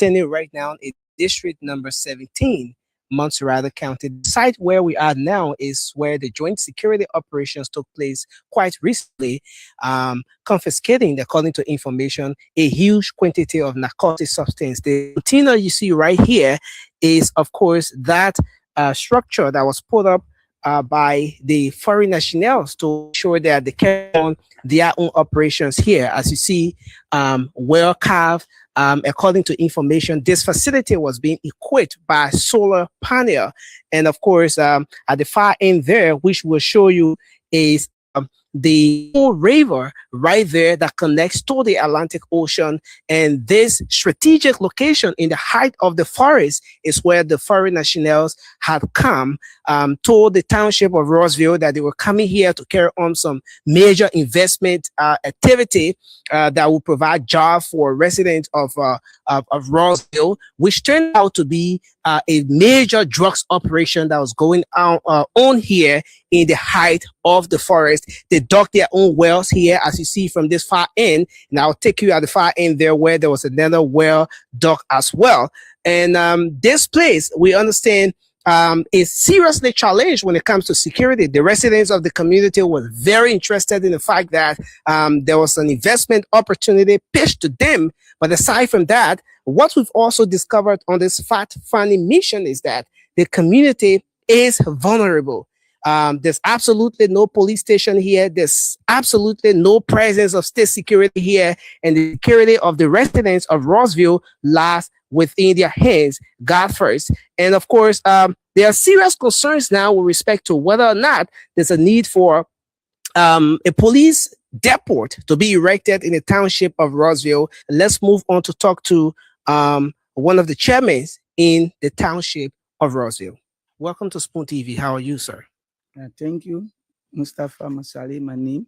standing right now in district number 17, Montserrat County. The site where we are now is where the joint security operations took place quite recently, confiscating, according to information, a huge quantity of narcotic substance. The container you see right here is, of course, that structure that was put up by the foreign nationals to ensure that they carry on their own operations here. As you see, well carved. According to information, this facility was being equipped by solar panel, and of course, at the far end there, which will show you, is the river right there that connects to the Atlantic Ocean. And this strategic location in the height of the forest is where the foreign nationals had come, told the township of Rossville that they were coming here to carry on some major investment activity that will provide jobs for residents of Rossville, which turned out to be a major drugs operation that was going on here in the height of the forest. They dug their own wells here, as you see from this far end. And I'll take you at the far end there where there was another well dug as well. And this place, we understand, is seriously challenged when it comes to security. The residents of the community were very interested in the fact that there was an investment opportunity pitched to them. But aside from that, what we've also discovered on this fact-finding mission is that the community is vulnerable. There's absolutely no police station here. There's absolutely no presence of state security here. And the security of the residents of Rossville lies within their hands, God first. And of course, there are serious concerns now with respect to whether or not there's a need for a police depot to be erected in the township of Rossville. Let's move on to talk to one of the chairmen in the township of Rossville. Welcome to Spoon TV. How are you, sir? Thank you, Mustafa Masali, my name.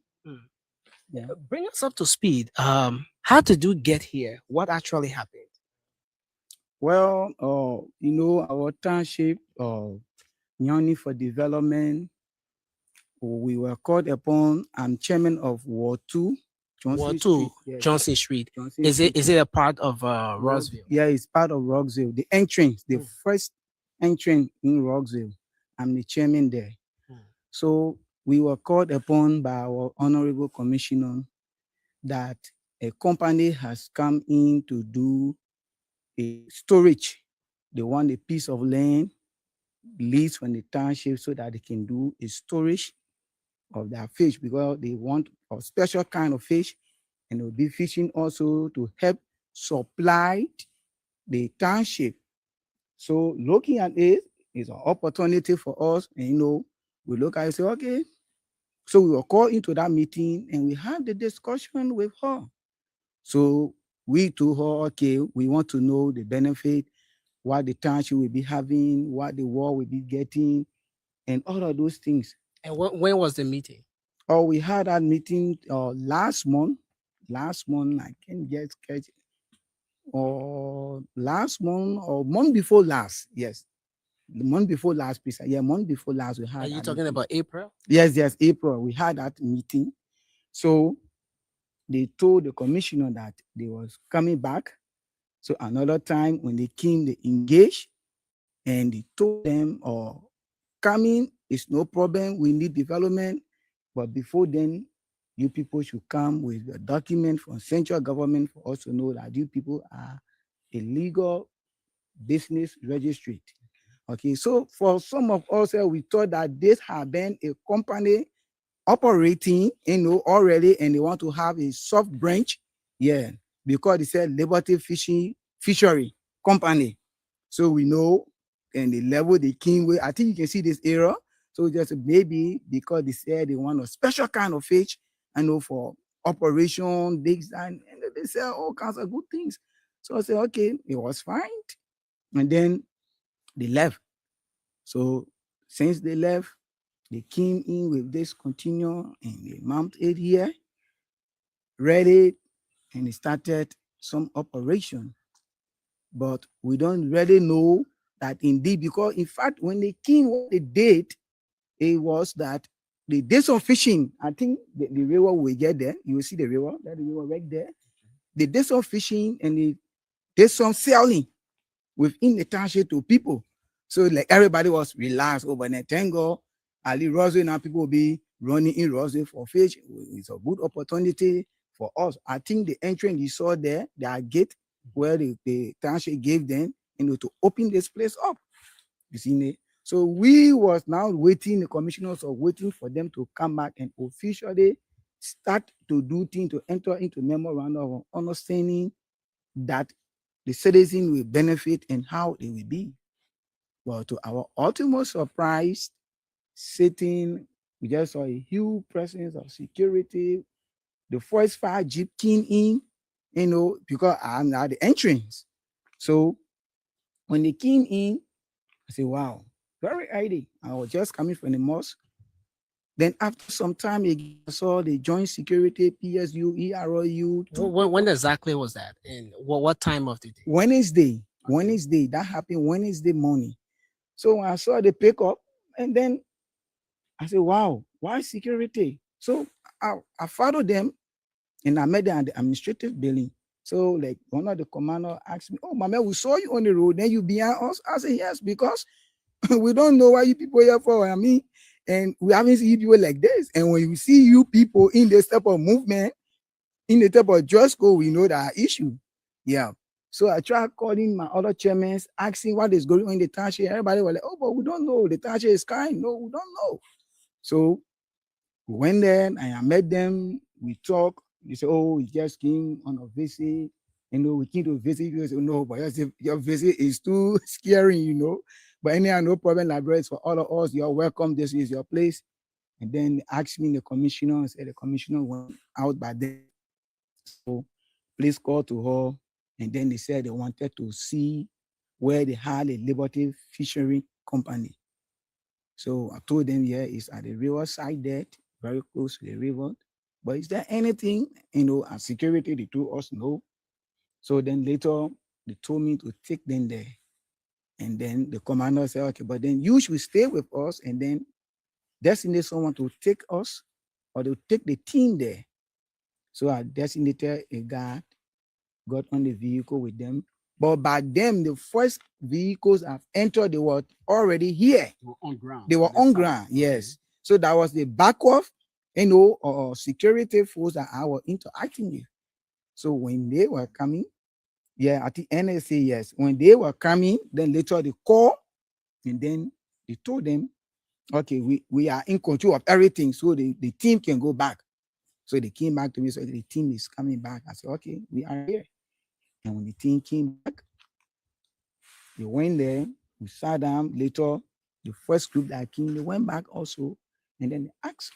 Yeah. Bring us up to speed. How did you get here? What actually happened? Well, our township, Yearning for Development, we were called upon. I'm chairman of Ward 2, Ward 2, Yes. Johnson Street. Johnson Is Street. it a part of Rossville? Yeah, it's part of Rockville. The entrance, the first entrance in Rockville. I'm the chairman there. So we were called upon by our honorable commissioner that a company has come in to do a storage. They want a piece of land leased from the township so that they can do a storage of their fish, because they want a special kind of fish, and they'll be fishing also to help supply the township. So looking at it is an opportunity for us, and we look at it and say, okay. So we were called into that meeting and we had the discussion with her. So we told her, okay, we want to know the benefit, what the township will be having, what the ward will be getting, and all of those things. And when was the meeting? Oh, we had that meeting last month. Last month, I can just catch it. Or last month or month before last, yes. The month before last, please. Yeah, month before last, we had. Are you talking about April? Yes, April. We had that meeting. So they told the commissioner that they was coming back. So another time when they came, they engaged and they told them, coming is no problem. We need development. But before then, you people should come with a document from central government for us to know that you people are a legal business registered. Okay, so for some of us, we thought that this had been a company operating, already, and they want to have a soft branch, because they said Liberty Fishery Company. So we know, and the level they came with, I think you can see this error. So just maybe because they said they want a special kind of fish, for operation, and they said all kinds of good things. So I said, okay, it was fine. And then they left. So since they left, they came in with this continuum and they mounted it here, ready, and they started some operation. But we don't really know that indeed, because in fact, when they came, what they did, it was that they did some fishing. I think the river will get there. You will see the river, that the river right there. They did some fishing and they did some selling within the township to people. So like everybody was relaxed over there. Thank God, Ali Roswell now people will be running in Roswell for fish. It's a good opportunity for us. I think the entrance you saw there, their gate where the township gave them, to open this place up. You see me? So we was now waiting, the commissioners are waiting for them to come back and officially start to do things, to enter into memorandum of understanding that the citizen will benefit and how they will be. Well, to our ultimate surprise, sitting, we just saw a huge presence of security. The first fire jeep came in, because I'm at the entrance. So when they came in, I said, wow, very early. I was just coming from the mosque. Then after some time, I saw the joint security, PSU, EROU. When exactly was that? And what time of the day? Wednesday. Wednesday. That happened Wednesday morning. So when I saw the pickup, and then I said, wow, why security? So I followed them and I met them at the administrative building. So like one of the commander asked me, oh, Mama, we saw you on the road, then you behind us. I said, yes, because we don't know why you people here for. I mean, and we haven't seen people like this. And when we see you people in this type of movement, in the type of dress code, we know that issue. Yeah. So I tried calling my other chairmen, asking what is going on in the township. Everybody was like, oh, but we don't know. The township is kind. No, we don't know. So we went there and I met them. We talked. They said, oh, we just came on a visit. We came to visit you. I said, no, but your visit is too scary, But anyhow, no problem, libraries for all of us. You're welcome. This is your place. And then asked me the commissioner and said the commissioner went out by then. So please call to her. And then they said they wanted to see where they had a Liberty Fishery Company. So I told them, yeah, it's at the river side there, very close to the river. But is there anything, as security, they told us no. So then later they told me to take them there. And then the commander said, okay, but then you should stay with us and then designate someone to take us or to take the team there. So I designated a guard, got on the vehicle with them. But by them, the first vehicles have entered, they were already here. They were on ground. They were on ground, yes. So that was the back of, security force that I was interacting with. So when they were coming, at the NSA, yes. When they were coming, then later they called, and then they told them, okay, we are in control of everything, so the team can go back. So they came back to me, so the team is coming back. I said, okay, we are here. And when the team came back, they went there, we sat down. Later, the first group that came, they went back also, and then they asked,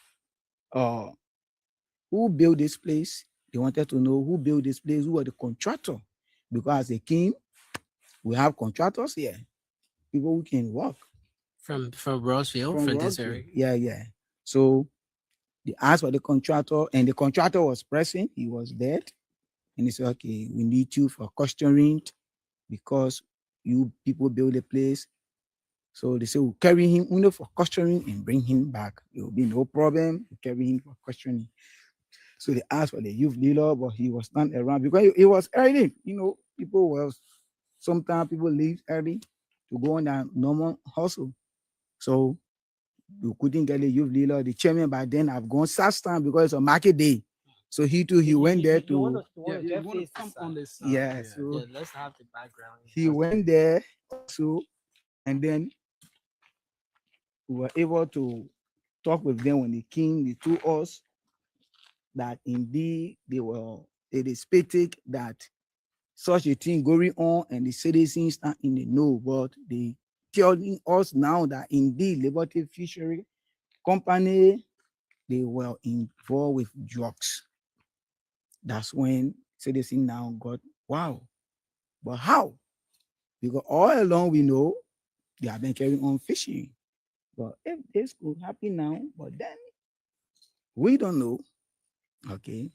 who built this place? They wanted to know who built this place, who were the contractor. Because they came, we have contractors here, people who can work. From Roseville, from this area. Yeah. So they asked for the contractor, and the contractor was present. He was dead. And he said, okay, we need you for costuming because you people build a place. So they said, we'll carry him for costuming and bring him back. There will be no problem. We'll carry him for costuming. So they asked for the youth leader, but he was not around because it was early. Sometimes people leave early to go on their normal hustle. So we couldn't get the youth leader. The chairman by then have gone South time because it's a market day. So he went there to. Come on this side. Yeah, so let's have the background. He went there also, and then we were able to talk with them when they came. They told us that indeed they expected that such a thing going on and the citizens are in the know, but they telling us now that indeed Liberty Fishery Company, they were involved with drugs. That's when citizens now got, wow, but how? Because all along we know they have been carrying on fishing. But if this could happen now, but then we don't know. Okay.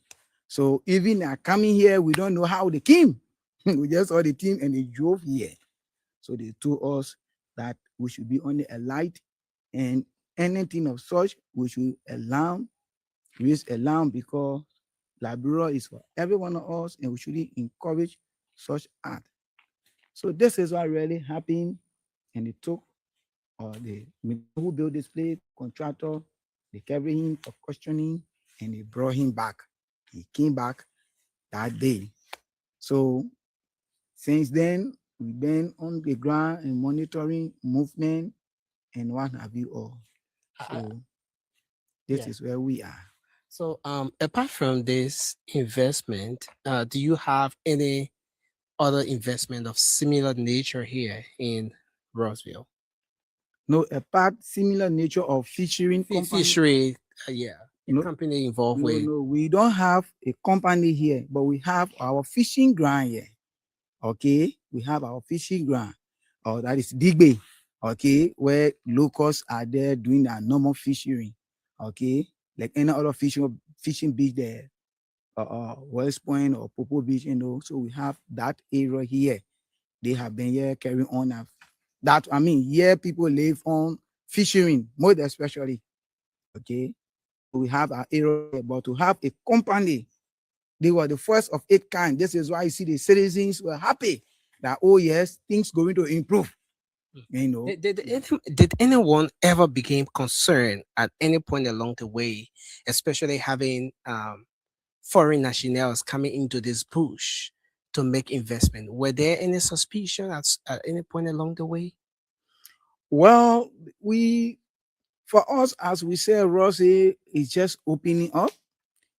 So even they are coming here, we don't know how they came. We just saw the team and they drove here. So they told us that we should be on the alert and anything of such, we should raise alarm because Liberia is for every one of us and we should encourage such act. So this is what really happened. And they took the who built this place, contractor, they carried him for questioning and they brought him back. He came back that day. So since then, we've been on the ground and monitoring movement and what have you all. So this Yeah. is where we are. So, apart from this investment, do you have any other investment of similar nature here in Roseville? No, apart similar nature of fishery company. Fishery, yeah, a No, company involved no, with. no, we don't have a company here, but we have our fishing ground here. Okay, we have our fishing ground, or that is Digbe. Okay, where locals are there doing their normal fishing. Okay, like any other fishing beach there, West Point or Popo Beach, So we have that area here. They have been here carrying on that. I mean, here people live on fishing, most especially. Okay, we have our area, here, but to have a company, they were the first of its kind. This is why you see the citizens were happy that, oh yes, things going to improve. Did anyone ever became concerned at any point along the way, especially having foreign nationals coming into this bush to make investment? Were there any suspicion at any point along the way? Well, for us, as we say, Rossi is just opening up.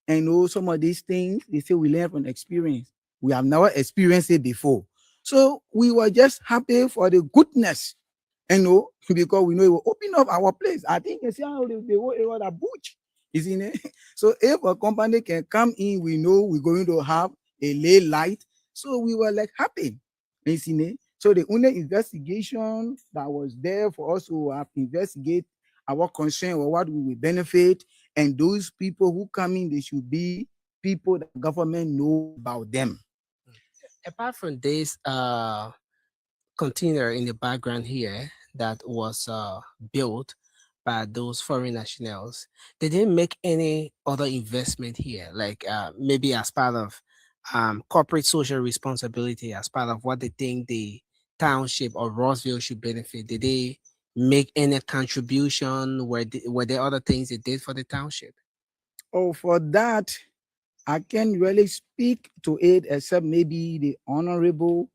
And some of these things, they say we learn from experience. We have never experienced it before. So we were just happy for the goodness, because we know it will open up our place. I think it's the whole area that Butch is in it. So if a company can come in, we know we're going to have a lay light. So we were like happy. You see, ne? So the only investigation that was there for us to have investigate our concern or what we will benefit, and those people who come in, they should be people that government know about them. Apart from this container in the background here that was built by those foreign nationals, did they make any other investment here, like maybe as part of corporate social responsibility, as part of what they think the township or Rossville should benefit? Did they make any contribution? Were there other things they did for the township? Oh, for that, I can't really speak to it except maybe the honorable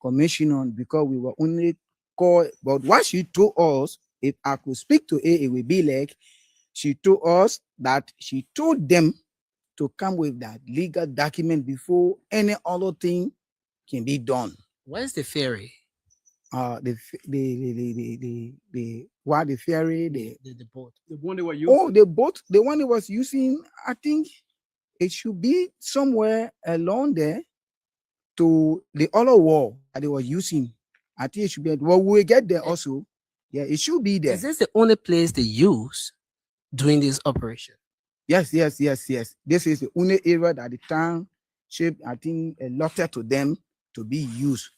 commissioner, because we were only called. But what she told us, if I could speak to it, it would be like she told us that she told them to come with that legal document before any other thing can be done. Where's the ferry? The ferry, The boat. The one they were using. oh, the boat, the one he was using, I think it should be somewhere along there to the other wall that they were using. I think it should be. Well, we'll get there also. Yeah, it should be there. Is this the only place they use during this operation? Yes, yes, yes, yes. This is the only area that the township, I think, allotted to them to be used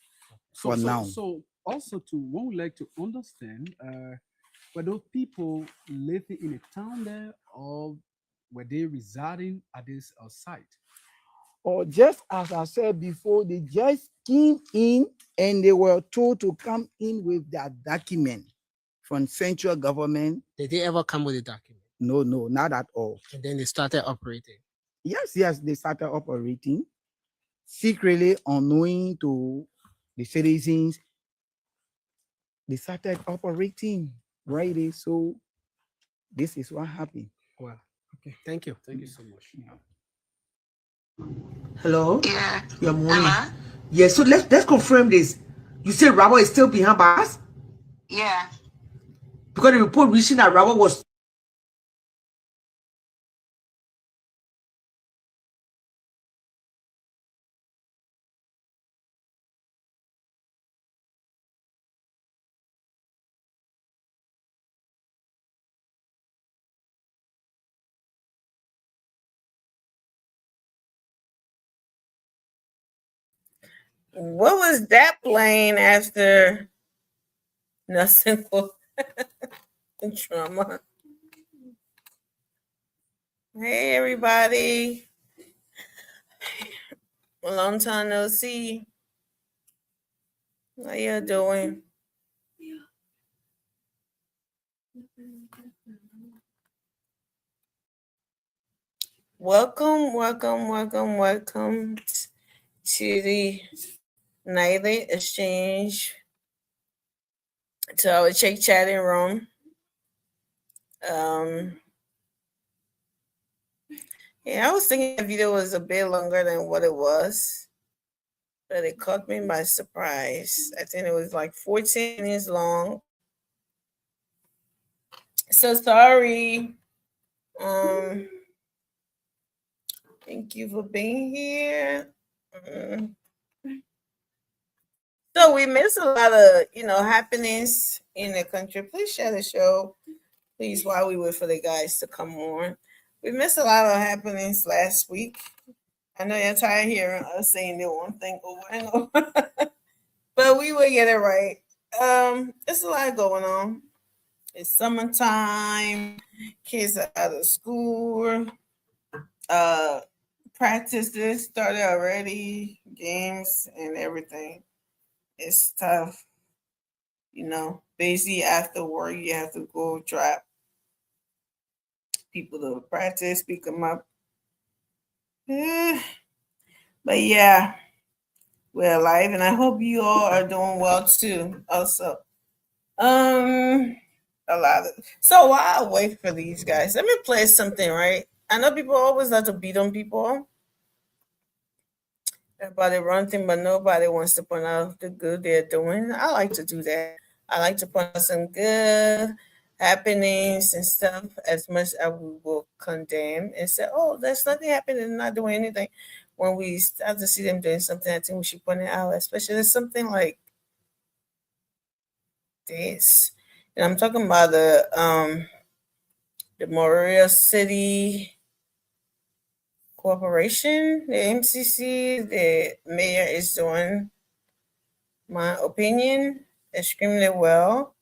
for now. So also too, one would like to understand, were those people living in a town there, or were they residing at this site? Or just as I said before, they just came in and they were told to come in with their document from central government. Did they ever come with a document? No, no, not at all. And then they started operating. Yes, yes, they started operating secretly, unknowing to the citizens. They started operating right. So this is what happened. Well, okay. Thank you. Thank you so much. Hello? Yeah. Good morning. Hello? Yeah, so let's confirm this. You say Rabo is still behind bars? Yeah. Because the report reaching that Rabo was What was that playing after nothing for trauma? Hey everybody. A long time no see. How you doing? Welcome to the nightly exchange, to our Chick chatting room. Yeah, I was thinking the video was a bit longer than what it was, but it caught me by surprise. I think it was like 14 minutes long. So sorry. Thank you for being here. So we missed a lot of, happenings in the country. Please share the show, please, while we wait for the guys to come on. We missed a lot of happenings last week. I know you're tired of hearing us saying the one thing over and over, but we will get it right. There's a lot going on. It's summertime. Kids are out of school. Practices started already. Games and everything. It's tough. Basically after work, you have to go drop people to practice, pick them up. But yeah, we're alive, and I hope you all are doing well too. Also, a lot of so while I wait for these guys, let me play something. Right, I know people always like to beat on people about the wrong thing, but nobody wants to point out the good they're doing. I like to do that. I like to point out some good happenings and stuff as much as we will condemn and say, oh, there's nothing happening, they're not doing anything. When we start to see them doing something, I think we should point it out, especially something like this. And I'm talking about the Morea City Corporation, the MCC. The mayor is doing, my opinion, extremely well,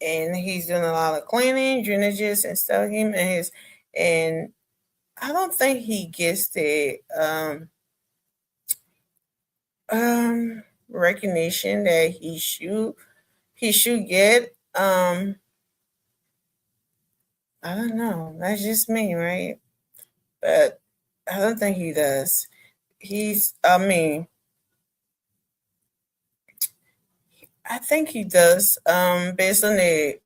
and he's doing a lot of cleaning, drainages, and stuff. And I don't think he gets the recognition that he should get. I don't know. That's just me, right? But I don't think he does. I think he does. Based on the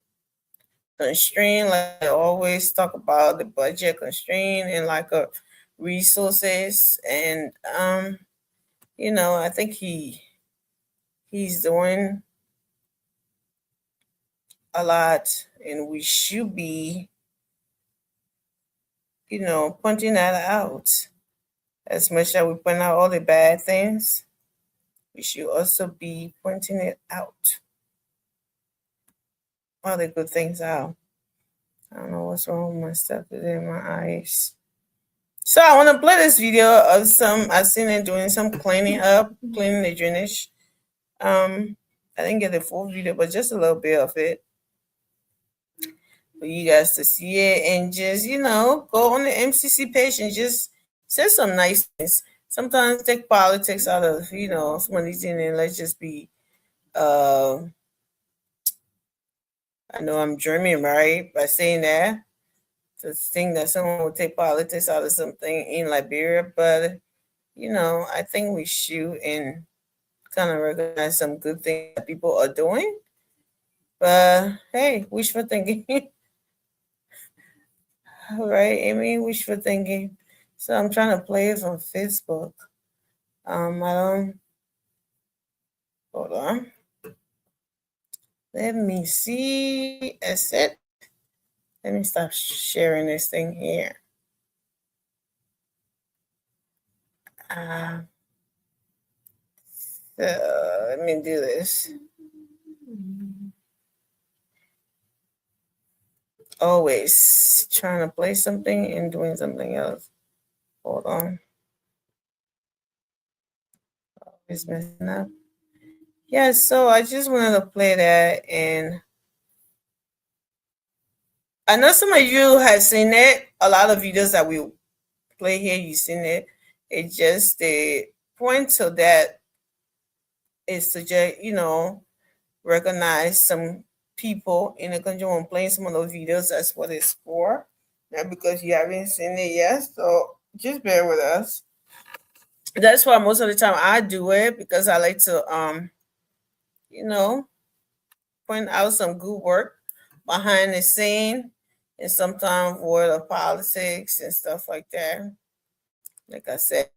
constraint, like I always talk about the budget constraint and like resources, and I think he's doing a lot, and we should be, pointing that out. As much as we point out all the bad things, we should also be pointing it out. All the good things out. I don't know what's wrong with my stuff today in my eyes. So I want to play this video of I've seen it doing some cleaning the drainage. I didn't get the full video, but just a little bit of it for you guys to see it, and just, go on the MCC page and just say some nice things. Sometimes take politics out of, some of these things, and let's just be, I know I'm dreaming, right, by saying that, to think that someone would take politics out of something in Liberia, but, I think we should and kind of recognize some good things that people are doing. But hey, wishful thinking. All right, Amy, wishful thinking. So I'm trying to play it from Facebook. Hold on. Let me see. Let me stop sharing this thing here. So let me do this. Always trying to play something and doing something else. Hold on. Always messing up. Yeah, so I just wanted to play that, and I know some of you have seen it. A lot of videos that we play here, you've seen it. It just the point to that is to just, recognize some people in the country when playing some of those videos. That's what it's for. Not because you haven't seen it yet. So just bear with us. That's why most of the time I do it, because I like to point out some good work behind the scene, and sometimes word of politics and stuff like that. Like I said,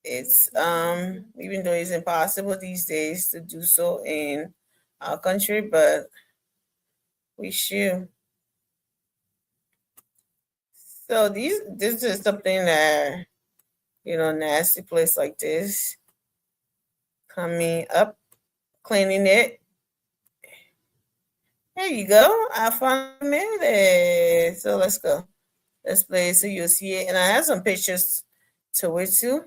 it's even though it's impossible these days to do so in our country, but we should. So this is something that, nasty place like this coming up, cleaning it. There you go. I found it. So let's go. Let's play it so you'll see it. And I have some pictures to it too.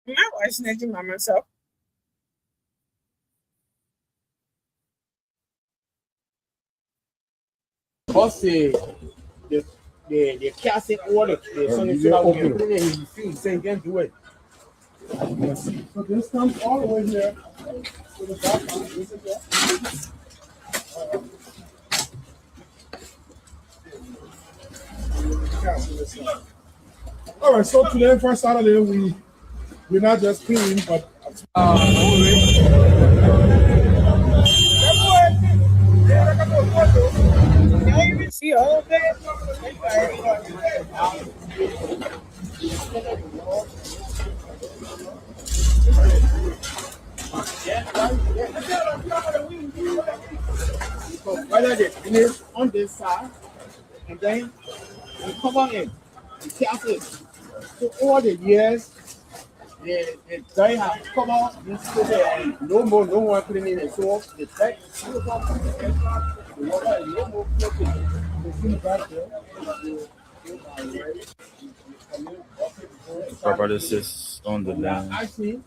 I'm not watching it by myself. Because the casting order, the son is out here, putting it in his feet, saying, can't do it. So this comes all the way here to the back. This is it. All right, so today, first Saturday, we're not just cleaning, but You even see all of it? whether they finish on this side, and then we cover it, we cast it. So over the years, the dye have covered this place, no one cleaning it. So the dye, the water is no more floating. The thing back there, Property sits on the land. actually,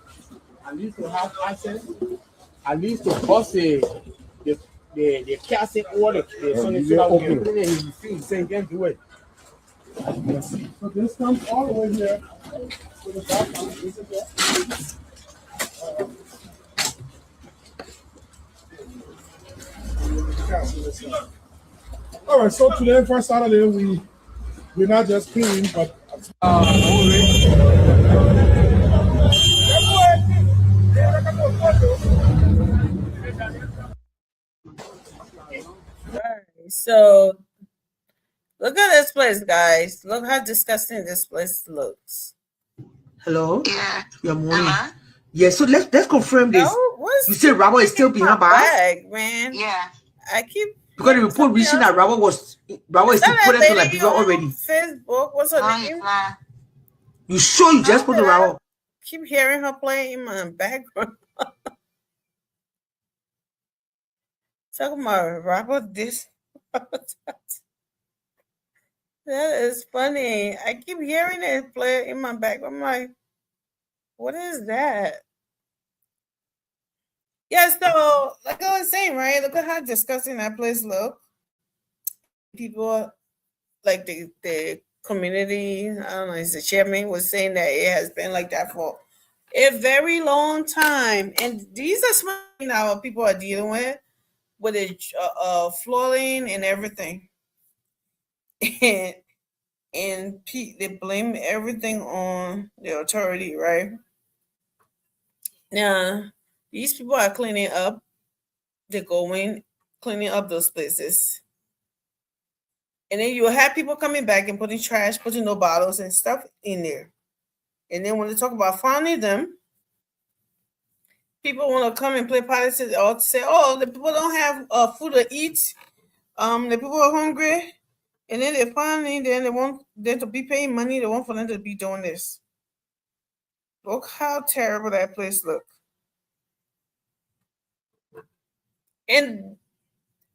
at least to have access, at least to cause the casting order, the son is out here, putting it in his feet, saying, can't do it. So this comes all the way here to the back. This is it. All right, so today, first Saturday, we're not just cleaning, but So look at this place, guys. Look how disgusting this place looks. Hello. Yeah. Good morning. Yeah. So let's confirm this. What's You say Rabo is still behind bars? bag, man? Yeah. I keep Because the report reaching that Rabo is still put it to like people already. Facebook. What's her name? You sure you just put the Rabo? Keep hearing her playing in my background. Talking about Robert this. That is funny. I keep hearing it play in my back. I'm like, what is that? Yeah, so like I was saying, right? Look at how disgusting that place look. People like the community, I don't know, it's the chairman was saying that it has been like that for a very long time. And these are something now people are dealing with the flooring and everything. And they blame everything on the authority, right? Now, these people are cleaning up. They're going, cleaning up those places. And then you have people coming back and putting trash, putting no bottles and stuff in there. And then when they talk about finding them, people want to come and play politics or say, oh, the people don't have food to eat. The people are hungry. And then they finally, then they want them to be paying money. They want for them to be doing this. Look how terrible that place look. And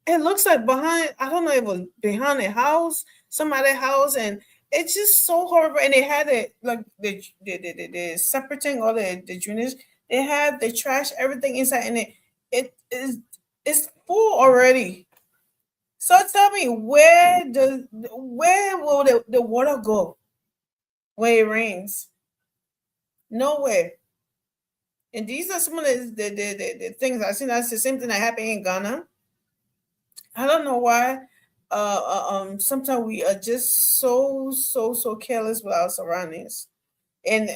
it looks like behind, I don't know, it was behind a house, somebody's house, and it's just so horrible. And they had it like the separating all the drainage. They had the trash, everything inside, and it's full already. So tell me, where will the water go when it rains? Nowhere. And these are some of the things I've seen. That's the same thing that happened in Ghana. I don't know why. Sometimes we are just so careless with our surroundings. And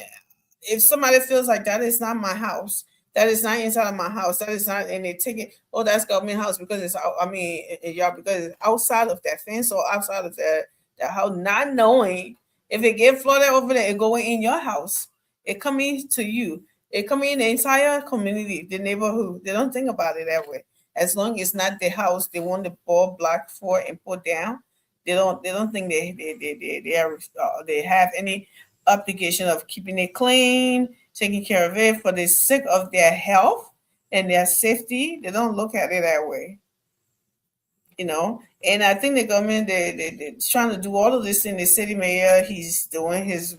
if somebody feels like that is not my house, that is not inside of my house, that is not, and they take it, oh, that's government house because it's out. I mean, yeah, because it's outside of that fence or outside of that house, not knowing if it get flooded over there, it going in your house, it coming to you, it coming in the entire community, the neighborhood. They don't think about it that way. As long as it's not the house they want the ball block for and put down, they don't think they have any obligation of keeping it clean, taking care of it for the sake of their health and their safety. They don't look at it that way, you know. And I think the government they're trying to do all of this in the city mayor. He's doing his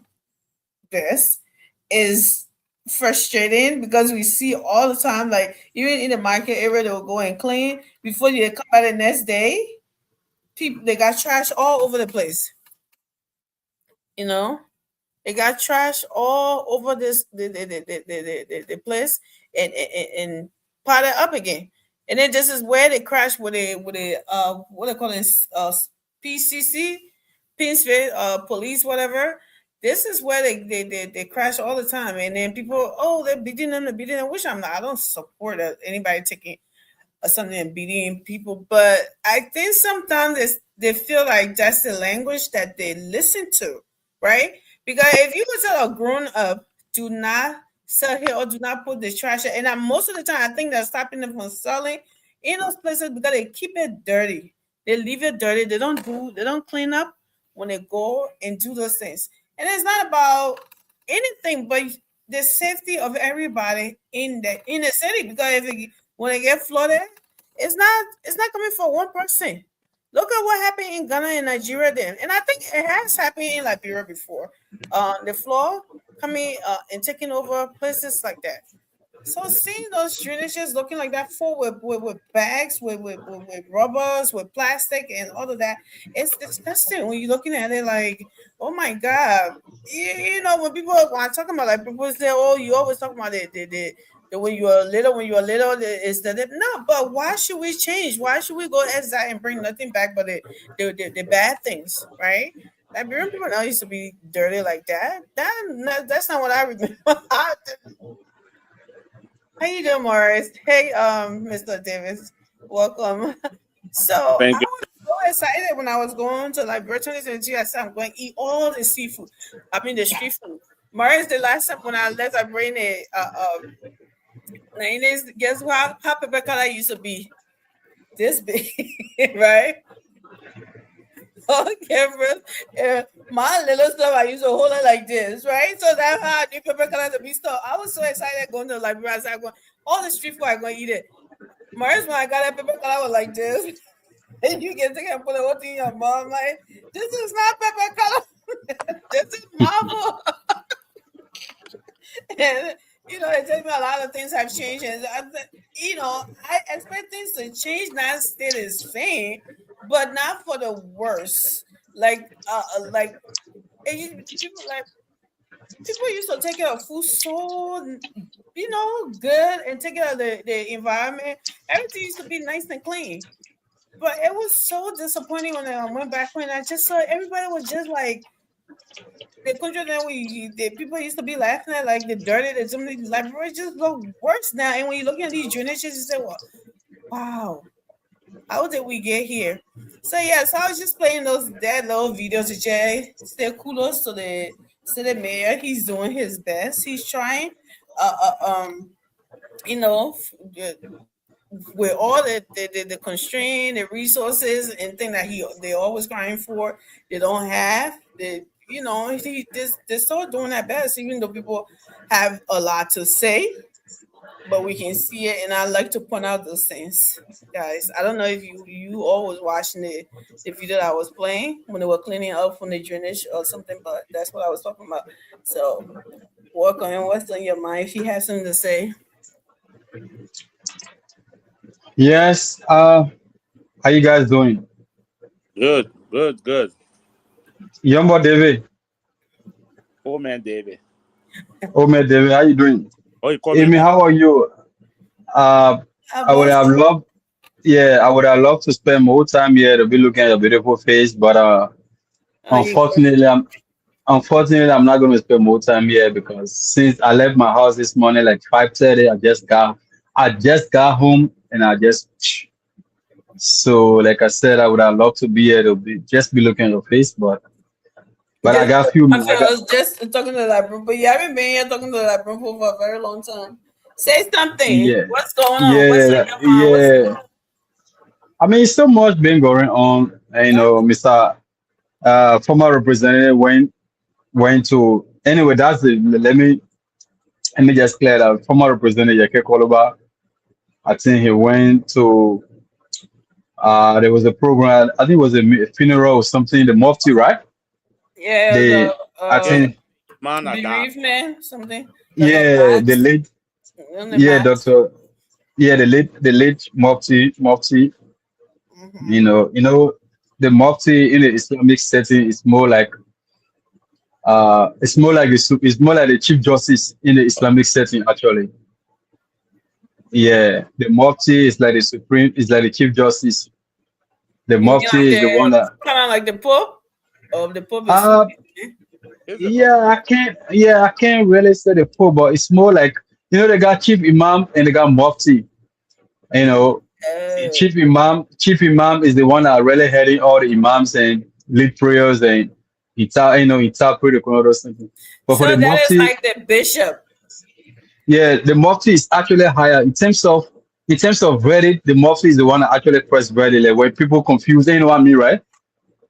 best. Is frustrating because we see all the time, like even in the market area, they'll go and clean before you come back the next day. People they got trash all over the place, you know. They got trash all over this the place and pot it up again. And then this is where they crash with a what they call it PCC, police, whatever. This is where they crash all the time. And then people, oh, they're beating them, which I don't support anybody taking something and beating people. But I think sometimes they feel like that's the language that they listen to, right? Because if you would tell a grown up, do not sell here or do not put the trash, and most of the time I think they're stopping them from selling in those places because they keep it dirty. They leave it dirty. They don't clean up when they go and do those things. And it's not about anything but the safety of everybody in the city. Because when it get flooded, it's not coming for one person. Look at what happened in Ghana and Nigeria then. And I think it has happened in Liberia before. The flood coming and taking over places like that. So seeing those drainages looking like that full with bags, with rubbers, with plastic and all of that, it's disgusting when you're looking at it like, oh my God. You know, when I'm talking about, like, people say, oh, you always talk about the when you are little, is that no, but why should we change? Why should we go outside and bring nothing back but the bad things, right? Liberian people now used to be dirty like that. That's not what I remember. How you doing, Morris? Hey, Mr. Davis, welcome. So Thank I you. was so excited when I was going to Liberia 2017. I said I'm going to eat all the seafood. I mean the street food. Morris, the last time when I left, I bring a guess what? How pepper color used to be this big, right? Okay, bro. My little stuff, I used to hold it like this, right? So that's how I knew pepper color to be stuff. I was so excited going to the library. I said, all the street food, I'm going to eat it. Morris, when I got that pepper color, I was like this. And you can take and put the whole thing in your mouth. I'm like, this is not pepper color. This is marble. And you know, it tells me a lot of things have changed, and you know, I expect things to change, not stay the same, but not for the worse. Like people used to take care of food so, you know, good and take care of the environment. Everything used to be nice and clean. But it was so disappointing when I went back when I just saw everybody was just like the country that the people used to be laughing at, like the dirty, that some of these libraries just look worse now. And when you look at these drainages, you say, well, wow, how did we get here? So yeah, so I was just playing that little videos to Jay. Say kudos to the mayor. He's doing his best. He's trying. You know, with all the constraint, the resources, and thing that they're always crying for, they don't have. you know, they're still doing their best, even though people have a lot to say, but we can see it. And I like to point out those things, guys. I don't know if you all was watching the video that I was playing when they were cleaning up from the drainage or something, but that's what I was talking about. So, welcome, and what's on your mind? If you have something to say. Yes. How you guys doing? Good, good, good. Yumbo David. Oh man, David. Oh man, David, how you doing? Oh, you call me? Amy, how are you? I would have loved, yeah, I would have loved to spend more time here to be looking at your beautiful face, but unfortunately, I'm not going to spend more time here because since I left my house this morning like 5:30, I just got home and so like I said, I would have loved to be here to just be looking at your face, but I got a few I minutes. was just talking to that, but you haven't been here talking to that for a very long time. Say something. Yeah. What's going on? Yeah, What's on your mind? What's going yeah. on? I mean, so much been going on. You know, Mr. Former representative went to anyway. That's it. Let me just clear that. Former representative Yeke Koloba, I think he went to. There was a program. I think it was a funeral or something. The Mufti, right? Yeah, They, I think, Man, I got. bereavement, something. yeah, the late, yeah, Doctor, yeah, the late Mufti. Mm-hmm. You know, the Mufti in the Islamic setting is more like it's more like the Chief Justice in the Islamic setting actually. Yeah, the Mufti is like the Supreme, is like the Chief Justice. The Mufti is the one that kind of like the Pope, or the Pope. Is it? yeah, I can't really say the Pope, but it's more like they got Chief Imam and they got Mufti. You know, Chief Imam is the one that really heading all the imams and lead prayers and interpret the Quran or something. But So for the that Mufti, is like the bishop. yeah, the Mufti is actually higher in terms of verdict. The Mufti is the one that actually press verdict. Like when people confuse, you know what I mean, right?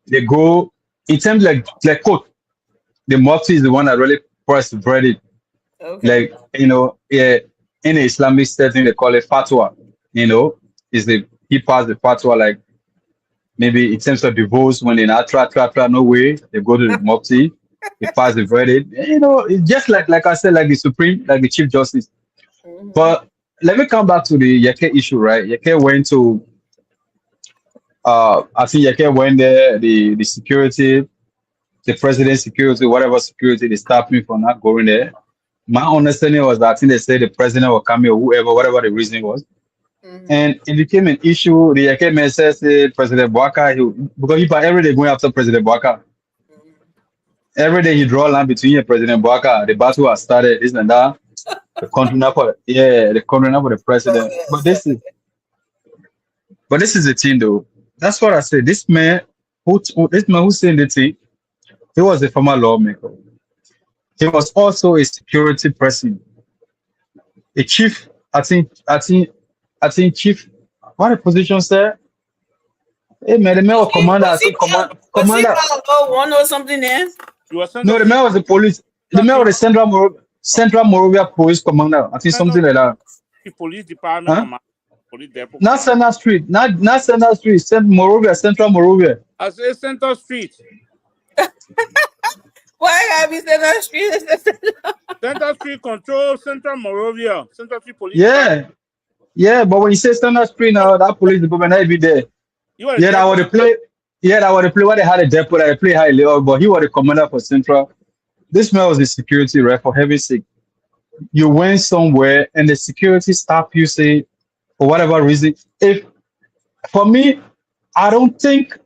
They go in terms like court. The Mufti is the one that really press verdict. Okay. Like yeah, in the Islamic setting they call it fatwa. He passed the fatwa like maybe in terms of divorce when they not try no way they go to the Mufti. He pass the verdict. It's just like I said, like the Supreme, like the Chief Justice. Mhm. But let me come back to the Yeke issue, right? Yeke went to, I think Yeke went there, the security, the president's security, whatever security, they stopped me from not going there. My understanding was that I think they said the president will come here, whoever, whatever the reason was. Mhm. And it became an issue. The Yeke man said President Bouaka, because he every day going after President Bouaka. Every day he draw a line between President Bouaka. The battle has started, this and that. The country now for the president. But this is the thing though. That's what I said. This man who said the thing, he was a former lawmaker. He was also a security person. A chief, I think chief, what the position sir? Hey man, the man was commander, I think commander. Was he one or something there? No, the man was the police. The man was the Central Morovia Police Commander. I think something like that. The police department, Huh? police depot. Not Central Street. Not Central Street. Central Morovia. I say Center Street. Why have you said that street? Center Street control Central Morovia. Central Street police. Yeah. Yeah, but when you say Central Street now, that police department not be there. You are Yeah, that was the play. Yeah, that was the play where they had a depot. They play high level, but he was the commander for Central. This man was the security rep, for heaven's sake. You went somewhere and the security stop you, say, for whatever reason. For me, I don't think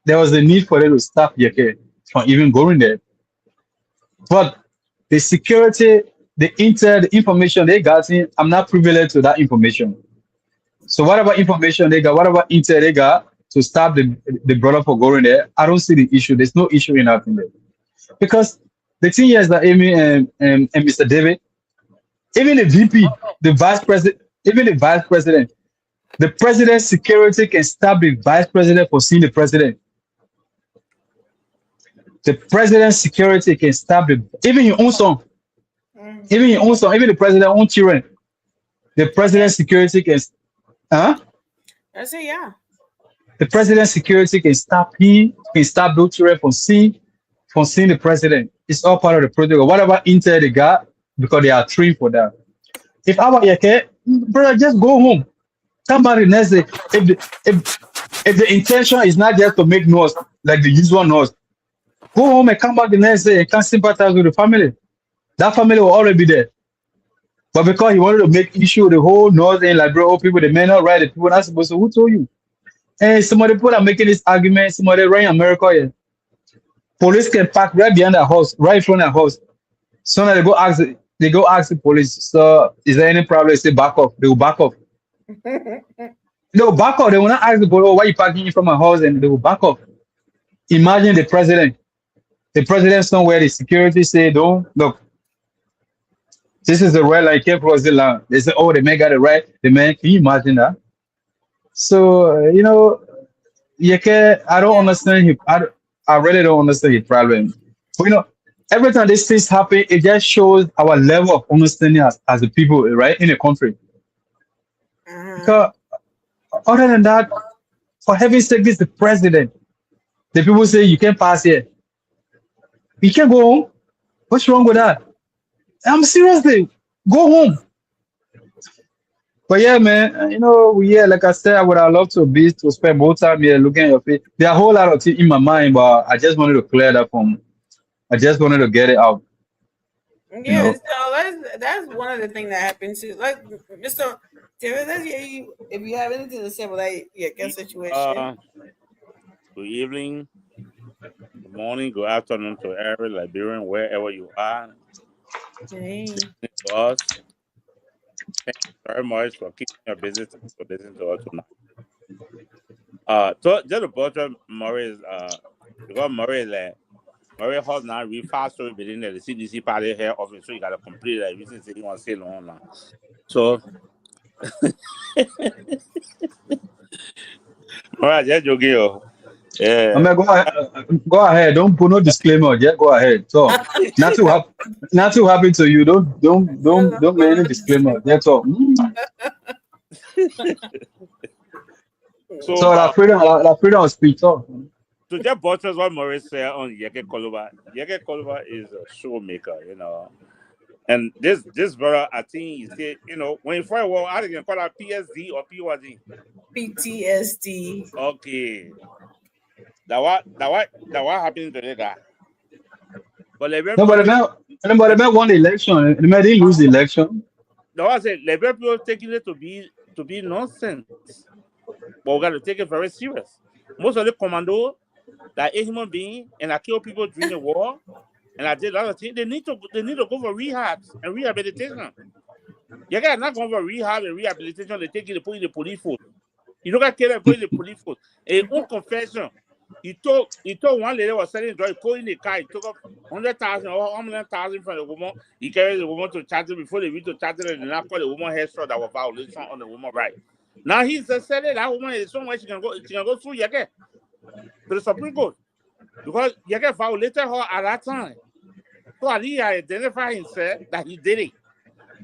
there was a need for them to stop Yeke from even going there. But the security, the information they got in, I'm not privileged to that information. So whatever information they got, whatever intel they got to stop the brother from going there, I don't see the issue. There's no issue in that thing there. Because the thing is that Amy and Mr. David, even the VP, the vice president, the president's security can stop the vice president for seeing the president. The president's security can stop it. Even your own son, even your own son, even the president's own children. The president's security can, huh? I say yeah. The president's security can stop him, can stop those children from seeing the president. It's all part of the protocol. Whatever intel they got, because they are trained for that. If I were your kid, brother, just go home. Come back the next day. If the intention is not just to make noise, like the usual noise, go home and come back the next day and can sympathize with the family. That family will already be there. But because he wanted to make issue the whole noise and like, bro, people, the men are right, the people not supposed to, who told you? And some of the people are making this argument, some of them right in America here. Police can park right behind their house, right in front of their house. So now they go ask the police, so is there any problem? They say back off. They will back off. They will back off. They will not ask the police, oh, why you parking in front of my house? And they will back off. Imagine the president. The president somewhere, the security say, don't look. This is the red line, can't cross the line. They say, oh, the man got it right. The man, can you imagine that? So, you know, I don't understand him. I really don't understand his problem. But, you know, every time these things happen, it just shows our level of understanding as a people, right, in the country. Because other than that, for heaven's sake, this is the president. The people say you can't pass here. You can't go home. What's wrong with that? I'm seriously, go home. But yeah, man, you know, like I said, I would have loved to spend more time here looking at your face. There are a whole lot of things in my mind, but I just wanted to clear that from. I just wanted to get it out. Yeah, know? so that's one of the things that happens too. Like Mr. Terry, let's hear you if you have anything to say about that your situation. Good evening, good morning, good afternoon to every Liberian, wherever you are. Hey. To us. Thank you very much for keeping your business and for listening to us tonight. So just about Murray is because Murray is Murray has now refast story within the CDC party here office, so you gotta complete that reason saying you want to say long now. So all right, just joking. Yeah. I mean, go ahead. Don't put no disclaimer. Just go ahead. So not too happy to you. Don't make any disclaimer. That's all. So la freedom of speech. So just buttress what Maurice said on Yeke Koluba. Yeke Koluba is a showmaker, you know. And this brother, I think he said, you know, when you fight war, I think you call that PSD or PYD. PTSD. Okay. That what happened to the guy. But nobody won the election. The man didn't lose the election. No, I said Liberia people taking it to be nonsense. But we got to take it very serious. Most of the commando that a human being and I kill people during the war and I did other things, they need to go for rehabs and rehabilitation. You guys not going for rehab and rehabilitation, they take you to put in the police force. You don't got to put in the police force. A own confession. He told one lady was selling drugs, he put in the car, he took up 100,000 or 100,000 from the woman. He carried the woman to charge before they reach to charge and then call the woman headshot that was violation on the woman right. Now he's said that woman is somewhere she can go through Yeke to the Supreme Court. Because Yeke violated her at that time. So at least he identified himself that he did it.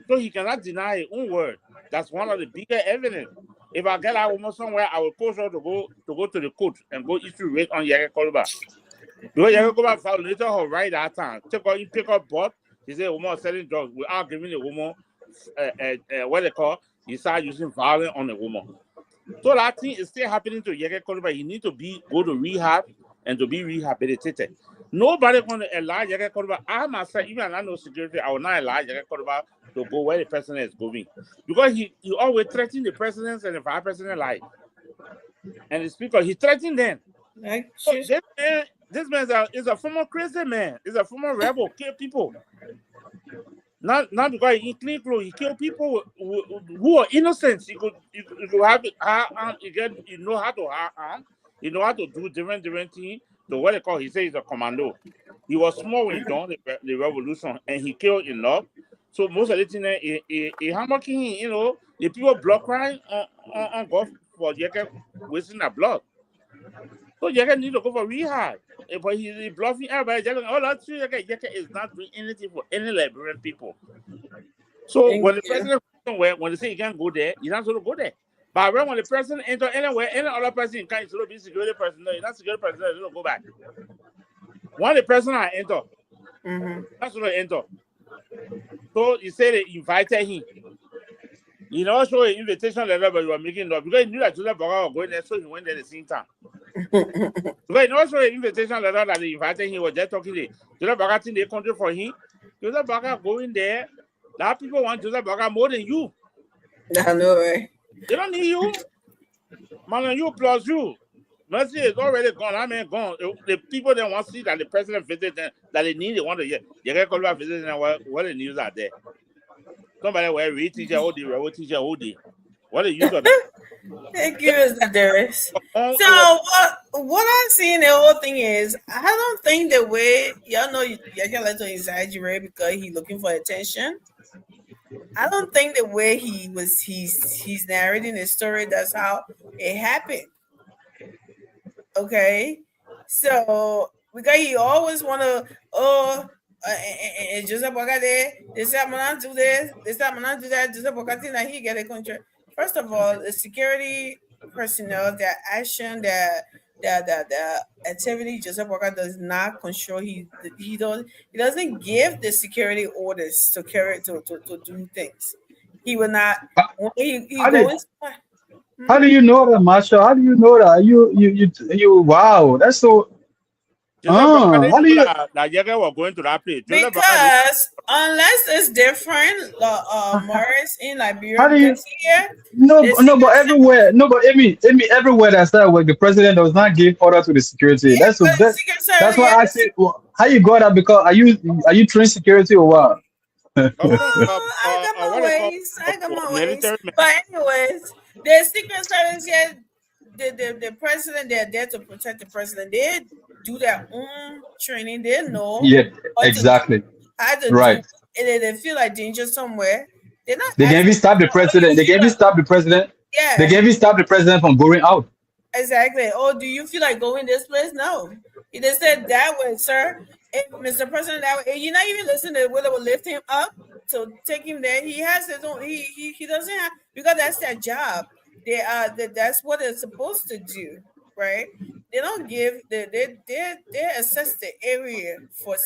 So he cannot deny his own word. That's one of the bigger evidence. If I get that woman somewhere, I will push her to go to the court and go issue rate on Yeke Koluba. Because Yeke Koluba violated her right that time. Pick up board. He said woman selling drugs without giving the woman what they call. He started using violence on the woman. So that thing is still happening to Yeke Koluba. He need to go to rehab and to be rehabilitated. Nobody going to allow Yeke Koluba. I myself, even I know security, I will not allow Yeke Koluba to go where the president is going. Because he always threatened the president and the vice president life. And the speaker, he threatened them. So this man is a former crazy man. He's a former rebel, kill people. Not because he clean clothes, he killed people who are innocent. You have you know how to harm, you know how to do different things. So what they call, he says he's a commando. He was small when he done the revolution and he killed enough. So most of the thing he hammering, you know, the people blood crying on God for Yeke wasting their blood. So Yeke need to go for rehab. but he's bluffing everybody. Just like, oh, that's true. Yeke is not doing anything for any Liberian people. So Thank when the you. president somewhere, when they say you can't go there, you're not supposed to go there. But when the president enter anywhere, any other person can't be security person. No, you're not security person. You don't go back. When the president enter, that's what enter. So you say they invited him. You know, show an invitation letter, but you were making up because you knew that Joseph Boga was going there, so he went there at the same time. Because you also an invitation letter that they invited him, he was just talking to Joseph Boga in the country for him. Joseph Boga going there. Now people want Joseph Boga more than you. I know, right? They don't need you. Man, you plus you. Mercy is already gone. I mean, gone. The people that want to see that the president visit them, that they need, they want to hear. You can call about visiting them, what the news are there. Somebody will read teacher all day, will teacher all day. What the use of it? Thank you, Mr. Darius. Oh, So what I'm seeing the whole thing is, I don't think the way y'all know you can let him exaggerate because he's looking for attention. I don't think the way he's narrating the story, that's how it happened. Okay, so because he always wanna Joseph Boga there, this time I'm not do this, this time I'm not do that. Joseph Boga think that he get a contract. First of all, the security personnel, their action, the activity, Joseph Boga does not control. He doesn't give the security orders to carry to do things. He will not. He How goes. how do you know that, Marshall? How do you know that? You wow, that's so how do you that Jagger was going to that place? Because unless it's different, Morris in Liberia, how do you because here, no the no but secret everywhere no but Amy everywhere that's that where the president does not give order to the security. yeah, That's but the that, secret that's why I service. say how you got that because are you trained security or what? I got my What they call ways. I got my ways. military men. But anyways, the secret service here, the president, they're there to protect the president. They do their own training. They know Yeah, how to exactly. how to do, Right. and they feel like danger somewhere. They're not They can even asking, stop the "Oh, do you president. They feel can even like?" stop the president. They Yeah. can even stop the president from going out. Exactly. Oh, do you feel like going this place? No. He just said that way, sir. If Mr. President, that way, you're not even listening to whether will lift him up to take him there. He has his own. He doesn't have, because that's their job. They that's what they're supposed to do, right? They don't give they assess the area for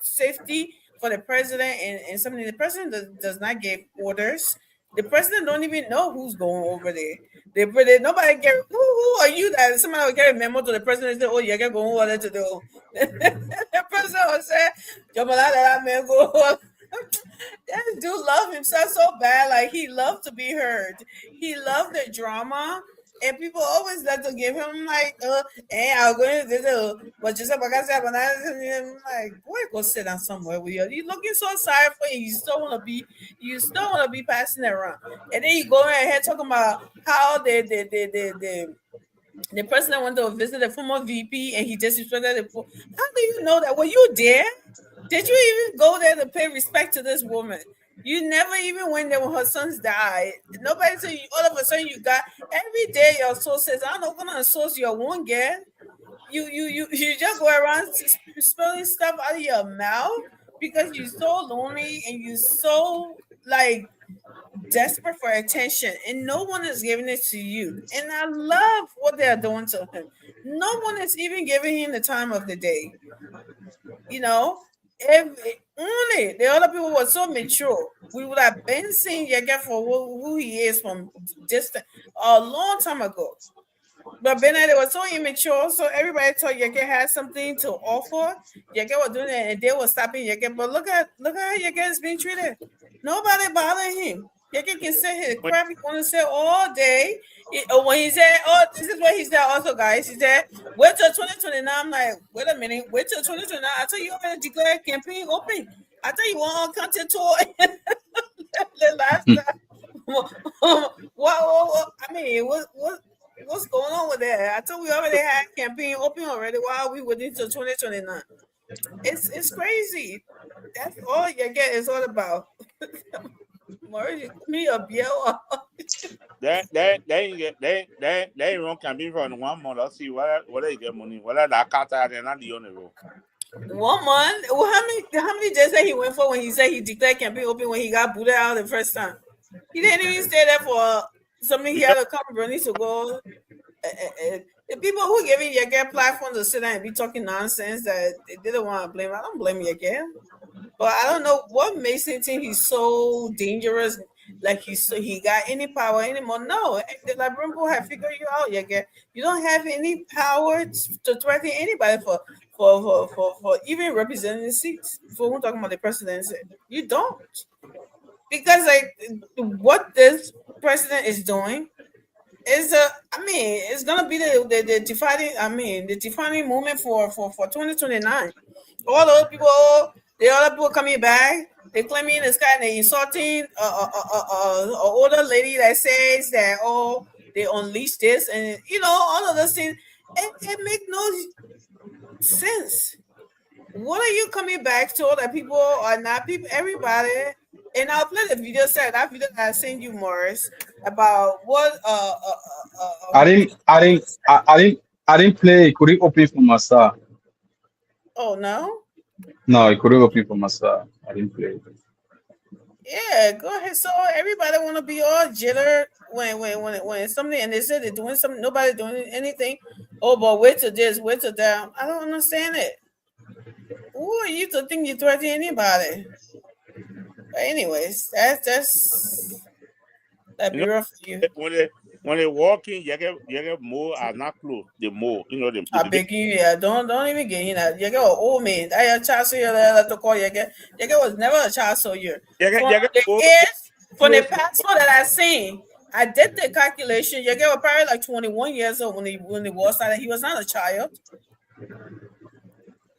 safety for the president and something. The president does not give orders. The president don't even know who's going over there. Nobody get who are you that somebody will get a memo to the president and say, oh, you get going over there to do. The president will say, "Jamala, that man go." That dude love himself so bad. Like he loved to be heard. He loved the drama. And people always like to give him like, hey, I'm going to do, but just like I said, but I'm like, boy, go sit down somewhere with you. You looking so sorry for you. You still want to be passing it around. And then you go ahead talking about how the president went to visit the former VP and he disrespected the. How do you know that? Were you there? Did you even go there to pay respect to this woman? You never even went there when her sons died. Nobody said you, all of a sudden you got every day your source says, I don't know what kind of source you won't get. You just go around spilling stuff out of your mouth because you're so lonely and you're so like desperate for attention and no one is giving it to you. And I love what they're doing to him. No one is even giving him the time of the day. You know, if only the other people were so mature, we would have been seeing Yege for who he is from distant a long time ago. But Bernard was so immature, so everybody thought Yege had something to offer. Yege was doing it, and they were stopping Yege. But look at how Yege is being treated. Nobody bothering him. Yege can say his crap he want to say all day. When he said, "Oh, this is what he said," also, guys, he said, "Wait till 2029." I'm like, wait a minute, wait till 2029. I thought you already declared campaign open. I thought you were on content tour the last time. What? I mean, what's going on with that? I thought we already had campaign open already. Why are we waiting till 2029? It's crazy. That's all you get is all about. Maurice, me a beer. They run campaign for 1 month. Let's see whether you get money. Whether that cat are not the on the road. 1 month. Well, how many days that he went for when he said he declared campaign open when he got booted out the first time? He didn't even stay there for something. He had to come. Bernie to go. The people who giving Yege platform to sit down and be talking nonsense that they didn't want to blame. I don't blame Yege, but I don't know what makes him think he's so dangerous. Like he got any power anymore? No, the Liberian people have figured you out, Yege. You don't have any power to threaten anybody for even representing the seats. For who talking about the presidency, you don't, because like what this president is doing is it's gonna be the defining moment for 2029. All those people, the other people coming back, they claiming in the sky and they insulting a older lady that says that they unleashed this and all of those things. It make no sense. What are you coming back to? That people are not people, everybody. And I'll play the video set. That video that I sent you, Morris, about what I didn't play. It couldn't open for Massa. Oh no. No, it couldn't open for Massa. I didn't play it. Yeah, go ahead. So everybody want to be all jitter when something and they say they're doing something, nobody doing anything. Oh, but wait till this, wait till that. I don't understand it. Who are you to think you threaten anybody? But anyways, that's that bureau for you. When they walk in, you get more are not close. The more, them. I beg you, yeah. Don't even get in that. You get an old man. That your child soldier that to call you get was never a child soldier. From the passport that I seen, I did the calculation. You was probably like 21 years old when the war started. He was not a child.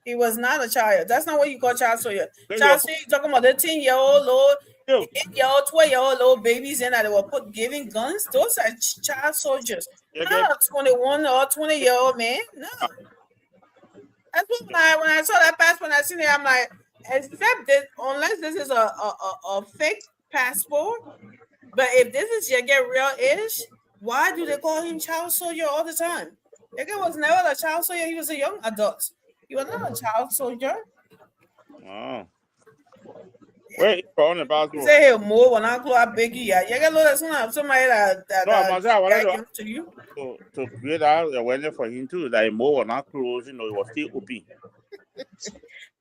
He was not a child. That's not what you call child soldier. Child soldier, you talking about the 10-year-old, 8-year-old, 12-year-old little babies in that they were giving guns. Those are child soldiers. Not a 21 or 20-year-old man. No. That's what when I saw that passport, I seen it, I'm like, except this, unless this is a fake passport, but if this is Yege real-ish, why do they call him child soldier all the time? Yege was never a child soldier. He was a young adult. He was not a child soldier. Oh. Wait, on the passport. Say here more when I go up big. Yeah, you got somebody that to you. To create out awareness for him too, that more will not close, it was still open.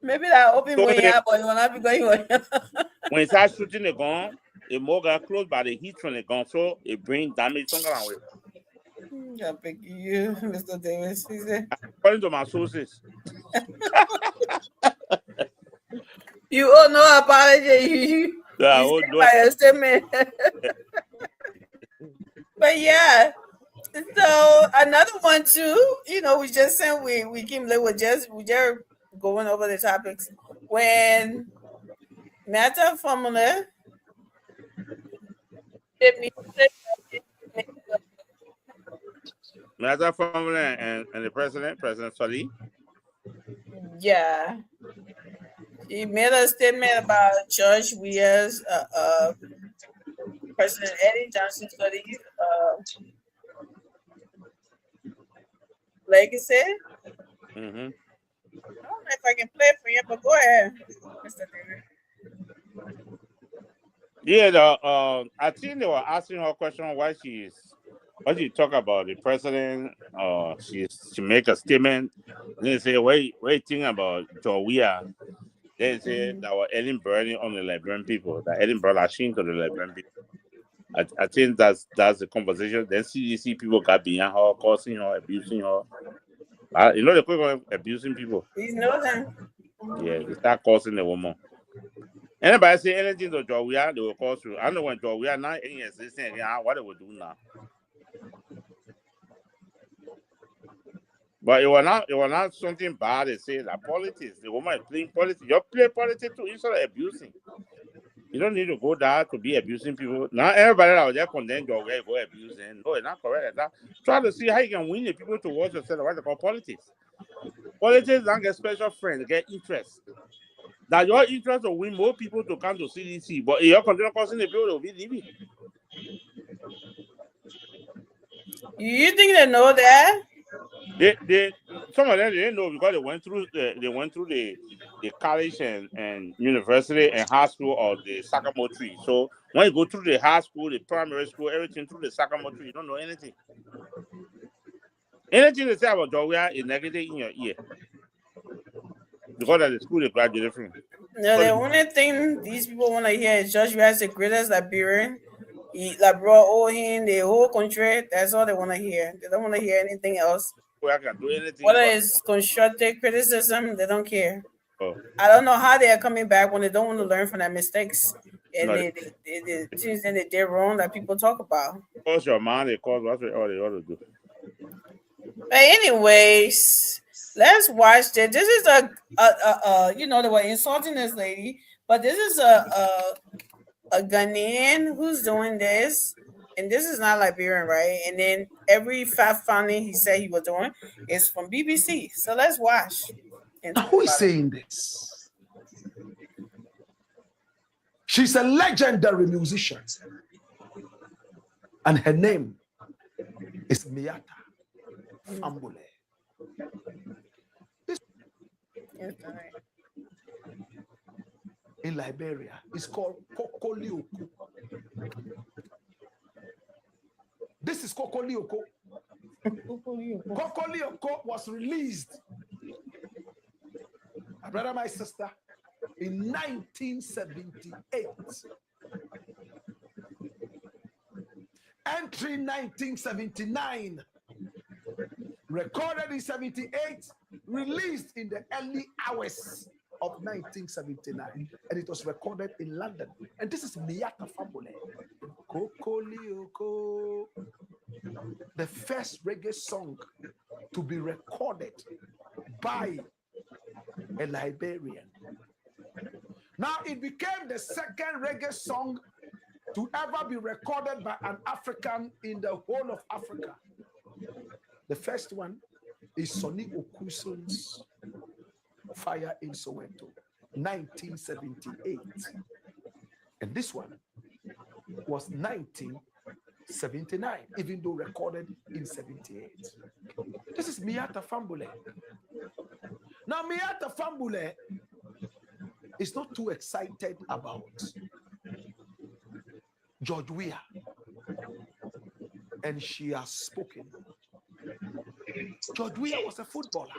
Maybe that open when you have, but you will not be going. When it starts shooting the gun, the more got close by the heat from the gun, so it brings damage somewhere away. Yeah, big you, Mr. Davis. According to my sources. You owe no apology. Yeah, you by your statement. But yeah. So another one too, we just said we came late with we just going over the topics. When Mata Formula Mata Formula and the President Sully. Yeah. He made a statement about George Weah's President Eddie Johnson studies legacy. Mm-hmm. I don't know if I can play it for you, but go ahead, Mr. David. Yeah, I think they were asking her a question why she talk about the president. She make a statement. They say, what you think about George Weah? They say that was Ellen burning on the Liberian people. That Ellen brought a shame to the Liberian people. I think that's the conversation. Then CDC people got behind her, causing her, abusing her. The people abusing people. You know that. Yeah, they start causing the woman. Anybody say anything to George Weah, they will cause you. I know when George Weah not any existing again, what they will do now. But it was not something bad. They say that politics. The woman is playing politics. You play politics too instead of abusing. You don't need to go there to be abusing people. Now everybody out there condemn your way go abusing. No, it's not correct. Try to see how you can win the people towards yourself. What they call politics. Politics don't get special friends, they get interest. That your interest will win more people to come to CDC. But if you're continue causing the people, they'll be leaving. You think they know that? They some of them they didn't know because they went through the college and university and high school of the Sycamore tree. So when you go through the high school, the primary school, everything through the Sycamore tree, you don't know anything. Anything they say about Georgia is negative in your ear because of the school they graduated from. No, the only thing these people want to hear is Joshua is the greatest Liberian. He like brought all him the whole country. That's all they want to hear. They don't want to hear anything else. I can do anything. Whether it's constructive criticism, they don't care. Oh. I don't know how they are coming back when they don't want to learn from their mistakes and No. the things that they did wrong that people talk about. Cause your mind, they cause what all they ought to do. But anyways, let's watch this. This is a you know, they were insulting this lady, but this is a Ghanaian who's doing this, and this is not Liberian, right? And then every fact finding he said he was doing is from BBC. So let's watch. Now, who is saying this? She's a legendary musician, and her name is Miata Fambule. In Liberia, it's called Kokolioko. This is Kokolioko. Kokolioko was released, my brother, my sister, in 1978. Entry 1979. Recorded in 78, released in the early hours of 1979, and it was recorded in London. And this is Miata Fambule. Kokolioko, the first reggae song to be recorded by a Liberian. Now it became the second reggae song to ever be recorded by an African in the whole of Africa. The first one is Sonny Okuson's Fire in Soweto, 1978. And this one was 1979, even though recorded in 78. This is Miata Fambule. Now, Miata Fambule is not too excited about George Weah, and she has spoken. George Weah was a footballer,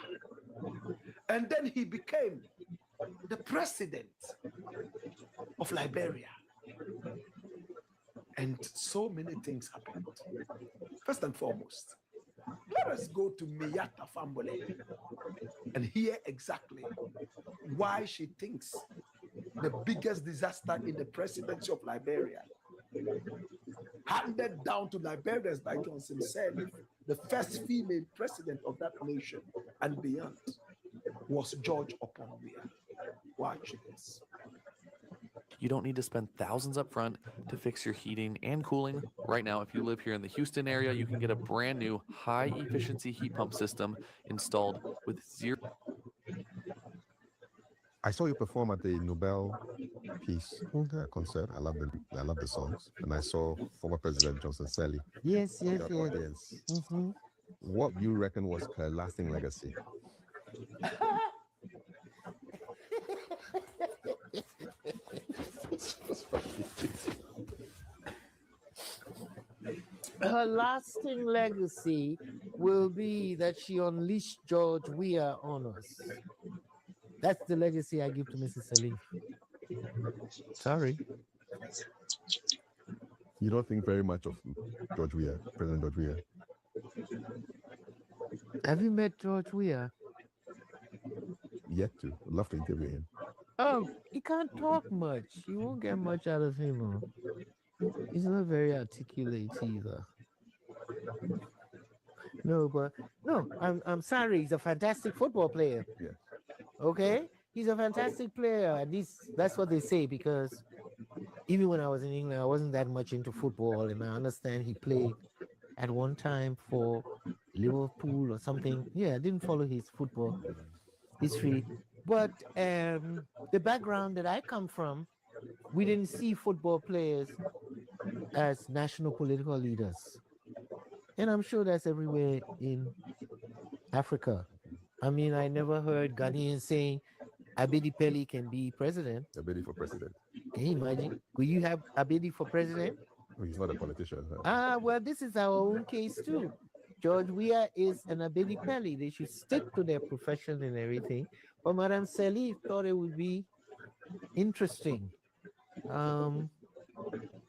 and then he became the president of Liberia. And so many things happened. First and foremost, let us go to Miata Fambule and hear exactly why she thinks the biggest disaster in the presidency of Liberia, handed down to Liberians by Johnson Sirleaf, the first female president of that nation and beyond, was George Oppong Weah. Watch this. You don't need to spend thousands up front to fix your heating and cooling. Right now, if you live here in the Houston area, you can get a brand new high-efficiency heat pump system installed with zero. I saw you perform at the Nobel Peace concert. I love the songs, and I saw former President Johnson Sirleaf. Yes. Mm-hmm. What do you reckon was her lasting legacy? Her lasting legacy will be that she unleashed George Weah on us. That's the legacy I give to Mrs. Sirleaf. Sorry. You don't think very much of George Weah, President George Weah? Have you met George Weah? Yet to. I'd love to interview him. Oh, he can't talk much. You won't get much out of him. Huh? He's not very articulate either. No, I'm sorry. He's a fantastic football player. Yeah. Okay? He's a fantastic player. At least that's what they say, because even when I was in England, I wasn't that much into football, and I understand he played at one time for Liverpool or something. Yeah, I didn't follow his football history. But the background that I come from, we didn't see football players as national political leaders. And I'm sure that's everywhere in Africa. I mean, I never heard Ghanaians saying Abedi Pele can be president. Abedi for president. Can you imagine? Could you have Abedi for president? Oh, he's not a politician. Huh? Well, this is our own case too. George Weah is an Abedi Pele. They should stick to their profession and everything. But Madame Salif thought it would be interesting.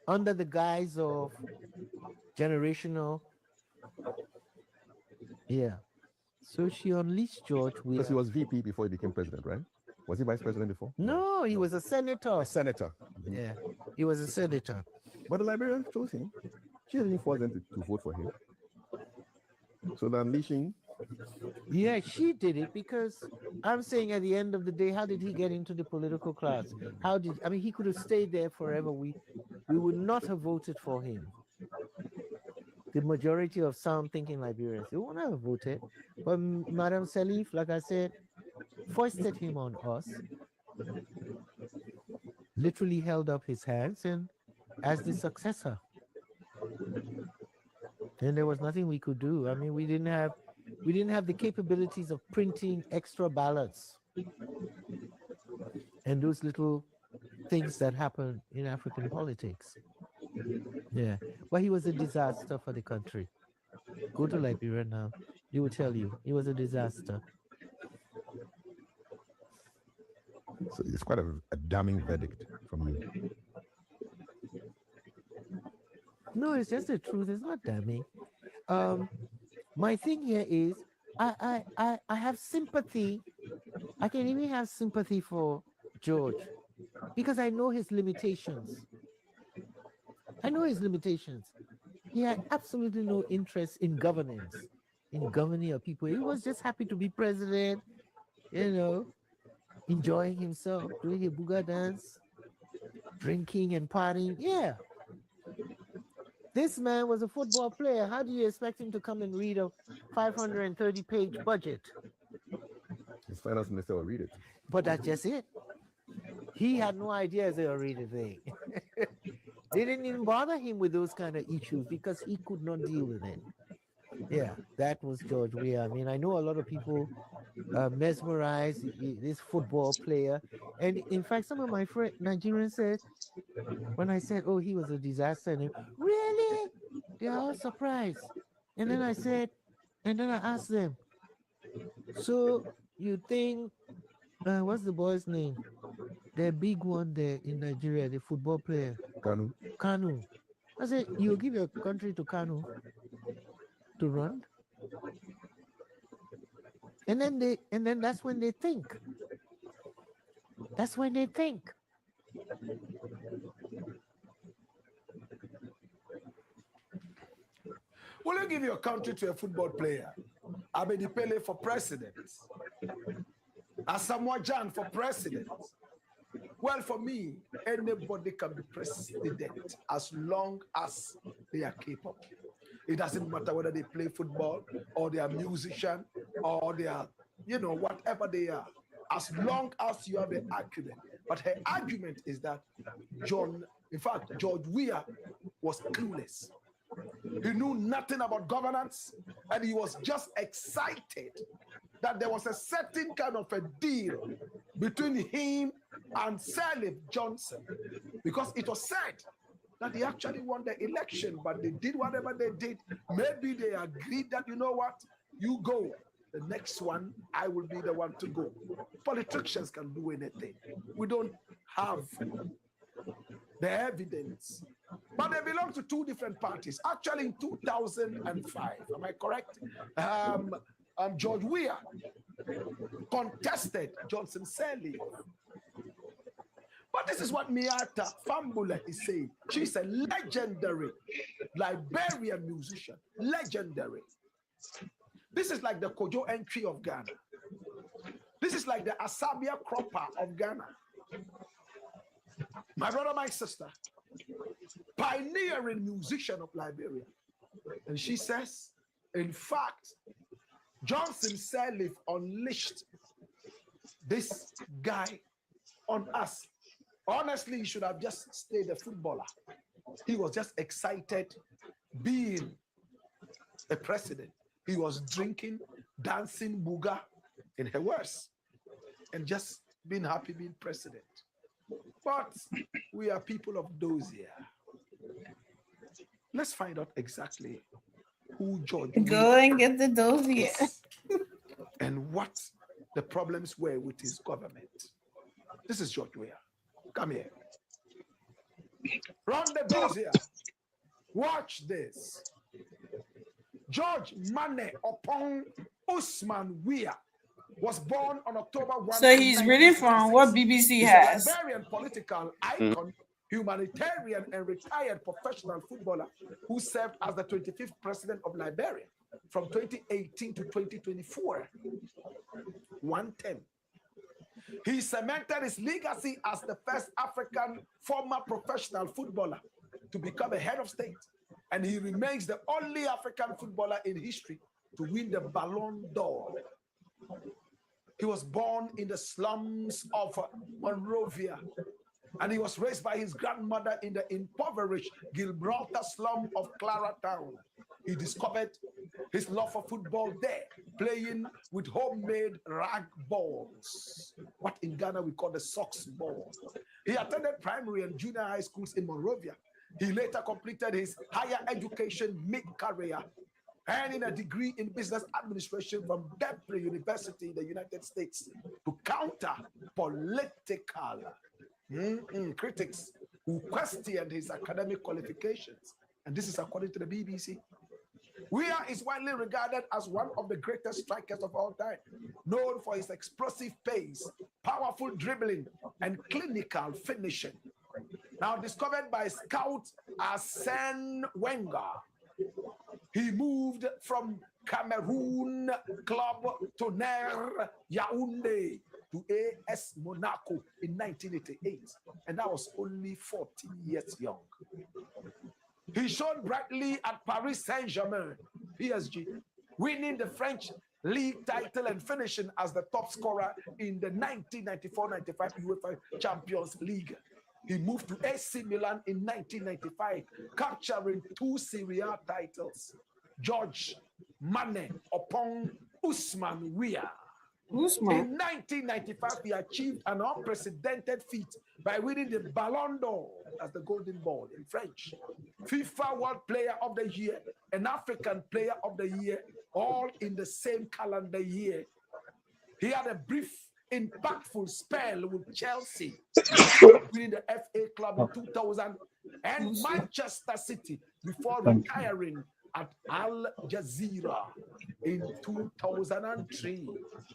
Under the guise of generational. Yeah. So she unleashed George Weah. Because he was VP before he became president, right? Was he vice president before? No, he was a senator. A senator. Yeah, he was a senator. But the Liberians chose him. She didn't force them to vote for him. So the unleashing. Yeah, she did it because I'm saying at the end of the day, how did he get into the political class? He could have stayed there forever. We would not have voted for him. The majority of sound thinking Liberians, they would not have voted. But Madame Salif, like I said, foisted him on us, literally held up his hands and as the successor. And there was nothing we could do. I mean, we didn't have the capabilities of printing extra ballots and those little things that happen in African politics. Yeah, but he was a disaster for the country. Go to Liberia now, he will tell you he was a disaster. So it's quite a damning verdict from you. No, it's just the truth. It's not damning. My thing here is I have sympathy. I can even have sympathy for George because I know his limitations. He had absolutely no interest in governance, in governing a people. He was just happy to be president, enjoying himself, doing a booga dance, drinking and partying. Yeah. This man was a football player. How do you expect him to come and read a 530-page budget? His finance minister will read it. But that's just it. He had no idea they were reading thing. They didn't even bother him with those kind of issues because he could not deal with it. Yeah, that was George Weah. I mean, I know a lot of people mesmerized this football player. And in fact, some of my Nigerians said, when I said, oh, he was a disaster, and they, really? They are all surprised. And then I asked them, so you think, what's the boy's name? The big one there in Nigeria, the football player. Kanu. I said, you give your country to Kanu to run? And then that's when they think. That's when they think. Will you give your country to a football player? Abedi Pele for president. Asamoah Gyan for president. Well, for me, anybody can be president as long as they are capable. It doesn't matter whether they play football or they are musician or they are, whatever they are. As long as you have the argument. But her argument is that George Weah was clueless. He knew nothing about governance, and he was just excited that there was a certain kind of a deal between him and Salif Johnson, because it was said that he actually won the election, but they did whatever they did. Maybe they agreed that, you know what, you go. The next one, I will be the one to go. Politicians can do anything. We don't have the evidence. But they belong to two different parties. Actually, in 2005, am I correct? George Weah contested Johnson Sirleaf. But this is what Miata Fambula is saying. She's a legendary Liberian musician. Legendary. This is like the Kojo Entry of Ghana. This is like the Asabia Cropper of Ghana. My brother, my sister, pioneering musician of Liberia. And she says, in fact, Johnson Sirleaf unleashed this guy on us. Honestly, he should have just stayed a footballer. He was just excited being a president. He was drinking, dancing booga, in her words, and just being happy being president. But we are people of dozier. Let's find out exactly who George Go and get the dossier. is and what the problems were with his government. This is George Weah. Come here. Run the dossier. Watch this. George Mane Opong Usman Weah was born on October 1. So he's reading from what BBC He's has. a Liberian political icon, humanitarian, and retired professional footballer who served as the 25th president of Liberia from 2018 to 2024. 110. He cemented his legacy as the first African former professional footballer to become a head of state, and he remains the only African footballer in history to win the Ballon d'Or. He was born in the slums of Monrovia, and he was raised by his grandmother in the impoverished Gibraltar slum of Claratown. He discovered his love for football there, playing with homemade rag balls, what in Ghana we call the socks ball. He attended primary and junior high schools in Monrovia. He later completed his higher education mid-career, earning a degree in business administration from Berkeley University in the United States to counter political critics who questioned his academic qualifications. And this is according to the BBC. Weah is widely regarded as one of the greatest strikers of all time, known for his explosive pace, powerful dribbling, and clinical finishing. Now discovered by scout Arsene Wenger, he moved from Cameroon club Tonnerre Yaoundé to AS Monaco in 1988, and that was only 40 years young. He shone brightly at Paris Saint-Germain, PSG, winning the French league title and finishing as the top scorer in the 1994-95 UEFA Champions League. He moved to AC Milan in 1995, capturing 2 Serie A titles. George Mane Opong Usman Weah. In 1995, he achieved an unprecedented feat by winning the Ballon d'Or, as the Golden Ball in French, FIFA World Player of the Year, and African Player of the Year, all in the same calendar year. He had a brief, impactful spell with Chelsea, winning the FA Club in 2000, and Manchester City before retiring at Al Jazeera in 2003.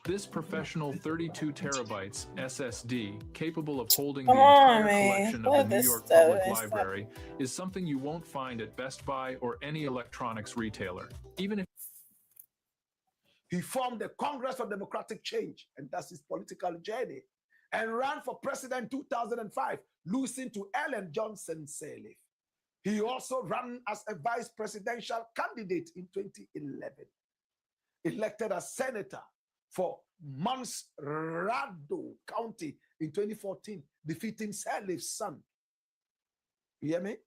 This professional 32 terabytes SSD, capable of holding Come the on, entire man. collection What of the New this York stuff Public and stuff. Library, is something you won't find at Best Buy or any electronics retailer. Even if He formed the Congress for Democratic Change, and that's his political journey, and ran for president in 2005, losing to Ellen Johnson Sirleaf. He also ran as a vice presidential candidate in 2011, elected as senator for Montserrado County in 2014, defeating Sirleaf's son. You hear me?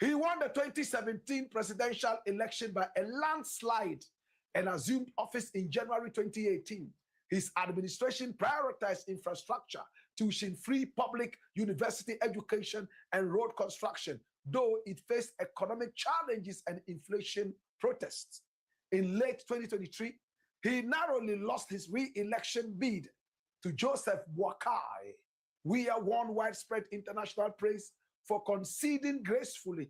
He won the 2017 presidential election by a landslide and assumed office in January 2018. His administration prioritized infrastructure, tuition-free public university education, and road construction, though it faced economic challenges and inflation protests. In late 2023, he narrowly lost his re-election bid to Joseph Boakai. Weah won widespread international praise for conceding gracefully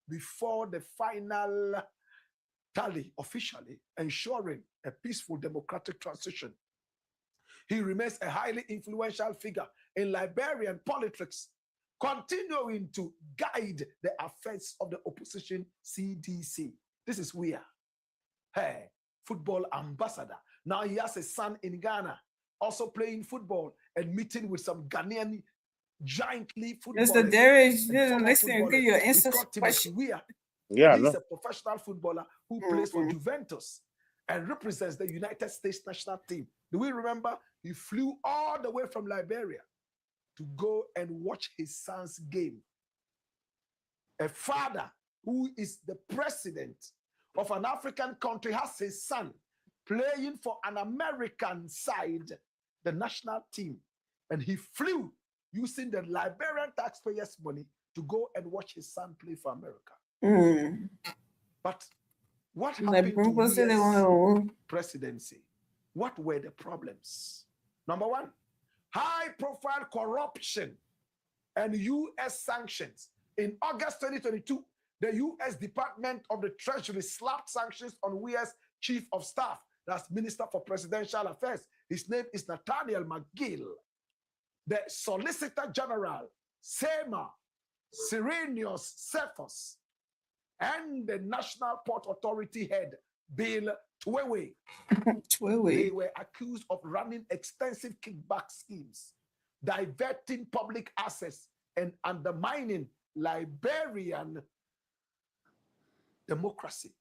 before the final tally, officially ensuring a peaceful democratic transition. He remains a highly influential figure in Liberian politics, continuing to guide the affairs of the opposition CDC. This is Weah, hey, football ambassador. Now he has a son in Ghana, also playing football and meeting with some Ghanaian giant league footballers. Mr. Darius, and just former listen to footballers. your It's answer called Timothy question. Weah. Yeah, He's no. a professional footballer who plays for Juventus and represents the United States national team. Do we remember? He flew all the way from Liberia to go and watch his son's game. A father who is the president of an African country has his son playing for an American side, the national team, and he flew using the Liberian taxpayers' money to go and watch his son play for America. But what happened to US presidency? What were the problems? Number one, high-profile corruption and US sanctions. In August 2022, the US Department of the Treasury slapped sanctions on US Chief of Staff, that's Minister for Presidential Affairs. His name is Nathaniel McGill. The Solicitor General, Sema Cyrenius Cephas, and the National Port Authority head, Bill Twewe. They were accused of running extensive kickback schemes, diverting public assets, and undermining Liberian democracy.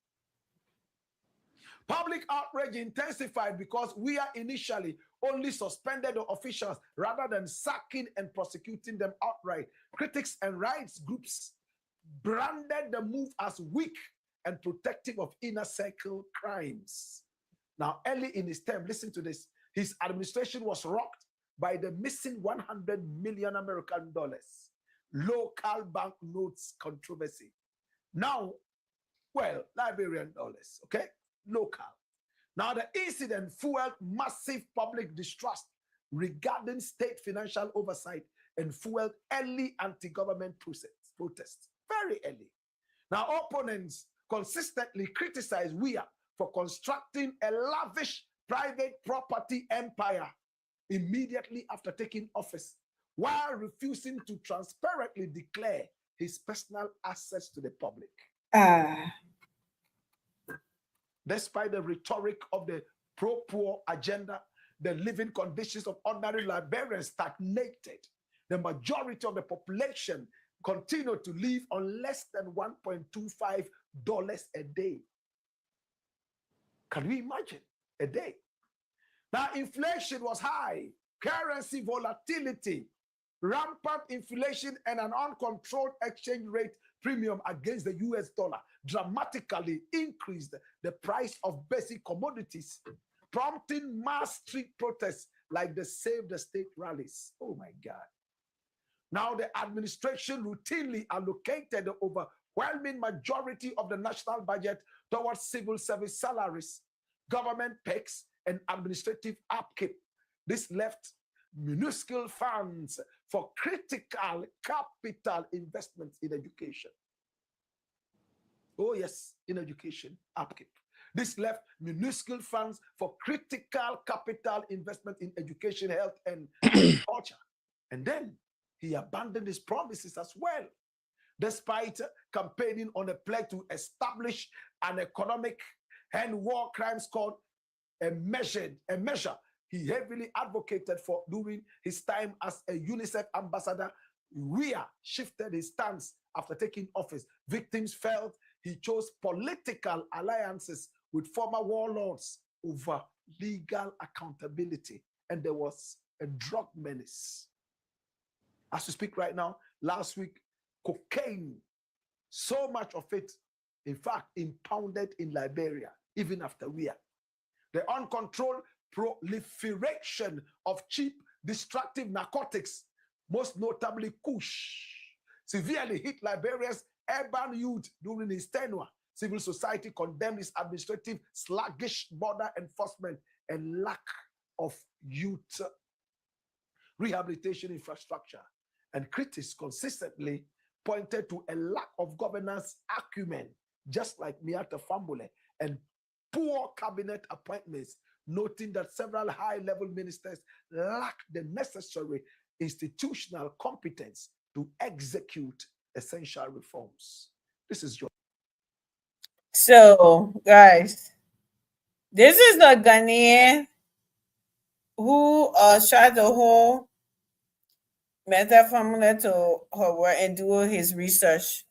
Public outrage intensified because we are initially only suspended the officials rather than sacking and prosecuting them outright. Critics and rights groups branded the move as weak and protective of inner circle crimes. Now, early in his term, listen to this, his administration was rocked by the missing 100 million American dollars, local bank notes controversy. Now, well, Liberian dollars, okay? Local. Now, the incident fueled massive public distrust regarding state financial oversight and fueled early anti-government protests, very early. Now, opponents consistently criticized WIA for constructing a lavish private property empire immediately after taking office, while refusing to transparently declare his personal assets to the public. Despite the rhetoric of the pro-poor agenda, the living conditions of ordinary Liberians stagnated. The majority of the population continued to live on less than $1.25 a day. Can you imagine? A day. Now, inflation was high, currency volatility, rampant inflation, and an uncontrolled exchange rate premium against the US dollar dramatically increased the price of basic commodities, prompting mass street protests like the Save the State rallies. Oh my God. Now, the administration routinely allocated the overwhelming majority of the national budget towards civil service salaries, government perks, and administrative upkeep. This left minuscule funds for critical capital investments in education. Oh yes, in education, upkeep. This left minuscule funds for critical capital investment in education, health, and culture. And then he abandoned his promises as well, despite campaigning on a pledge to establish an economic and war crimes court, a measure he heavily advocated for during his time as a UNICEF ambassador. WIA shifted his stance after taking office. Victims felt he chose political alliances with former warlords over legal accountability, and there was a drug menace. As we speak right now, last week, cocaine, so much of it, in fact, impounded in Liberia, even after WIA. The uncontrolled proliferation of cheap, destructive narcotics, most notably Kush, severely hit Liberia's urban youth during his tenure. Civil society condemned his administrative sluggish border enforcement and lack of youth rehabilitation infrastructure. And critics consistently pointed to a lack of governance acumen, just like Miata Fambule, and poor cabinet appointments, noting that several high-level ministers lack the necessary institutional competence to execute essential reforms. This is your... So, guys, this is a Ghanaian who tried to hold Meta Formula to her work and do his research.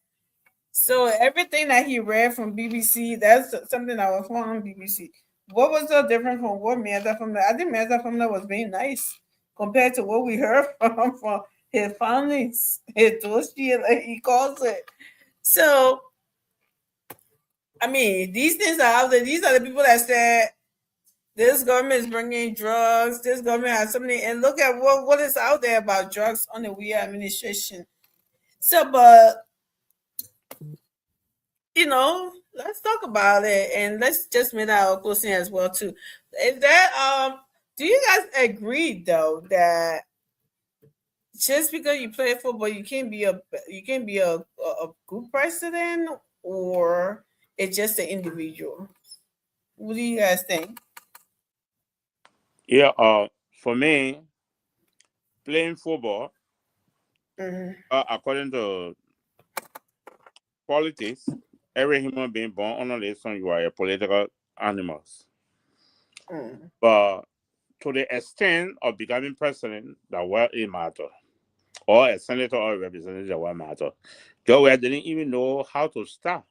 So everything that he read from BBC, that's something that was on BBC. What was so different from what Meta Formula? I think Meta Formula was being nice compared to what we heard from his findings, his dossier, like he calls it. So I mean, these things are out there. These are the people that said this government is bringing drugs. This government has something, and look at what is out there about drugs under we administration. So, but let's talk about it, and let's just make our closing as well too. Is that do you guys agree though that just because you play football, you can't be a good president, or it's just an individual? What do you guys think? Yeah, for me, playing football, according to politics, every human being born on a nation, you are a political animal. But to the extent of becoming president, that will it matter, or a senator or a representative, that will matter. Joe didn't even know how to start.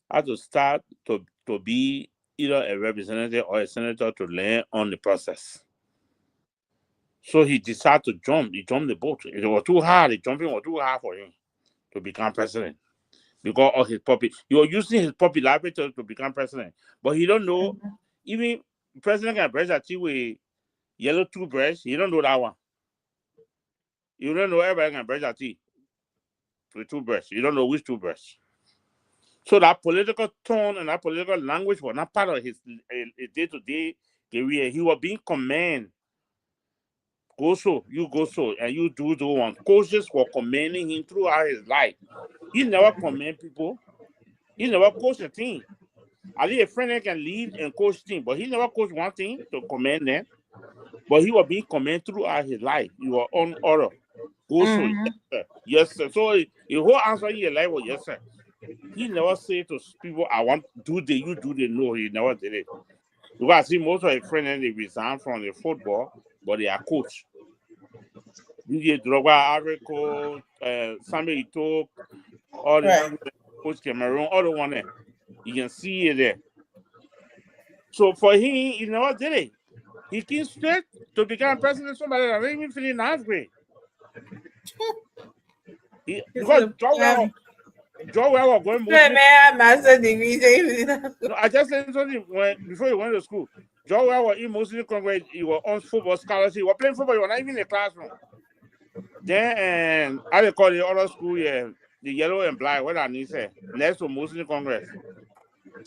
How to start to be either a representative or a senator, to learn on the process. So he decided to jump. He jumped the boat. It was too hard. The jumping was too hard for him to become president because of his he was using his popularity to become president. But he don't know, even president can brush a teeth with yellow toothbrush. He don't know that one. You don't know everybody can brush a teeth with toothbrush. You don't know which toothbrush. So that political tone and that political language was not part of his day-to-day career. He was being commanded. Go so, you go so, and you do the one. Coaches were commanding him throughout his life. He never command people. He never coached a team. I think a friend that can lead and coach team, but he never coached one team to command them. But he was being commanded throughout his life. He was on order. Go so, yes, sir. Yes, sir. So the whole answer in your life was yes, sir. He never said to people, I want do the you do the no. He never did it. Because I see most of his friends, they resign from the football, but they are coach. DJ Drogba, Africa, Samuel Eto'o, all the coach Cameroon, all the one there. You can see it there. So for him, he never did it. He came straight to become president. Somebody that didn't even finish 9th grade. Because Joe was going master degree. No, I just said something before he went to school. Joe was in Muslim Congress. He was on football scholarship. He was playing football. He was not even in the classroom. Then I call the other school, the yellow and black. What I need to say next to Muslim Congress.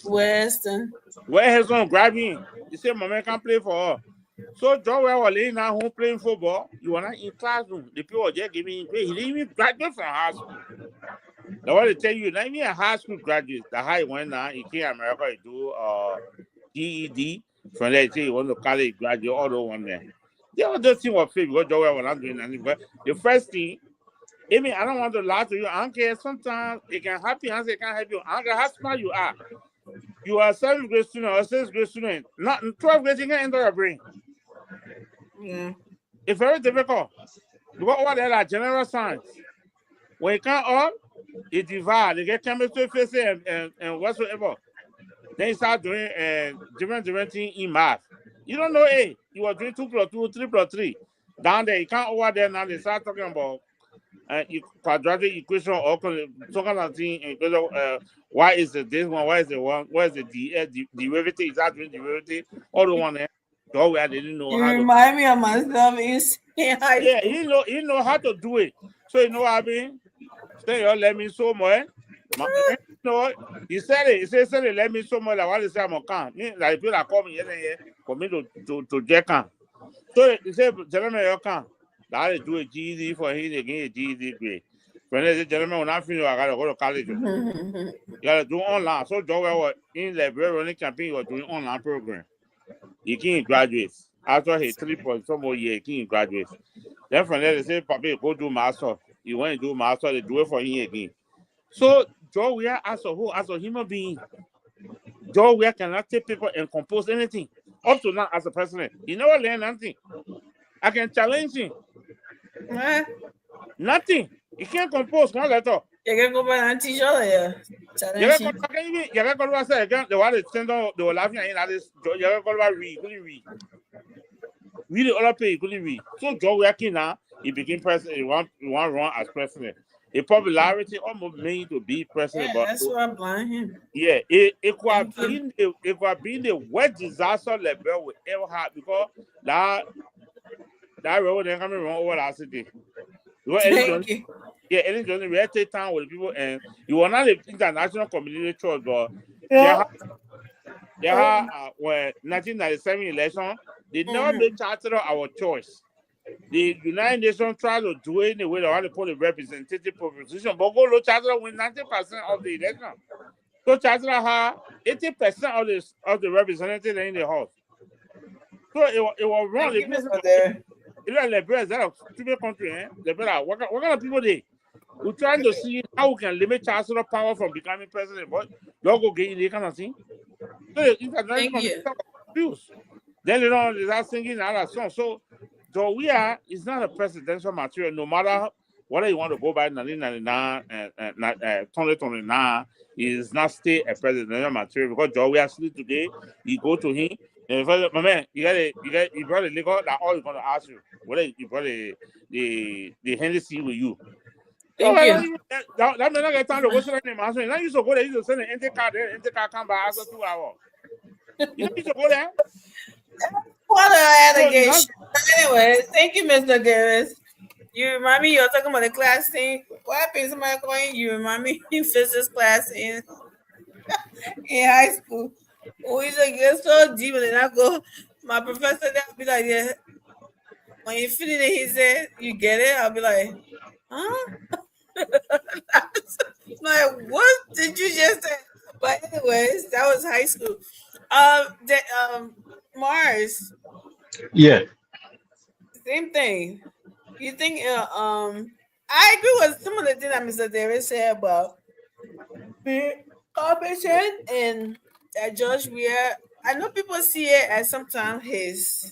Western. Where his son grab him. He said, "Mama can't play for her." So Joe was laying at home playing football. He was not in classroom. The people were just giving him play. He didn't even graduate from high school. I want to tell you, not even a high school graduate. The high went now. He came to America. He do GED. From there, he went to college, graduate, all the one there. The other thing was fake because Joe was not doing anything. But the first thing, I mean, I don't want to lie to you. I don't care. Sometimes it can help you. It can't help you. I don't care how smart you are. You are a 7th grade student or a 6th grade student. Not 12th grade, you can enter your brain. Yeah. It's very difficult. Because what they are general science. When it comes up, it divides. They get chemistry, physics, and whatsoever. Then you start doing different things in math. You don't know A. You are doing 2 + 2, 3 + 3. Down there, you can't over there now. They start talking about quadratic equation or some kind of thing. Why is it this one? Why is it one? Why is the derivative? Is that doing derivative? All the one there. So we didn't know You how to. remind me of myself. Yeah, he know how to do it. So you know what I mean? Say you let me so much. You know, he said it. He said let me so much. Like what they say I'm on camp. Like people that call me here for me to check camp. So he said, gentlemen, you can. That is do a GED for him again, a GED grade. When they say, gentlemen, when I finish, I gotta go to college. You gotta do online. So Joe was in the running campaign, he was doing online program. He can't graduate. After he 3 point some more year, he can't graduate. Then from there, they say, Papa, go do master. He went to do master, they do it for him again. So Joe Weah, as a human being, Joe Weah cannot take people and compose anything. Up to now, as a president, he never learned anything. I can challenge him. Nothing. He can't compose one letter. You can go back and teach all of you. You can go back again. The one they were laughing at this. You can go back read. Couldn't read. Read the other page. Couldn't read. So Joe Weah now, he became president. He want run as president. a popularity almost made to be president. Yeah, But that's why I'm blind him. yeah, it could have Thank you. been the worst disaster level we ever had because that road then coming wrong over last city. Because Thank you. Ellen Johnson, we had to take time with people, and you were not the international community choice, but Yeah. when 1997 election, they never Mhm. made charter our choice. The United Nations tried to do it in a way they want to put a representative proposition, but go low charter win 90% of the election. So charter had 80% of the representatives in the house. So it was wrong. Thank you, Mr. Derek. You know, Liberia is a stupid country, eh? Liberia, what kind of people they? We're trying to see how we can limit chancellor power from becoming president, but don't go getting the kind of thing. So the international Thank community you. are confused. Then they don't start singing another song. So Jawia is not a presidential material, no matter whether you want to go by 1999 and 2029, he is not stay a presidential material because Jawia sleep today, you go to him. And my man, you brought the liquor, that all he's gonna ask you. Whether you brought the Hennessy with you. Thank you. That may not get time to go to the answer. Now you used to go there, you used to send an empty card there, empty card come back after 2 hours. You know, you used to go there. What an So allegation. Anyway, thank you, Mr. Davis. You remind me you're talking about the class thing. What happened? Somebody going, you remind me in physics class in high school. We used to get so deep and then I go, my professor there will be like, yeah. When you finish it, he said, you get it? I'll be like, huh? Like, what did you just say? But anyways, that was high school. Mars, Yeah. same thing. You think I agree with some of the things that Mr. Davis said about being competent and George Weah. I know people see it as sometimes his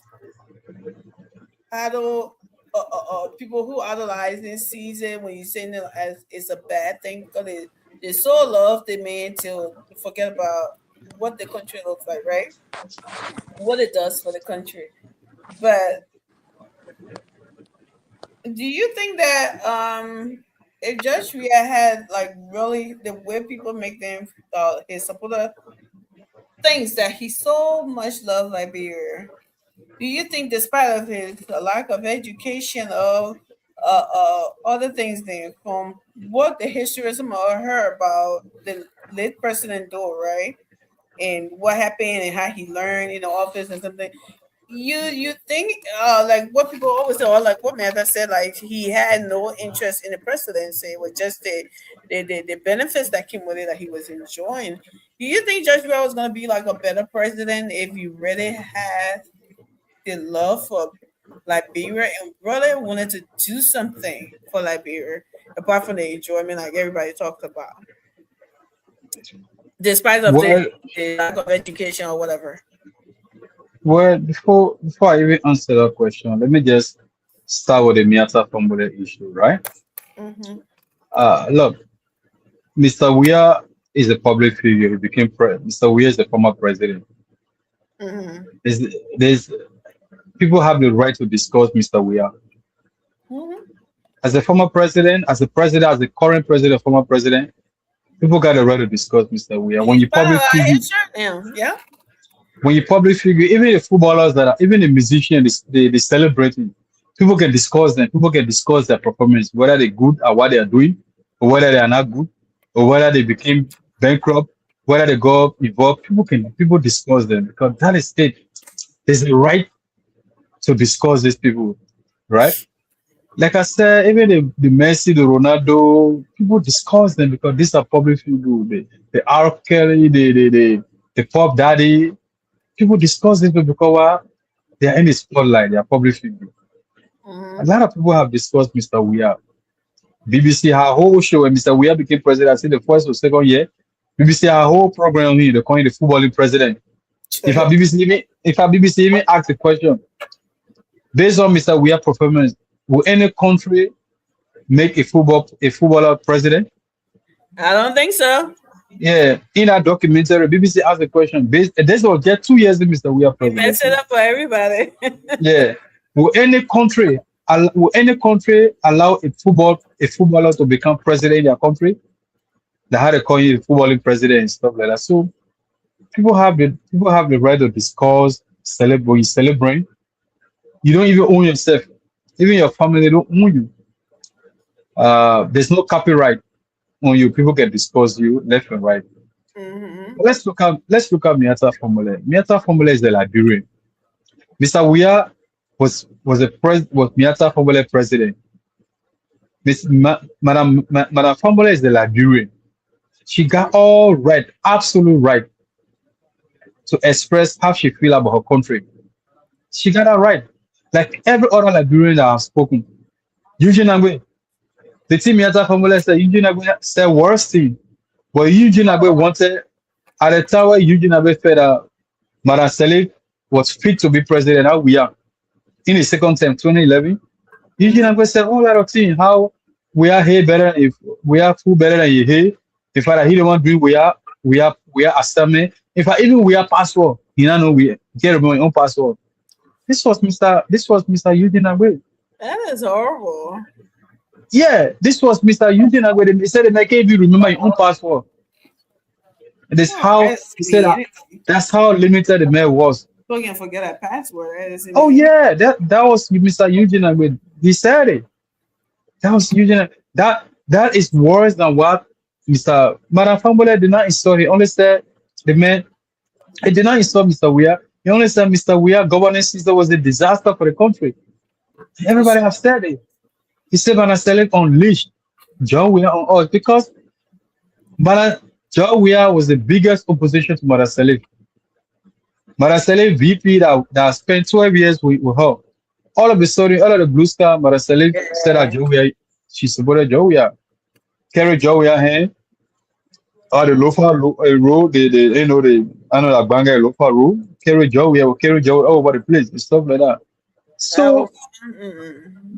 idol people who idolize this season when you say it as it's a bad thing because they so love the man till forget about what the country looks like, right? What it does for the country. But do you think that if Judge Weah had like really the way people make them his supporter things that he so much loved Liberia, do you think despite of his lack of education of other things there from what the history some heard about the late President Doe, right? And what happened and how he learned, office and something. You think like what people always say, or like what Mather said, like he had no interest in the presidency, it was just the benefits that came with it that he was enjoying. Do you think Judge Weah was gonna be like a better president if you really had the love for Liberia and really wanted to do something for Liberia apart from the enjoyment like everybody talked about? Despite of Well, the lack of education or whatever. well, before I even answer that question, let me just start with the Miata Formula issue, right? Mm-hmm. Look, Mr. Weah is a public figure. He became Mr. Weah is the former president. Mm-hmm. There's people have the right to discuss Mr. Weah. Mm-hmm. As a former president, as the current president, former president, people got the right to discuss Mr. Weah. When you public figure, Yeah. when you public figure, even the footballers even the musicians, they celebrate it. People can discuss them. People can discuss their performance, whether they're good at what they are doing, or whether they are not good, or whether they became bankrupt, whether they got involved. People discuss them because that is it. There's a right to discuss these people, right? Like I said, even the Messi, the Ronaldo, people discuss them because these are public figures. The R. Kelly, the Pop Daddy, people discuss this because they are in the spotlight, they are public figures. A lot of people have discussed Mr. Weah. BBC had a whole show when Mr. Weah became president. I think the first or second year, BBC had a whole program here. They call him the footballing president. If a BBC even asked the question, based on Mr. Weah performance, will any country make a footballer president? I don't think so. Yeah, in that documentary, BBC asked the question. This was just 2 years in Mr. Weah president. Mess it up for everybody. Yeah, will any country will any country allow a footballer to become president in their country? They had to call you a footballing president and stuff like that. So people have the right to discuss, celebrate. You don't even own yourself. Even your family, they don't own you. There's no copyright on you. People can discuss you left and right. Let's look at Miata Formula. Miata Formula is the Liberian. Mr. Weah was Miata Formula president. Madam Formula is the Liberian. She got all right, absolute right, to express how she feel about her country. She got that right. Like every other Liberian that I've spoken. Eugene Agbe, the team Miata Formula said Eugene Agbe said worst thing. But Eugene Agbe wanted, at the time where Eugene Agbe felt that Madam Salif was fit to be president, how we are. In the second term, 2011, Eugene Agbe said all that of things, how we are here better, if we are full better than you here. If I he the one doing we are estimate. If I even we are password, you know we get my own password. This was Mr. Eugene Agbe. That is horrible. Yeah, this was Mr. Eugene Agbe. He said I can't even remember your own password. That's how he said that's how limited the man was. You can forget that password. Oh yeah, that was Mr. Eugene Agbe. He said it. That was Eugene. That is worse than what Madam Fambola did not install. He only said the man. He did not install Mr. Weah. He only said Mr. Weah governance system was a disaster for the country. Everybody have said it. He said Madam Salif unleashed John Weah on us because John Weah was the biggest opposition to Madam Salif. Madam Salif VP that spent 12 years with her. All of a sudden, all of the blue star, Madam Salif said that John Weah, she supported John Weah. Carry John Weah hand. Or the Lofa road, the Banga Lofa road. Carry John Weah, all over the place and stuff like that. So,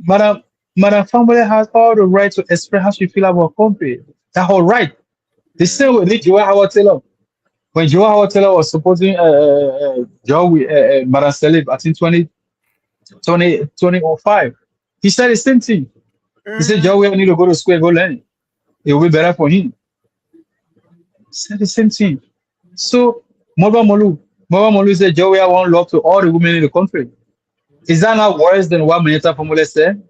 Madam Fambola has all the right to express how she feel about her country. That's her right. The same way Joa Howard Taylor. When Joa Howard Taylor was supporting Madam Salif, I think 2005, he said the same thing. He said Joa need to go to school and go learn. It will be better for him. He said the same thing. So Moba Molu said Joa want love to all the women in the country. Is that not worse than what Miata Formula said?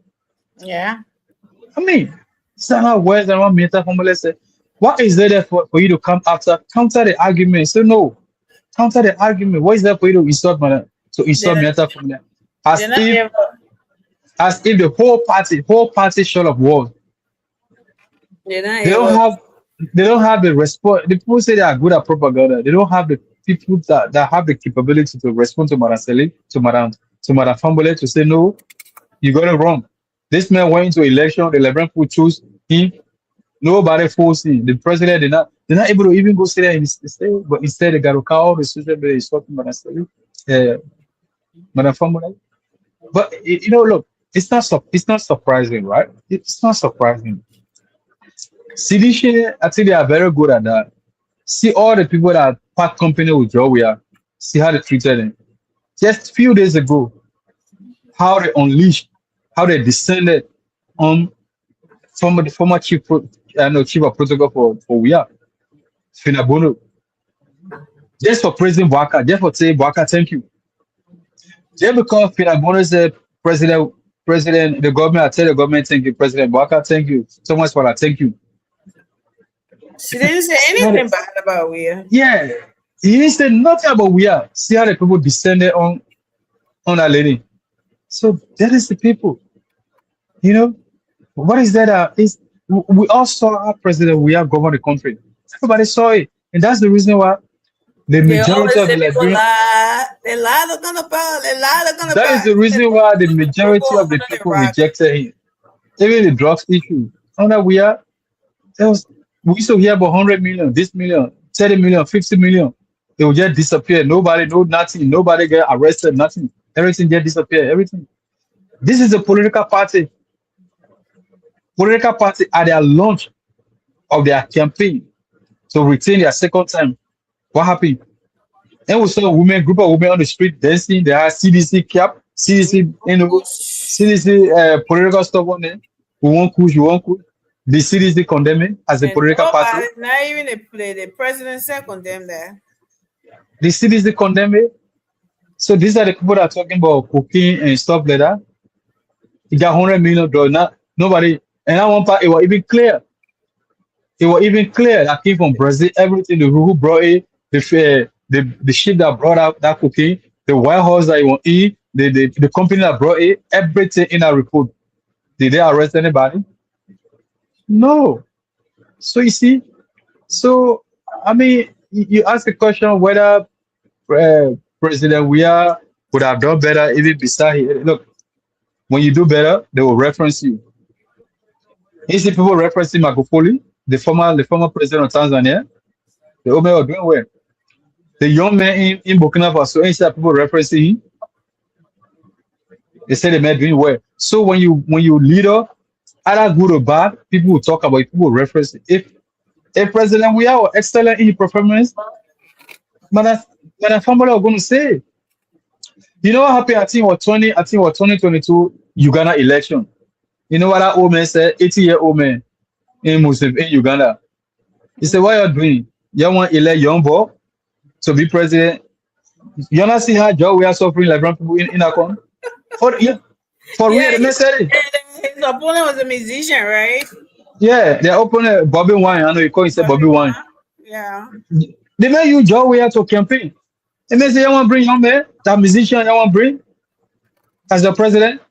Yeah. I mean, is that not worse than what Miata Formula said? What is there for you to come after? Counter the argument. Say no. Counter the argument. What is there for you to insult Miata Formula? As if the whole party short of words. They don't have the response. The people say they are good at propaganda. They don't have the people that have the capability to respond to Madam Salif, to Madam Fambola to say no, you got it wrong. This man went into election, the Liberian people chose him. Nobody forced him. The president they're not able to even go sit there and stay, but instead they got to call the social media talking Madam Salif, Madam Fambola. But look, it's not surprising, right? It's not surprising. CDC, I think they are very good at that. See all the people that part company with Joe Weah, see how they treated them. Just a few days ago, how they unleashed, how they descended on the former chief of protocol for Weah, Finabono. Just for praising Bwaka, just for saying Bwaka, thank you. Just because Finabono said, President, the government, I tell the government, thank you, President Bwaka, thank you. So much for that, thank you. She didn't say anything bad about Weah. Yeah, he didn't say nothing about Weah. See how the people descended on that lady. So that is the people. What is that? We all saw our president Weah govern the country. Everybody saw it, and that's the reason why the majority of the Liberians. They lied about. That is the reason why the majority of the people rejected him. Even the drugs issue. Under Weah, we used to hear about 100 million, this million, 30 million, 50 million. They will just disappear. Nobody know nothing. Nobody get arrested, nothing. Everything just disappear. Everything. This is a political party. Political party at their launch of their campaign to retain their second time. What happened? And we saw a group of women on the street dancing. They had CDC cap. CDC, CDC political stuff on it. We won't push, The CDC condemn it as a And political party. nobody, not even the president said condemn that. The CDC condemn it. So these are the people that are talking about cocaine and stuff like that. He got $100 million. Not nobody. And at one part, it was even clear. It was even clear that came from Brazil. Everything, the who brought it, the ship that brought out that cocaine, the White House that you want eat, the company that brought it, everything in that report. Did they arrest anybody? No. So you see, so I mean, you ask the question whether President Weah would have done better even beside him. Look, when you do better, they will reference you. You see people referencing Magufuli, the former president of Tanzania. The old man was doing well. The young man in Burkina Faso, you see people referencing him. They say the man doing well. So when you leader, either good or bad, people will talk about it, people will reference it. If President Weah was excellent in his performance, man, family are going to say, you know what happened? I think it was 2022 Uganda election. You know what that old man said? 80-year-old man in Uganda. He said, "What you're doing? You want to elect young boy to be president? You not see how Joe we are suffering like brown people in our country? For real, the man said it. His opponent was a musician, right? Yeah, their opponent Bobby Wine. I know you call himself Bobby Wine. Yeah. The man use Joe we are to campaign. The man say, "You want to bring young man, that musician, you want to bring as the president?"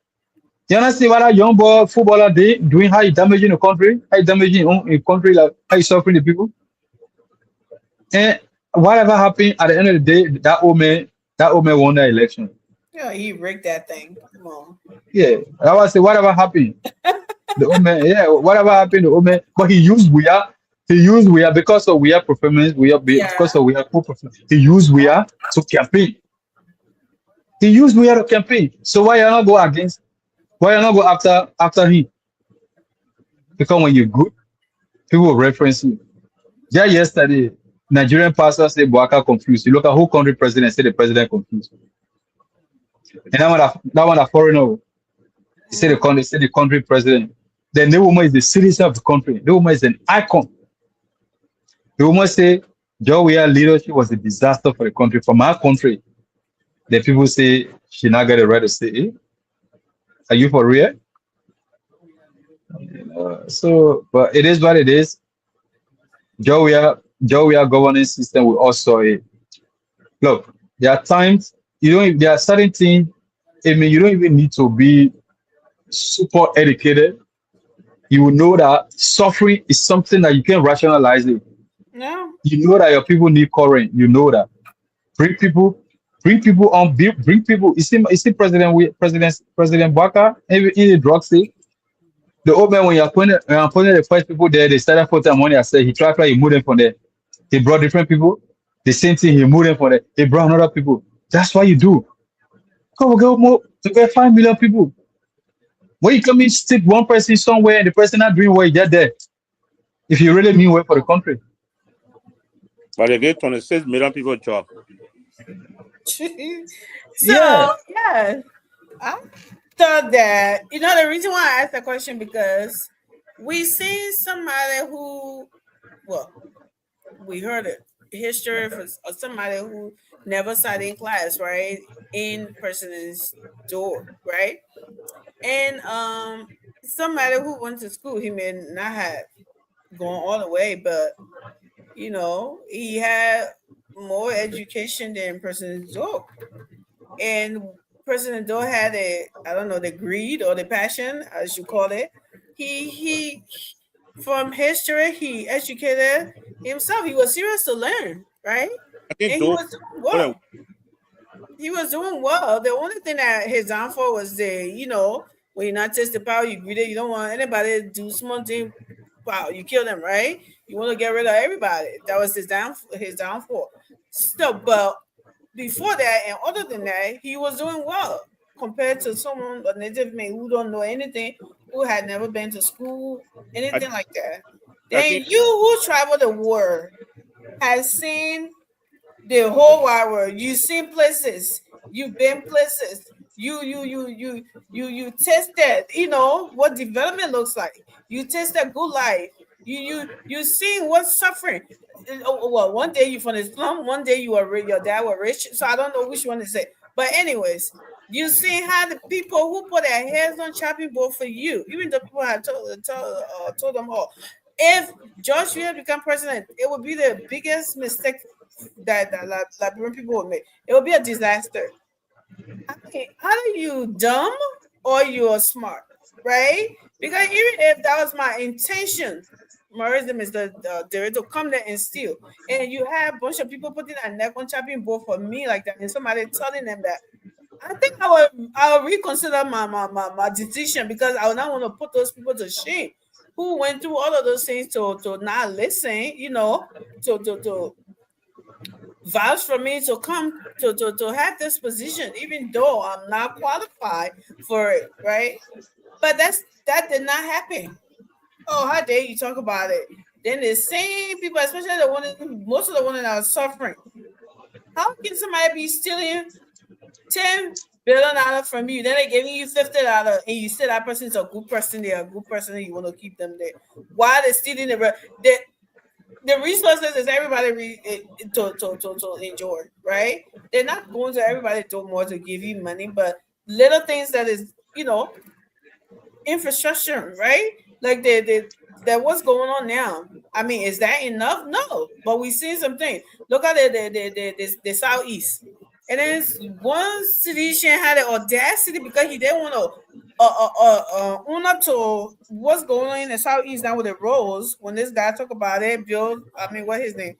You understand what a young boy footballer doing, how he damaging the country, how he damaging a country, like how he suffering the people. And whatever happened at the end of the day, that old man won the election. Yeah, he rigged that thing. Come on. Yeah, I was say whatever happened. The old man, yeah, whatever happened, the old man, but he used Weah because of Weah performance, because of Weah performance. He used Weah to campaign. He used Weah to campaign. So why you not go against? Why you not go after him? Because when you're good, people will reference you. Just yesterday, Nigerian pastor said Boaka confused. You look at whole country president said the president confused. And that one a foreigner. He said the country president. Then the woman is the citizen of the country. The woman is an icon. The woman say Joe Weah leadership was a disaster for the country. From our country, the people say she not got the right to say it. Are you for real? So, but it is what it is. Joe Weah governance system will also look. There are times there are certain things. I mean, you don't even need to be super educated. You will know that suffering is something that you can rationalize it. No. You know that your people need current. You know that. Bring people on. Bring people. You see, President Baka in the drug state. The old man when you appointed the first people there, they started for the money. I said he tried to he moved them from there. He brought different people. The same thing he moved them from there. He brought another people. That's what you do. Come go more to get 5 million people. When you come in, stick one person somewhere and the person not doing well, you get there. If you really mean well for the country. But they get 26 million people job. Yeah. I thought that, the reason why I asked that question because we see somebody who, we heard it, history of somebody who never sat in class, right? In President's door, right? And somebody who went to school, he may not have gone all the way, but he had more education than President Doe. And President Doe had the greed or the passion, as you call it. He from history, he educated himself. He was serious to learn, right? And he was doing well. He was doing well. The only thing that his downfall was when you not test the power, you greedy. You don't want anybody to do small thing. Wow, you kill them, right? You want to get rid of everybody. That was his downfall. So, but before that, and other than that, he was doing well compared to someone, a native man who don't know anything, who had never been to school, anything like that. Then you who travel the world has seen the whole wide world. You've seen places. You've been places. You tested, you know, what development looks like. You tested good life. You seen what's suffering. Well, one day you from the slum, one day you are your dad was rich. So I don't know which one to say. But anyways, you see how the people who put their heads on chopping board for you, even the people had told them all. If George Weah become president, it would be the biggest mistake that Liberian people would make. It would be a disaster. Either you dumb or you're smart, right? Because even if that was my intention, Marism is the to come there and steal, and you have a bunch of people putting a neck on chopping board for me like that, and somebody telling them that, I think I'll reconsider my decision, because I would not want to put those people to shame who went through all of those things to not listen, you know, to vouch for me to come to have this position, even though I'm not qualified for it, right? But that did not happen. Oh, how dare you talk about it? Then the same people, especially most of the ones that are suffering. How can somebody be stealing $10 billion from you? Then they're giving you $50, and you say that person's a good person. They're a good person, and you want to keep them there. Why they're stealing the resources is everybody to enjoy, right? They're not going to everybody do more to give you money, but little things that is, you know, infrastructure, right? Like that what's going on now. I mean, is that enough? No, but we see something. Look at the southeast, and then one citizen had the audacity, because he didn't want to own up to what's going on in the southeast now with the roads. When this guy talk about it, Bill, I mean, what his name?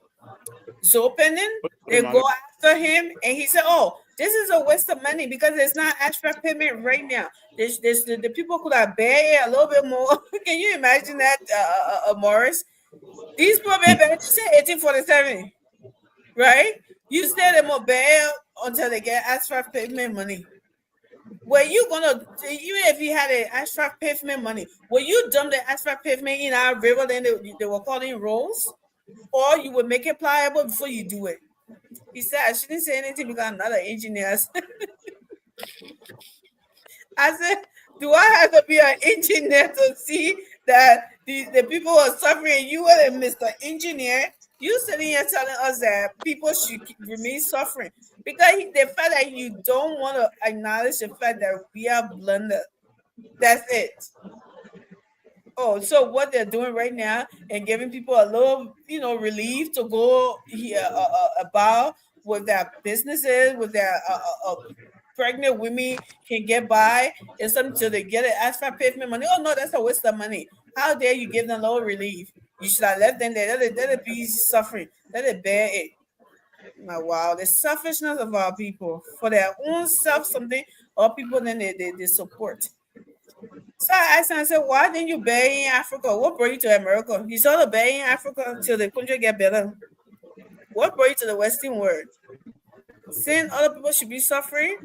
Zopenen, they go after him, and he said, "Oh, this is a waste of money because it's not abstract payment right now. The people could have paid a little bit more." Can you imagine that, Morris? These people paid 1847, right? You stay them more bail until they get abstract payment money. Were you gonna, even if you had an abstract pavement money, were you dump the abstract pavement in our river, then they were calling rolls, or you would make it pliable before you do it? He said, I shouldn't say anything because I'm not an engineer. I said, do I have to be an engineer to see that the people are suffering? You are Mr. Engineer. You sitting here telling us that people should remain suffering because the fact that you don't want to acknowledge the fact that we are blundered. That's it. Oh, so what they're doing right now and giving people a little, relief to go here about with their businesses, with their pregnant women can get by and something till they get an asphalt pavement money. Oh no, that's a waste of money. How dare you give them a little relief? You should have left them there. Let it be suffering. Let it bear it. Now, wow, the selfishness of our people for their own self, something, or people then they support. So I asked him, I said, why didn't you bury in Africa? What brought you to America? You saw the bury in Africa until the country get better. What brought you to the Western world? Saying other people should be suffering,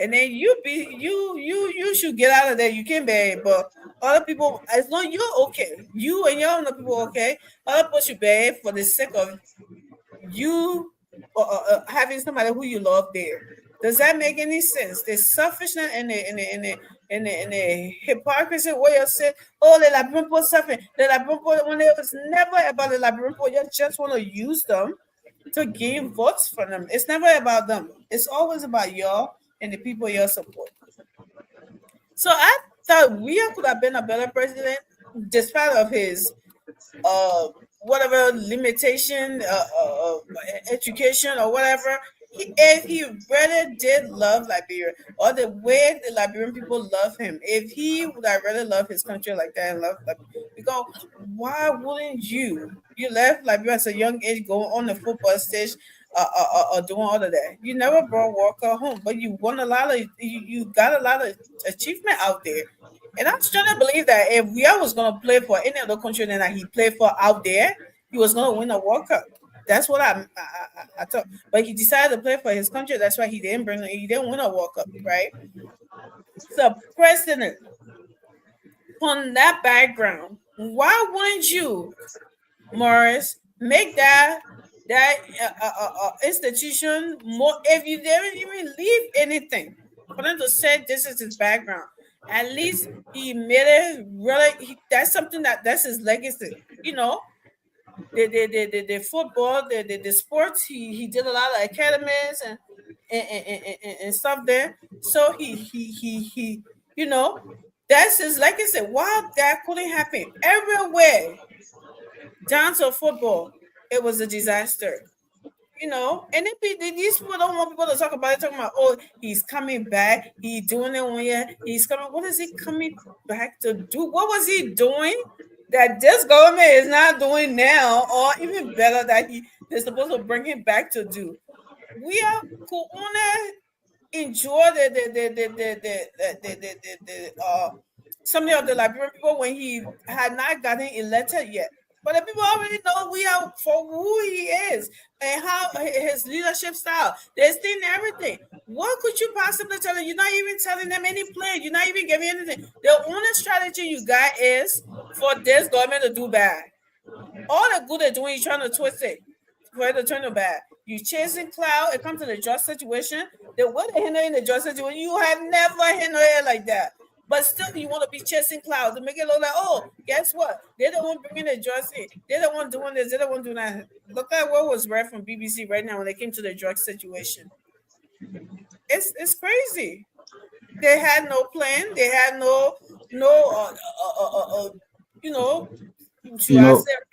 and then you should get out of there. You can bury it, but other people, as long as you're okay, you and your other people okay, other people should bury it for the sake of you having somebody who you love there. Does that make any sense? The selfishness and the hypocrisy where you say, oh, the Liberian people suffering. The Liberian people, when it was never about the Liberian people, you just want to use them to gain votes from them. It's never about them. It's always about y'all and the people you support. So I thought Weah could have been a better president despite of his whatever limitation, education or whatever. If he really did love Liberia, or the way the Liberian people love him, if he would have really loved his country like that and love Liberia, because why wouldn't you? You left Liberia at a young age, going on the football stage, or doing all of that. You never brought Walker home, but you won a lot of, you got a lot of achievement out there. And I'm trying to believe that if Weah was going to play for any other country than that he played for out there, he was going to win a World Cup. That's what I thought. But he decided to play for his country. That's why he didn't win a World Cup, right? So, President, on that background, why wouldn't you, Morris, make that institution more? If you didn't even leave anything, For them to say this is his background, at least he made it really. That's something that's his legacy. You know, the football, the sports. He did a lot of academies and stuff there. So he you know, that's his legacy. Why that couldn't happen everywhere down to football? It was a disaster. You know, and these people don't want people to talk about it, talking about, oh, he's coming back, he's doing it 1 year, he's coming. What is he coming back to do? What was he doing that this government is not doing now, or even better that they're supposed to bring him back to do? We are could only enjoy some of the Liberian people when he had not gotten elected yet. But the people already know we are for who he is and how his leadership style. They've seen everything. What could you possibly tell them? You're not even telling them any plan. You're not even giving anything. The only strategy you got is for this government to do bad. All the good they're doing, you're trying to twist it for it to turn to bad. You chasing cloud. It comes to the drug situation. The way they handle in the drug situation, you have never handled it like that. But still, you want to be chasing clouds to make it look like, oh, guess what? They're the one bringing the drugs in. They're the one doing this. They're the one doing that. Look at what was read from BBC right now when they came to the drug situation. It's crazy. They had no plan. They had no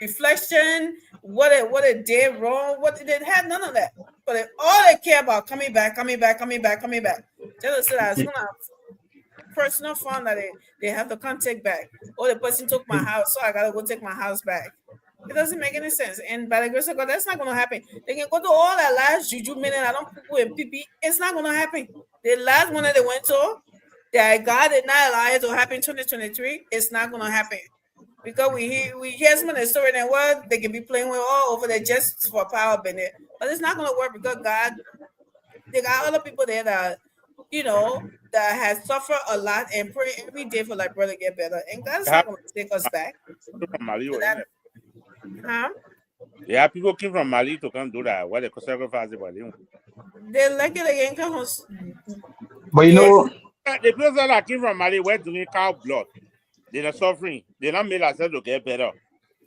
reflection. What it did wrong. They had none of that. But all they care about coming back. Just said I was gonna personal fund that they have to come take back. Or the person took my house, so I gotta go take my house back. It doesn't make any sense. And by the grace of God, that's not gonna happen. They can go to all that last juju meeting. I don't people in PP. It's not gonna happen. The last one that they went to, that God did not allow it to happen in 2023. It's not gonna happen. Because we hear some of the story that what they can be playing with all over there just for power benefit. But it's not gonna work because God, they got other people there that, you know, that has suffered a lot and pray every day for like brother get better. And God's not going to take us back. Huh? Yeah, people came from Mali to come do that. What they could sacrifice it by them. They like it again. But you know, the people that came from Mali were doing cow blood. They're not suffering. They're not made ourselves to get better.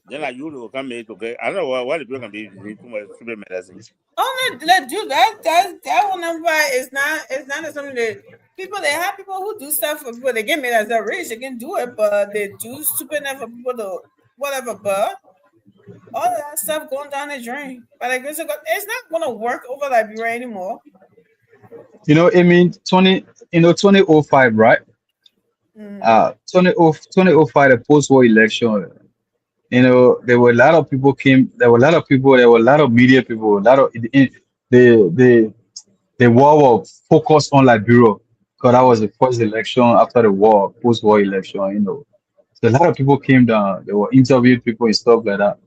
Then like you will come made to get. I don't know what the people can be doing too much super medicine. Only let's do that one number is not something that people, they have people who do stuff for people. They get made as a rich, they can do it, but they do stupid enough for people to whatever. But all of that stuff going down the drain. But like it's not gonna work over Liberia anymore. You know, I mean 2005, right? 2005, the post-war election. You know, there were a lot of people there were a lot of media people, the war was focused on Liberia because that was the first election after the war, post-war election, you know. So a lot of people came down, they were interviewing people and stuff like that.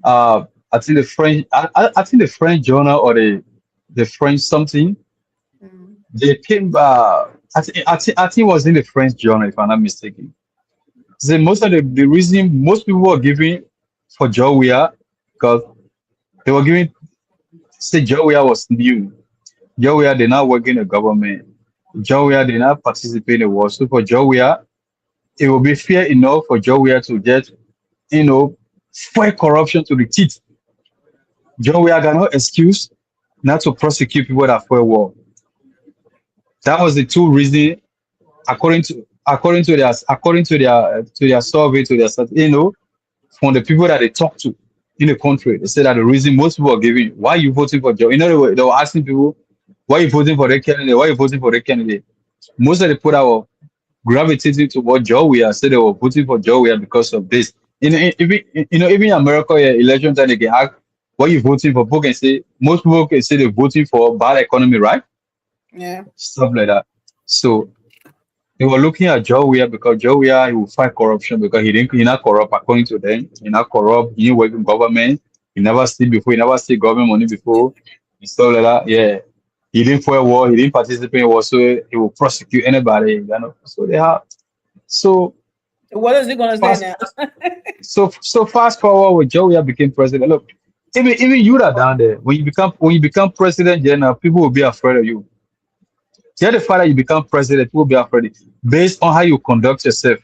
I think the French journal or the French something, they came back. I think it was in the French journal, if I'm not mistaken. So most of the reason most people were giving for Joe Weah, because they were giving, say Joe Weah was new. Joe Weah did not work in the government. Joe Weah did not participate in the war. So for Joe Weah, it will be fair enough for Joe Weah to get, you know, full corruption to the teeth. Joe Weah got no excuse not to prosecute people that fought war. That was the two reasons, according to their survey, you know, from the people that they talked to in the country. They said that the reason most people are giving, why you voting for Joe? In other words, they were asking people, why you voting for the candidate? Why you voting for the candidate? Most of the people that were gravitating toward Joe Weah said they were voting for Joe Weah because of this. Even in America, election time they can ask, why you voting for? People can say, most people can say they're voting for bad economy, right? Yeah. Stuff like that. So they were looking at Joe Weah because Joe Weah, he will fight corruption because he not corrupt according to them. He not corrupt. He didn't work in government. He never steal before. He never steal government money before. And stuff like that. Yeah. He didn't fight war. He didn't participate in war. So he will prosecute anybody. You know. So they have. So what is he gonna say now? so fast forward when Joe Weah became president. Look, even you that down there, when you become president, then people will be afraid of you. Just the fact that you become president, people be afraid based on how you conduct yourself,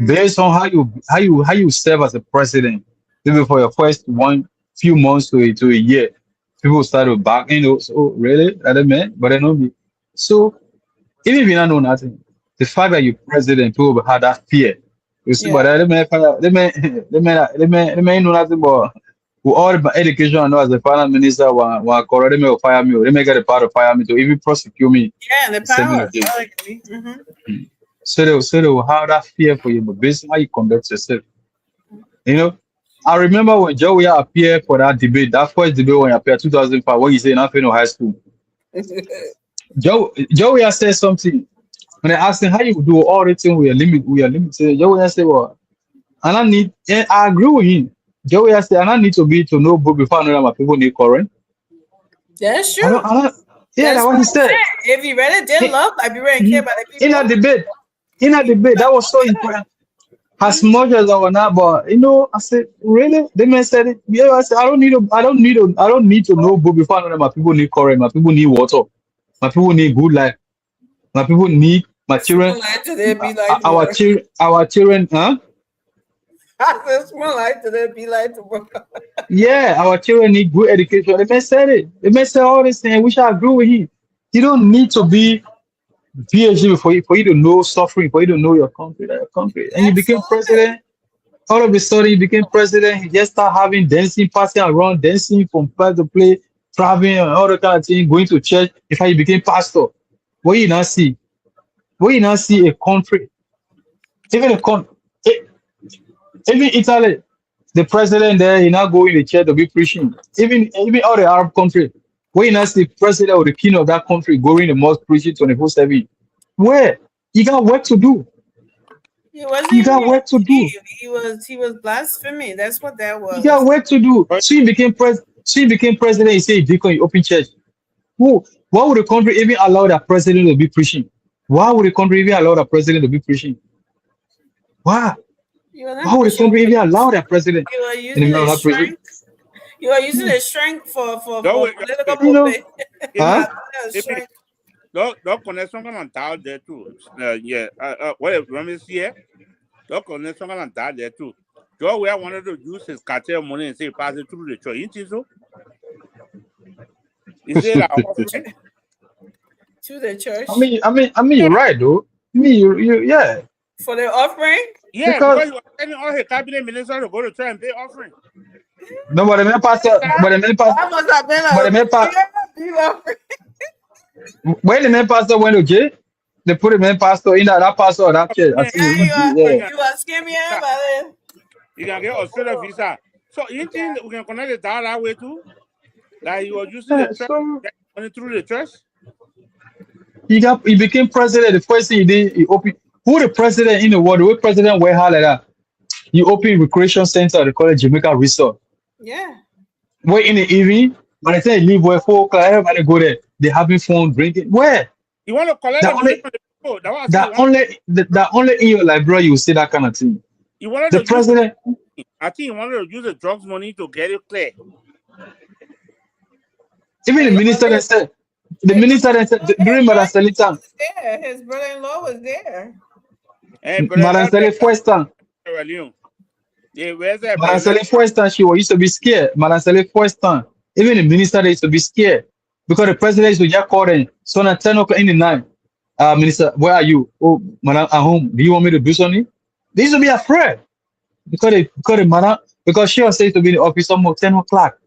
based on how you serve as a president. Maybe for your first few months to a year, people start to back. So really, other men, but I know me. So even if you don't know nothing, the fact that you're president, people will have that fear. You see, but they may know nothing but with all the education I know as a finance minister, they may fire me, they may get the power to fire me to even prosecute me. Yeah, the send me power. to jail. Mhm. So they will have that fear for you, but based on how you conduct yourself. I remember when Joey appeared for that debate, that first debate when he appeared 2005, when he said nothing in high school. Joey said something. When I asked him how you do all the things we are limited. Joey said, well, and I agree with him. Joey said, and I need to know book before I know that my people need current. That's true. Yeah, that's what he said. If you really did love Liberia and care about the people. In a debate, that was so important. As much as I was not, but I said, really? They may said it. Yeah, I said, I don't need to know book before I know that my people need current, my people need water, my people need good life, my people need my children. Our children, huh? It's more like today be like tomorrow. Yeah, our children need good education. They may say it. They may say all these things, which I agree with him. You don't need to be PhD for you to know suffering, for you to know your country. And you became president. All of a sudden, you became president. You just start having dancing, passing around, dancing from place to place, traveling, and all the kind of thing, going to church. In fact, you became pastor. What you now see? What you now see a country, even Italy, the president there, he now go in the church to be preaching. Even all the Arab countries, where you now see the president or the king of that country going in the mosque preaching 24/7. Where? You got work to do. You got work to do. He was blasphemy. That's what that was. You got work to do. So he became president. He said, "Deacon, you open church." Why would the country even allow that president to be preaching? Why would the country even allow that president to be preaching? Why? Why would the country even allow that president? You are using his strength. You are using his strength for political purpose. Don't connection on down there too. What let me see here? Don't connection on down there too. Joe, we wanted to use his cartel money and say pass it through the church. Ain't it so? Is it to the church? I mean, you're right though. Yeah. For the offering? Yeah, because you are sending all his cabinet ministers to go to church and pay offering. No, but the main pastor, when the main pastor went to jail, they put the main pastor in that pastor or that church. You are scamming about it. You can get Australia visa. So you think we can connect it that way too? Like you were using the church money through the church? He became president. The first thing he did, he opened. Who the president in the world? What president wear hard like that? You open recreation center, they call it Jamaica Resort. Yeah. Where in the evening, by the time you leave, where 4 o'clock, everybody go there. They having fun, drinking. Where? You want to collect that only in your library you see that kind of thing. You wanted the president. I think you wanted to use the drugs money to get it clear. Even the minister said. The minister said during Madam Sally time. Yeah, his brother-in-law was there. Madam Sally first time. Madam Sally first time she used to be scared. Madam Sally first time. Even the minister used to be scared because the president used to just call them. So at 10 o'clock in the night, minister, where are you? Oh, madam, at home. Do you want me to do something? They used to be afraid because she was said to be in the office almost 10 o'clock,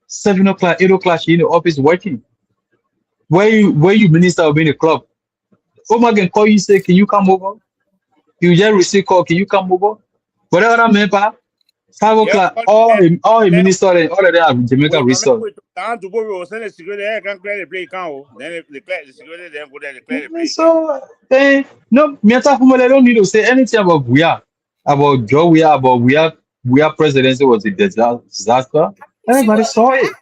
7 o'clock, 8 o'clock. She in the office working. Where you minister will be in the club. Oma can call you, say, can you come over? You just receive call, can you come over? Whatever that meant, 5 o'clock, all the minister and all of them have Jamaica Resort. So, no, me don't need to say anything about Guya presidency was a disaster. Everybody saw it.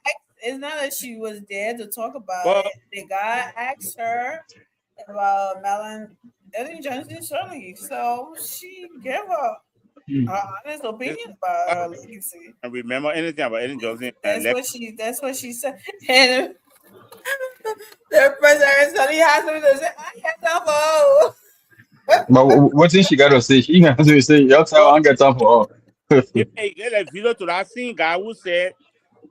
It's not that she was there to talk about it. The guy asked her about Ellen Johnson Shirley, so she gave her honest opinion about her legacy. I remember anything about Ellen Johnson. That's what she said. And The president suddenly has something to say. I can't tell. But what thing she got to say? She got to say, "Y'all tell I get time for her." If they get a video to that same guy who said,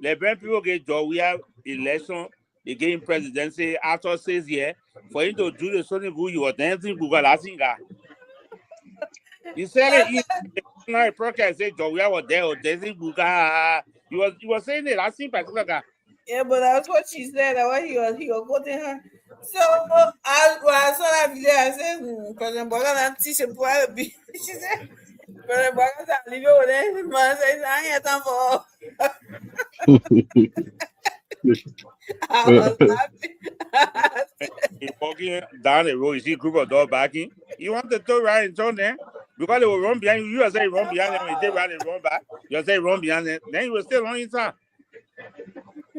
the when people get job, we have election, they get in presidency after 6 years. For him to do the something good, you were dancing Google last guy. He said it in a podcast, say job, we was there, or dancing Google. He was saying it, last particular guy. Yeah, but that's what she said. That what he was quoting her. So when I saw that video, I said, President Boga not teach a boy to be. She said, President Boga said, leave it with them. Man said, I ain't time for. I was laughing. He walking down the road, you see a group of dogs backing. He wanted to ride in front there because they will run behind you. You say run behind them, they run and run back. You say run behind them, then you will still run inside.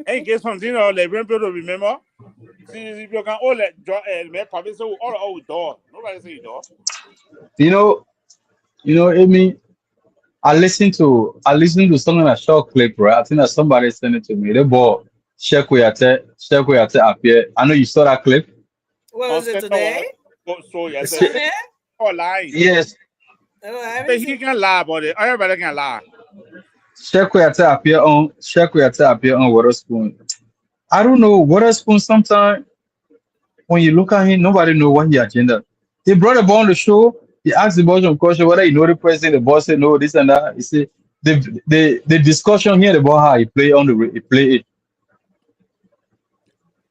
And in case something or the people to remember, see if you can all let make public so all door. Nobody say door. You know, Amy. I listened to something a short clip, right? I think that somebody sent it to me. The boy Sheikh Kouyaté appear. I know you saw that clip. What was it today? So yes, Sunday? or lying. Yes. Oh, I haven't But seen- he can lie about it. Everybody can lie. Sheikh Kouyaté appear on Waterspoon. I don't know, Waterspoon sometimes when you look at him, nobody know what he agenda. He brought the ball on the show. He asked the boss of question whether he know the president. The boss said no, this and that. He said the discussion here about how he play it.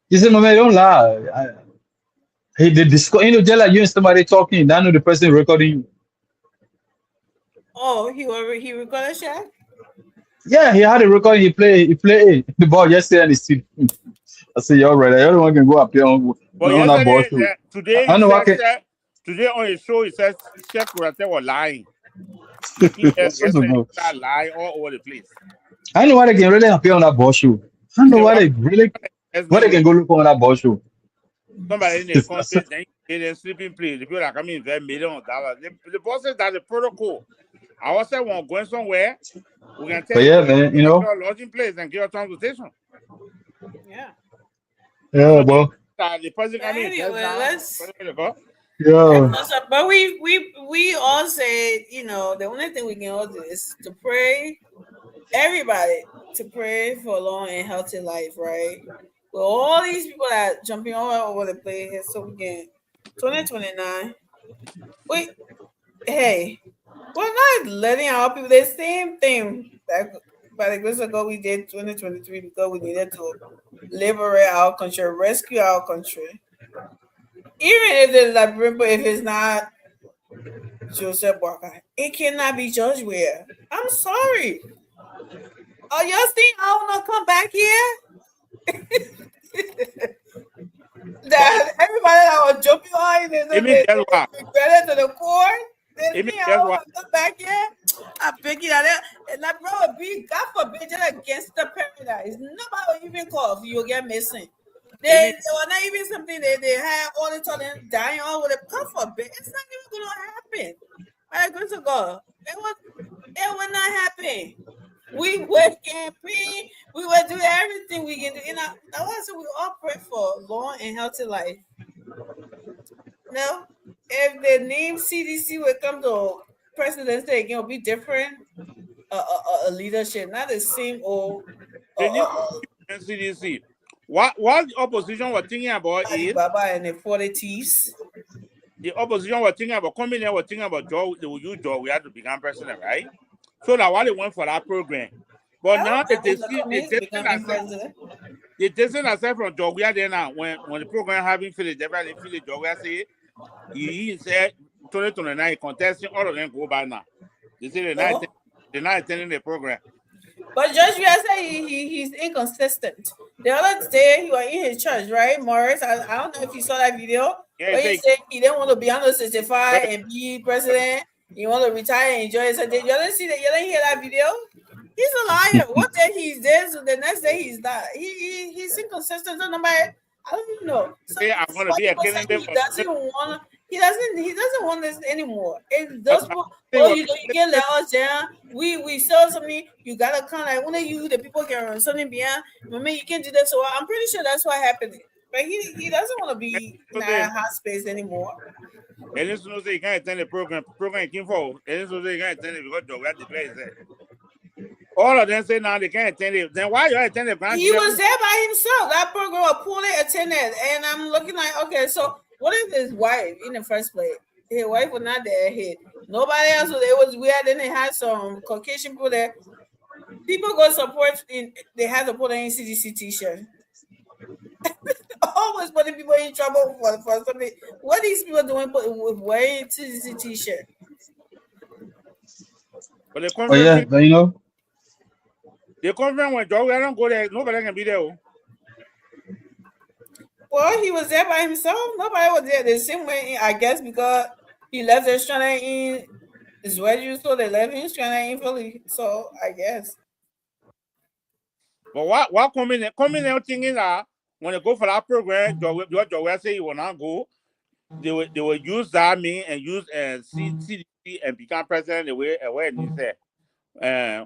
He said, "No man, don't lie." The discuss, just like you and somebody talking. I know the person recording you. Oh, he recorded Shaq? Yeah, he had a recording. He play it. The ball just said, and he still. I said, "You're right. Everyone can go up here on that ball show." Today, I know I can. Today on his show, he says Sheikh Kouyaté was lying. He just started lying all over the place. I know why they can really appear on that ball show. I know why they can go look on that ball show. Somebody in the country, then in a sleeping place, the people that come in invest $millions of dollars. The boss says that's the protocol. I was saying, when going somewhere, we can tell But man, your lodging place and get your transportation. Yeah. Yeah, well. The person coming Anyway, let's. Yeah. But we all said, the only thing we can all do is to pray, everybody, to pray for a long and healthy life, right? With all these people that jumping all over the place, so we can 2029. Wait, hey, we're not letting our people the same thing that by the grace of God we did 2023 because we needed to liberate our country, rescue our country. Even if if it's not Joseph Boakai, it cannot be George Weah. I'm sorry. Are y'all think I will not come back here? That everybody that was jumping on, they regretted to the court. They think I will come back here. I beg you that, and that brother be God forbid against the paradise. Nobody will even call if you get missing. They were not even something they have all the time dying all with a God forbid. It's not even gonna happen. By the grace of God, it will not happen. We will campaign, we will do everything we can do. That's what we all pray for, long and healthy life. No, if the name CDC will come to presidency again, it'll be different. A leadership, not the same old. CDC. What the opposition was thinking about is Baba and the 40s. The opposition was thinking about coming there, was thinking about Joe. They will use Joe. We had to become president, right? So that's why they went for that program. But now they distance themselves from Joe. We are there now. When the program having finished, everybody finished. Joe, we say he said 2029 contesting, all of them go by now. They say they're not attending the program. But Judge Weah said he's inconsistent. The other day he was in his church, right, Morris? I don't know if you saw that video. Yeah, but he said he didn't want to be under 65 and be president. He want to retire and enjoy it. So did you didn't see that? You didn't hear that video? He's a liar. One day he's there, so the next day he's not. He's inconsistent. So nobody, I don't even know. So I'm gonna be a candidate. He doesn't want this anymore. It's those people, you get let us down. We sell something, you gotta come. Like only you, the people can run something beyond. Remember, you can do that. So I'm pretty sure that's what happened. But he doesn't want to be in that hot space anymore. And this no say you can't attend the program. Program came for. And this no say you can't attend it because Joe declared that. All of them say now they can't attend it. Then why you attend the branch? He was there by himself. That program was poorly attended, and I'm looking like, okay, so what if his wife in the first place? His wife was not there. Nobody else was. It was weird. Then they had some Caucasian people there. People go support. They had to put an CDC T-shirt. Always putting people in trouble for something. What are these people doing with wearing CDC T-shirt? But the Oh yeah, but you know. The conference when Joe don't go there, nobody can be there. Well, he was there by himself. Nobody was there. The same way, I guess, because he left the stranded in Israel, so they left him stranded in Philly. So I guess. But what coming out thinking that when they go for that program, Joe say he will not go. They will use that mean and use CDC and become president the way he said.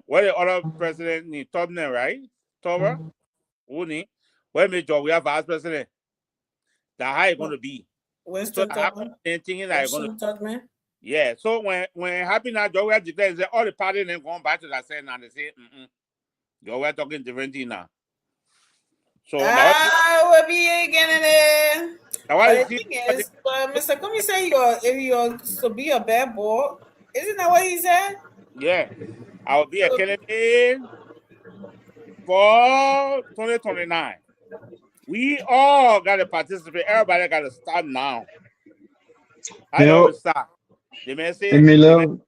What the other president need Tubman, right? Tober, who need? Where may Joe vice president? That how it's going to be. Winston Tubman. Thinking that going to. Yeah. So when it happened that Joe declared all the party then going back to that side now they say, Joe talking different thing now. So I will be again in there. But the thing is, Mr. Kumi said if you're to be a bad boy, isn't that what he said? Yeah, I will be a candidate for 2029. We all got to participate. Everybody got to start now. I know start. They may say Emilio,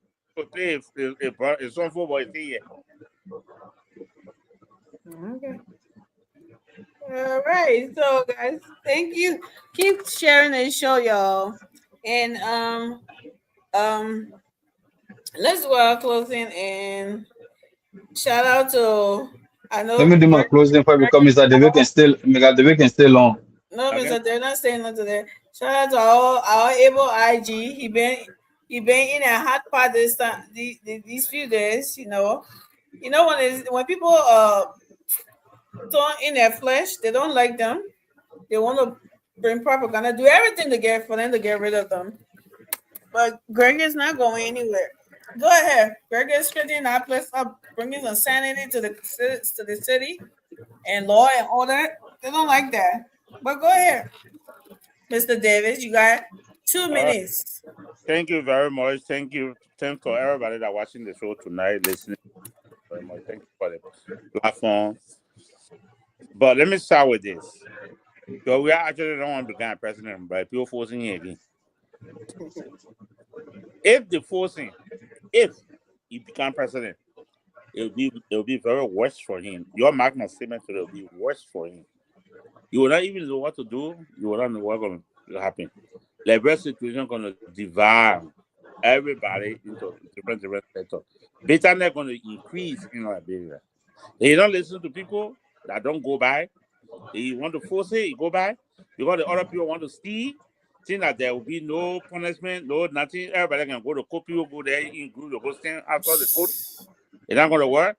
play if some football is here. Okay. All right, so guys, thank you. Keep sharing the show, y'all, and let's do our closing and shout out to. I know. Let me do my closing for because Mr. David can stay long. No, Mr. They're not staying on today. Shout out to our able IG. He been in a hot pot this time these few days. You know when people turn in their flesh, they don't like them. They want to bring propaganda, do everything for them to get rid of them. But Greg is not going anywhere. Go ahead. Greg is creating our place up, bringing some sanity to the city and law and order. They don't like that. But go ahead, Mr. Davis. You got 2 minutes. Thank you very much. Thanks for everybody that watching the show tonight, listening. Very much. Thank you for the platform. But let me start with this. So we actually don't want to become president, but people forcing it again. If he become president, it will be very worse for him. Your Magna statement will be worse for him. You will not even know what to do. You will not know what's going to happen. The best situation going to divide everybody into different sectors. Bitterness going to increase in Liberia. They don't listen to people that don't go by. They want to force it, you go by. Because the other people want to steal, think that there will be no punishment, no nothing. Everybody can go to court, people go there, in group, they go stand after the court. It's not going to work.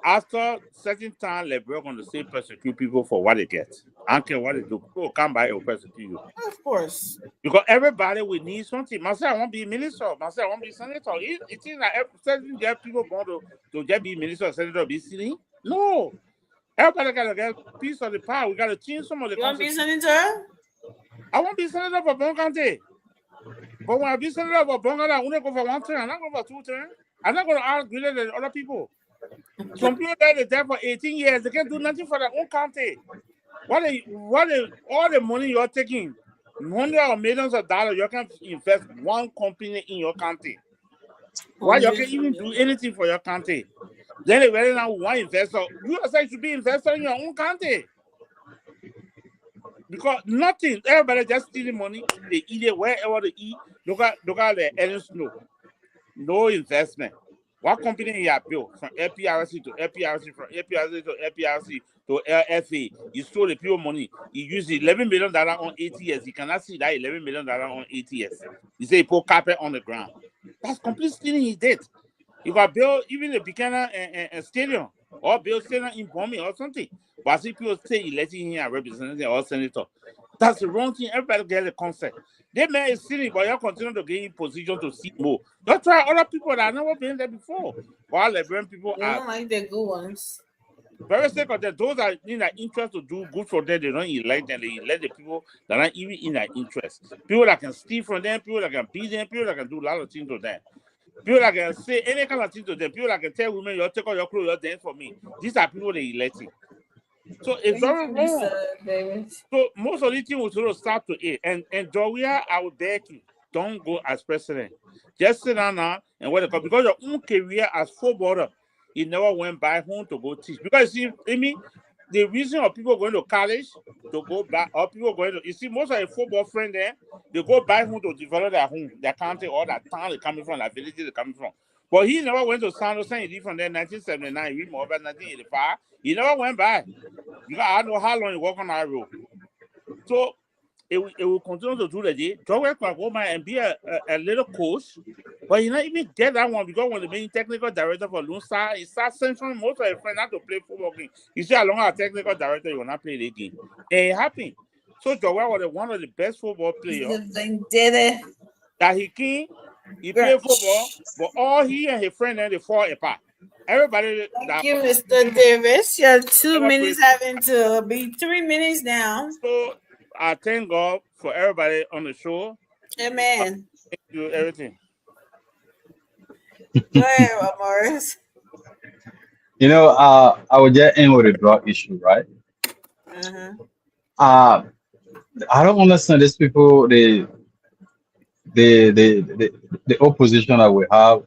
After certain time, Liberia going to say persecute people for what they get. I don't care what they do. People come by and will persecute you. Of course. Because everybody will need something. Myself, I want to be minister. Myself, I want to be senator. It seems like certain people want to just be minister or senator, be silly. No. Everybody got to get a piece of the pie. We got to change some of the. You want to be senator? I want to be senator for Bon County. But when I be senator for Bon County, I want to go for 1 term. I'm not going for 2 terms. I'm not going to argue with the other people. Some people that are there for 18 years, they can't do nothing for their own county. All the money you're taking, hundreds of millions of dollars, you can invest one company in your county. Why you can't even do anything for your county? Then they really now one investor. You yourself should be investor in your own county. Because nothing, everybody just stealing money. They eat it wherever they eat. Look at the earnings no investment. What company you have built from FPRC to FPRC, from FPRC to FPRC to LFA? You stole the people money. You used $11 million on ATS. You cannot see that $11 million on ATS. You say you put carpet on the ground. That's complete stealing he did. You got built even the Buchanan and stadium. or Bill Senate inform me or something. But I see people say electing him a representative or senator. That's the wrong thing. Everybody get the concept. They may see but you continue to get in position to see more. Don't try other people that have never been there before. While the brand people They don't like the good ones. very sick of that. Those are in their interest to do good for them. They don't elect them. They elect the people that are even in their interest. People that can steal from them, people that can beat them, people that can do a lot of things to them. People that can say any kind of thing to them. People that can tell women, you take off your clothes, you dance for me. These are people they electing. So it's very wrong. So most of the things will sort of start to it. And Joria, I would beg you, don't go as president. Just sit down now and wait because your own career as footballer, you never went back home to go teach. Because you see, I mean, the reason of people going to college to go back, or people going to, you see, most of the football friends there, they go back home to develop their home, their country, or that town they're coming from, that village they're coming from. But he never went to San Jose. He did from there 1979. He moved over 1985. He never went back. Because I don't know how long he walked on that road. So it will continue to do the day. Joel can go back and be a little coach, but he not even get that one because when the main technical director for Lone Star, he starts censoring most of his friends not to play football game. He said, along our technical director, you will not play the game. And it happened. So Joel was one of the best football players. They did it. That he came, he played football, but all he and his friend then they fall apart. Everybody. Thank you, Mr. Davis. Your 2 minutes having to be 3 minutes now. So I thank God for everybody on the show. Amen. Thank you, everything. Go ahead, Morris. You know, I would just end with the drug issue, right? I don't understand these people, the opposition that we have.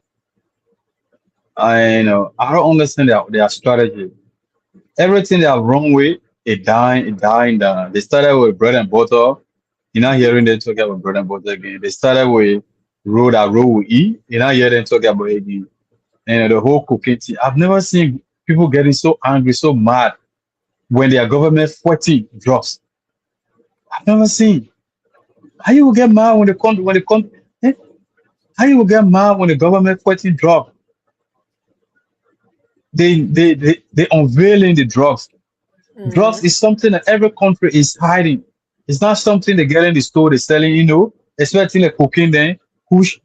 I don't understand their strategy. Everything they are wrong with, it dying down. They started with bread and butter. You're not hearing them talking about bread and butter again. They started with road we eat. You're not hearing them talking about it again. And the whole cooking thing. I've never seen people getting so angry, so mad when their government fighting drugs. I've never seen. How you will get mad when how you will get mad when the government fighting drugs? They unveiling the drugs. Drugs is something that every country is hiding. It's not something they get in the store, they're selling, especially like cocaine then, push.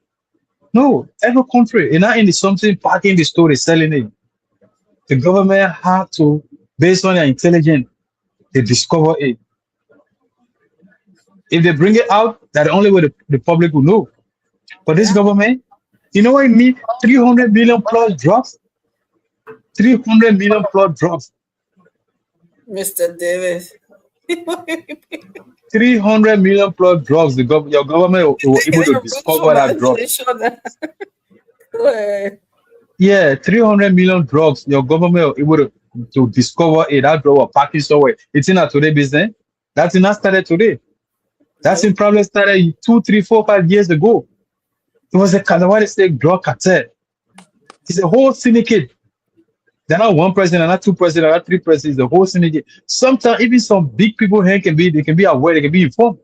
No, every country, it's not in something packing in the store, they're selling it. The government had to, based on their intelligence, they discover it. If they bring it out, that's the only way the public will know. But this government, you know what I mean? 300 million plus drugs. 300 million plus drugs. Mr. Davis. 300 million plus drugs. Your government was able to discover that drug. Go ahead. Yeah, 300 million drugs. Your government was able to discover it. That drug was packing somewhere. It's in a today business. That's not started today. That's in probably started 2, 3, 4, 5 years ago. It was a Canada State drug cartel. It's a whole syndicate. They're not one president, not two presidents, not three presidents, the whole syndicate. Sometimes even some big people here can be aware, they can be informed.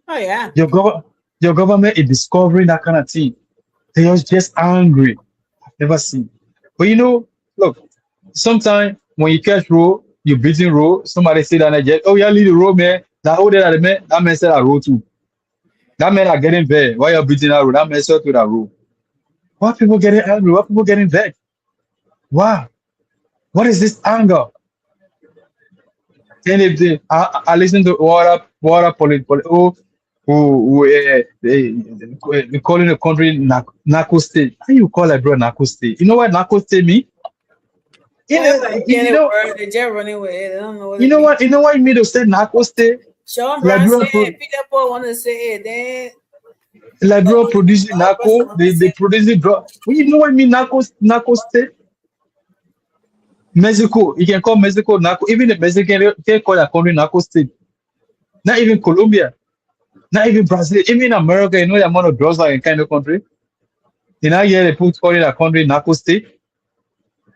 Oh yeah. Your government is discovering that kind of thing. They are just angry. I've never seen. But look, sometimes when you catch road, you're beating road, somebody say that jet, oh yeah, leave the road, man. That man said that road too. That man are getting vexed. Why you're beating that road? That man said to that road. Why people getting angry? Why people getting vexed? Wow, what is this anger? And if I listen to water politics, they calling the country narco state. How you call it, bro, narco state? You know what narco state mean? They just running away. They don't know what you know what it mean to say narco state? Sean Brown said Peter Paul want to say it. Then Liberia producing narco, they producing drug. You know what I mean narco state? Mexico, you can call Mexico narco. Even the Mexican can call a country narco state. Not even Colombia, not even Brazil, even America. You know the amount of drugs are in kind of country. You know here they put calling a country narco state.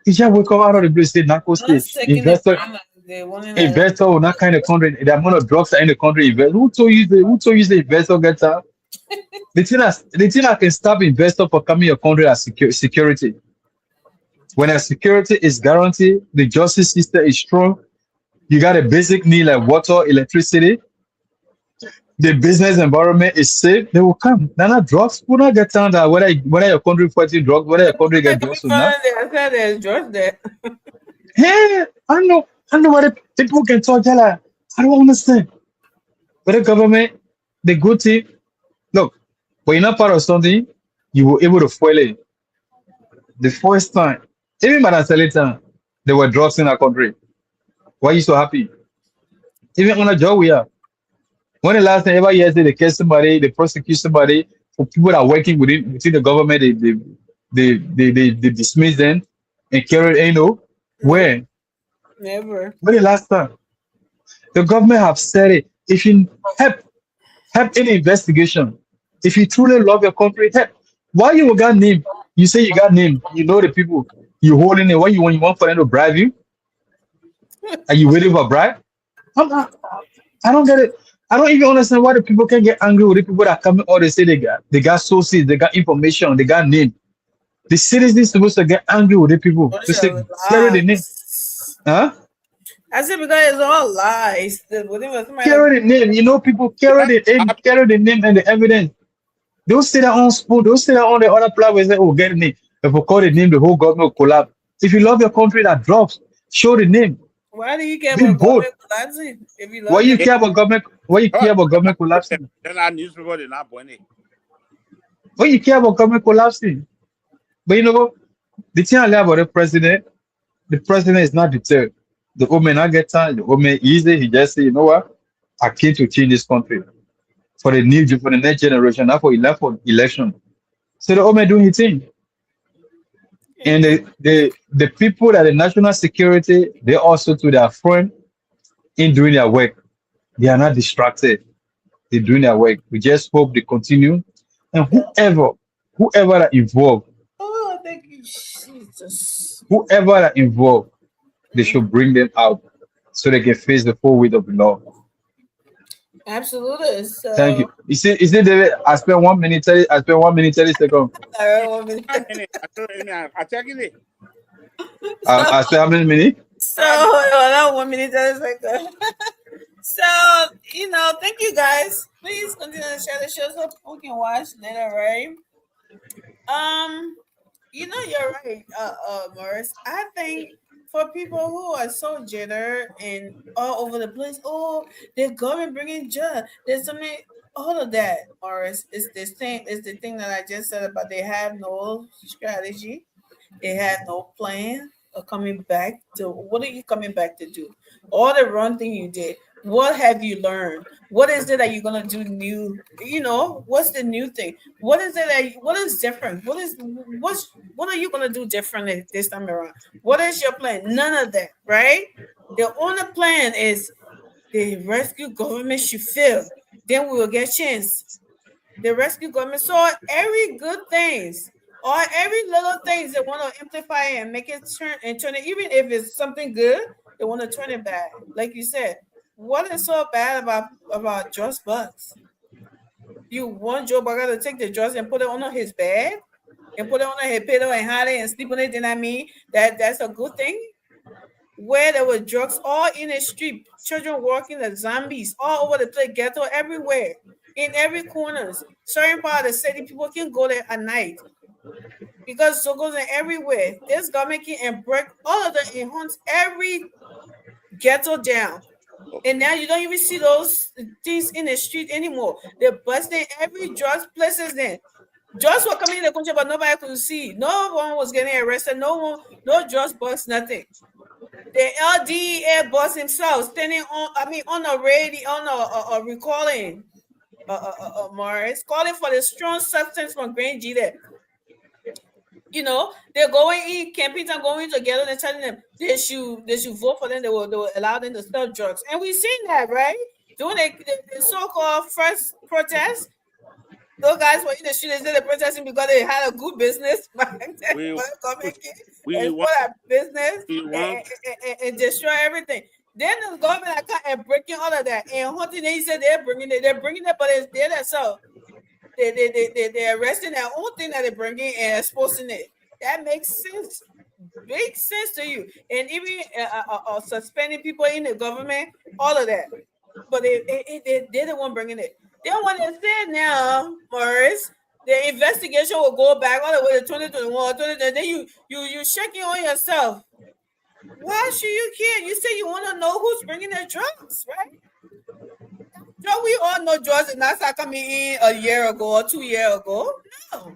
It's just wake up out of the blue state narco state. Investor in that kind of country. The amount of drugs are in the country. Who told you the investor gets out? The thing I can stop investor for coming your country as security. When a security is guaranteed, the justice system is strong. You got a basic need like water, electricity. The business environment is safe. They will come. They're not drugs. Will not get down that whether your country fighting drugs, whether your country get drugs or not. I said there's George there. Hey, I know what the people can talk. They're like, I don't understand. But the government, the good thing, look, when you're not part of something, you were able to foil it. The first time, even by that time, there were drugs in our country. Why are you so happy? Even on a job we are. When the last time ever you say they catch somebody, they prosecute somebody, for people that are working within the government, they dismiss them and carry it, where? Never. When the last time? The government have said it. If you help any investigation, if you truly love your country, help. Why you got name? You say you got name. You know the people. You holding it. What you want for them to bribe you? Are you waiting for a bribe? I don't get it. I don't even understand why the people can get angry with the people that come or they say they got sources, they got information, they got name. The citizens supposed to get angry with the people. To say carry the name. Huh? I said because it's all lies. Carry the name. You know, people carry the name and the evidence. They'll say that on spoon, they'll say that on the other platform and say, oh, get the name. If we call the name, the whole government will collapse. If you love your country that drops, show the name. Why do you care Be about bold. government collapsing? If you love Why you care about government? Why you care about government collapsing? Then our newspaper did not burn it. Why you care about government collapsing? But you know, the thing I love about the president is not deterred. The old man not get time, the old man easy, he just say, you know what? I came to change this country for the next generation, not for election. So the old man doing his thing. And the people that the national security, they also to their friend in doing their work. They are not distracted. They're doing their work. We just hope they continue. And whoever are involved, Oh, thank you, Jesus. whoever are involved, they should bring them out so they can face the full weight of the law. Absolutely. So, Thank you. You see, David, I spent 1 minute 30 seconds. I check it. I spent how many minutes? So, that 1 minute, 30 seconds. So, thank you guys. Please continue to share the show so people can watch later, right? You're right, Morris. I think for people who are so jitter and all over the place, oh, the government bringing judge. There's something, all of that, Morris. Is the thing that I just said about they have no strategy, they have no plan of coming back to. What are you coming back to do? All the wrong thing you did. What have you learned? What is it that you're gonna do new? What's the new thing? What is it what is different? What are you gonna do differently this time around? What is your plan? None of that, right? The only plan is the rescue government should fail. Then we will get chance. The rescue government saw every good things or every little things they want to amplify and make it turn it, even if it's something good, they want to turn it bad. Like you said. What is so bad about Josh Bucks? You want Joe Burger to take the drugs and put it on his bed and put it on his pillow and hide it and sleep on it? Then I mean that's a good thing. Where there were drugs all in the street, children walking, the zombies all over the place, ghetto everywhere, in every corners. Certain part of the city, people can go there at night because so goes in everywhere. This government can break all of the and hunts every ghetto down. And now you don't even see those things in the street anymore. They're busting every drugs places then. Drugs were coming in the country, but nobody could see. No one was getting arrested. No drugs bust, nothing. The LDA boss himself standing on a radio, on a recalling, Morris, calling for the strong substance from Grand G there. They're going in, campaigns are going together and telling them they should vote for them. They will allow them to sell drugs. And we've seen that, right? During the so-called first protest, those guys were in the street, they said they're protesting because they had a good business back then. We business and destroy everything. Then the government are breaking all of that. And hunting, they said they're bringing it, but it's there so. They're arresting their own thing that they're bringing and exposing it. That makes sense. big sense to you, and even suspending people in the government, all of that. But they're the one bringing it. Then when they said now, Morris, the investigation will go back all the way to 2021, 2020, then you shaking on yourself. Why should you care? You say you want to know who's bringing the drugs, right? Don't we all know drugs did not start coming in a year ago or 2 years ago? No.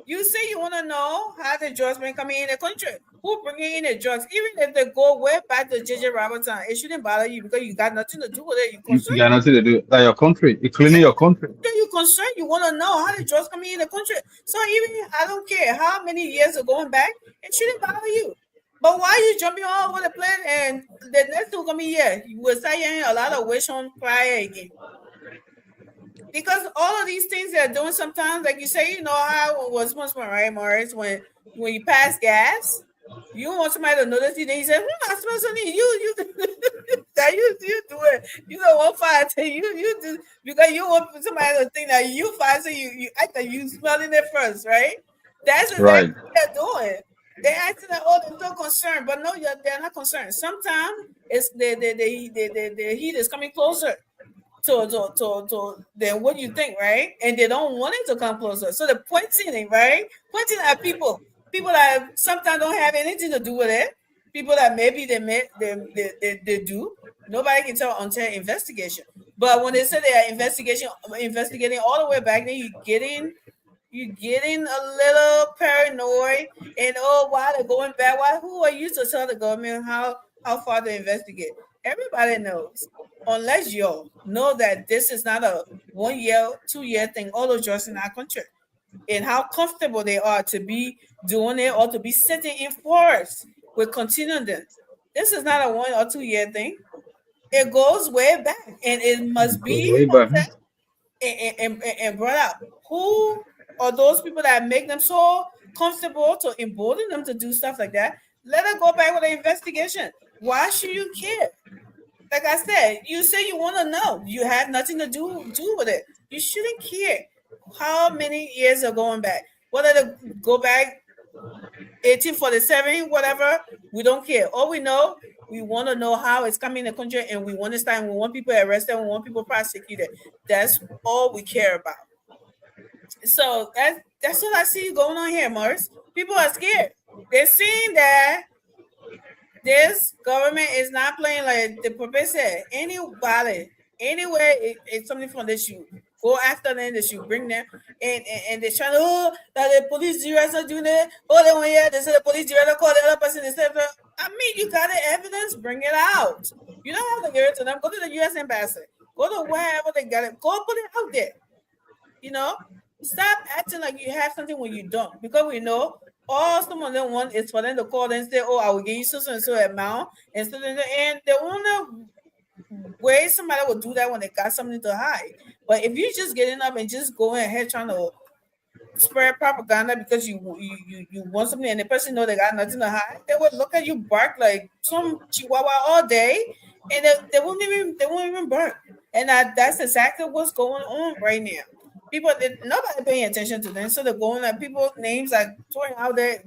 You say you want to know how the drugs been coming in the country. Who bringing in the drugs? Even if they go way back to JJ Robertson, it shouldn't bother you because you got nothing to do with it. You got nothing to do. Like your country, you're cleaning your country. You're concerned. You want to know how the drugs coming in the country. So even I don't care how many years are going back, it shouldn't bother you. But why are you jumping all over the place and the next two coming here? You will start hearing a lot of wish on fire again. Because all of these things they're doing sometimes, like you say, you know how it was once more, right, Morris? When you pass gas, you want somebody to notice it, then you say, I smell something. You that you do it. You don't want fire to you do because you want somebody to think that you fire, so you act like you smelling it first, right? That's exactly what they're doing. They're acting like, oh, they're so concerned, but no, they're not concerned. Sometimes it's the heat is coming closer to then what you think, right? And they don't want it to come closer. So they're pointing it, right? Pointing at people that sometimes don't have anything to do with it. People that maybe they do. Nobody can tell until investigation. But when they say they are investigating all the way back, then you're getting a little paranoid and why they're going back? Who are you to tell the government how far to investigate? Everybody knows, unless you know that this is not a 1 year, 2 year thing, all of drugs in our country, and how comfortable they are to be doing it or to be sitting in forest with continuing them. This is not a 1 or 2 year thing. It goes way back, and it must be and brought out. Who are those people that make them so comfortable to embolden them to do stuff like that? Let her go back with the investigation. Why should you care? Like I said, you say you want to know. You have nothing to do with it. You shouldn't care how many years are going back. Whether they go back 1847, whatever, we don't care. All we know, we want to know how it's coming in the country, and we want to start. We want people arrested. We want people prosecuted. That's all we care about. So that's what I see going on here, Morris. People are scared. They're seeing that this government is not playing like the professor said. Anybody, anywhere, it's something from the shoe. Go after them, they should bring them, and they're trying to, that the police director doing it. They want here, they say the police director called the other person, they said, I mean, you got the evidence, bring it out. You don't have to give it to them. Go to the U.S. embassy. Go to wherever they got it. Go put it out there. You know, stop acting like you have something when you don't, because we know all someone they want is for them to call and say, I will give you so and so amount, and the only way somebody will do that when they got something to hide. But if you're just getting up and just going ahead trying to spread propaganda because you want something and the person know they got nothing to hide, they would look at you bark like some chihuahua all day, and they won't even bark. And that's exactly what's going on right now. People, nobody paying attention to them, so they're going at people's names like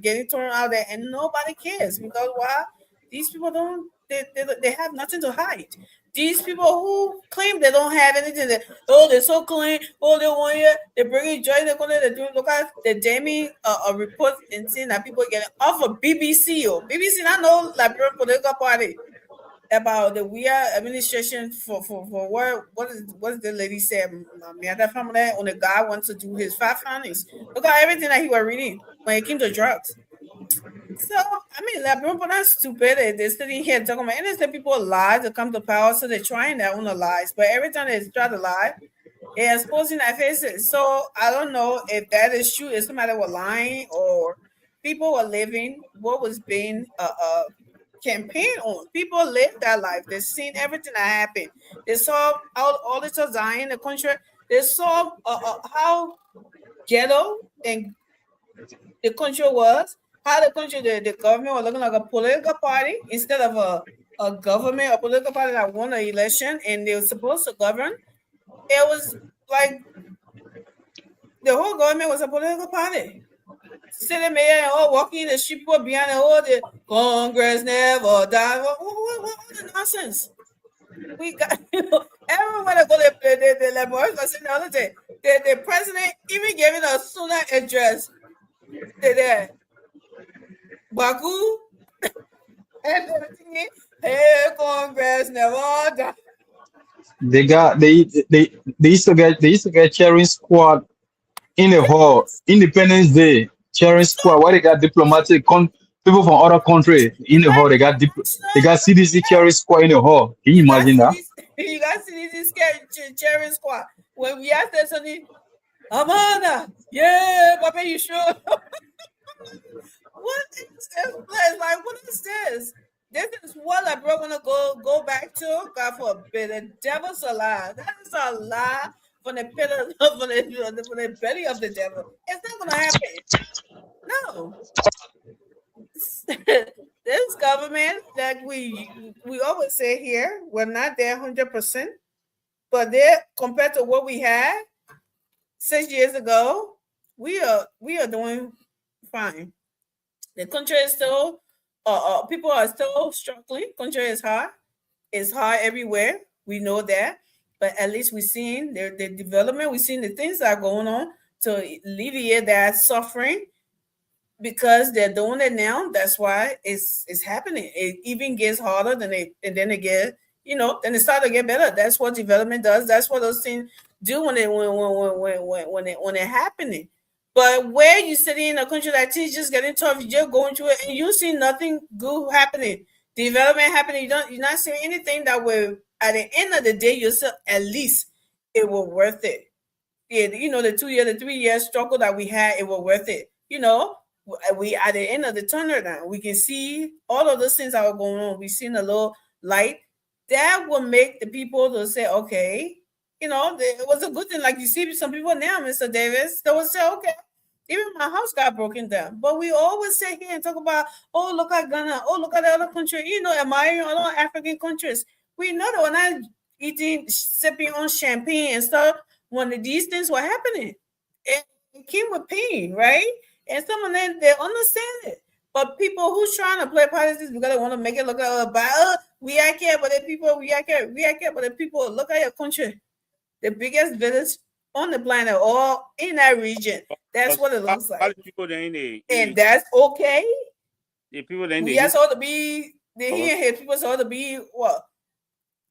getting thrown out there, and nobody cares because why? These people don't. They have nothing to hide. These people who claim they don't have anything, they're so clean. They want you. They bring in joy. They're going to do. Look at the Jamie a report and seeing that people getting off of BBC. BBC, not no Liberian political party. About the weird administration for what is the lady said? That family when the guy wants to do his 5 findings. Look at everything that he was reading when it came to drugs. So I mean, like, people are not stupid. They're sitting here talking about innocent people lie to come to power, so they're trying their own lies. But every time they try to lie, they're exposing their faces. So I don't know if that is true. If somebody were lying or people were living what was being campaign on. People live that life. They've seen everything that happened. They saw all the children dying in the country. They saw how ghetto and the country was. How the country, the government was looking like a political party instead of a government, a political party that won an election and they were supposed to govern. It was like the whole government was a political party. City mayor and all walking in the street, people behind the whole the Congress never die. What the nonsense? We got everyone to go to the laboratory. I said the other day, the president even gave it a sooner address. The Baku and everything. Hey, Congress never die. They used to get cheering squad in the hall, Independence Day cheering squad where they got people from other country in the hall. They got CDC cheering squad in the hall. Can you imagine that? You got CDC cheering squad. When we asked them something, Amanda, yeah, Papa, you sure? What is this? Like, what is this? This is what I bro want to go back to. God forbid, the devil's a lie. That is a lie from the pit of from the belly of the devil. It's not gonna happen. No. This government, like we always say here, we're not there 100%, but there compared to what we had 6 years ago, we are doing fine. The country is still, people are still struggling. Country is hard. It's hard everywhere. We know that, but at least we're seeing the development. We're seeing the things that are going on to alleviate that suffering. Because they're doing it now, that's why it's happening. It even gets harder than and then it get, then it starts to get better. That's what development does. That's what those things do when it happening. But where you sitting in a country that is just getting tough, you're just going through it, and you see nothing good happening, development happening. You're not seeing anything that will, at the end of the day, yourself at least it will worth it. Yeah, the 2 year, the 3 year struggle that we had, it was worth it. We at the end of the tunnel now, we can see all of those things that are going on. We've seen a little light that will make the people to say, okay, it was a good thing. Like you see some people now, Mr. Davis, they will say, okay, even my house got broken down. But we always sit here and talk about, oh, look at Ghana, oh, look at the other country, admiring other African countries. We know that we're not sipping on champagne and stuff when these things were happening. It came with pain, right? And some of them, they understand it. But people who's trying to play politics because they want to make it look like, we are care, but the people, we are care, but the people, look at your country. The biggest village on the planet, or in that region. That's what it looks like. And that's okay. The people then we are supposed to be, people supposed to be, what?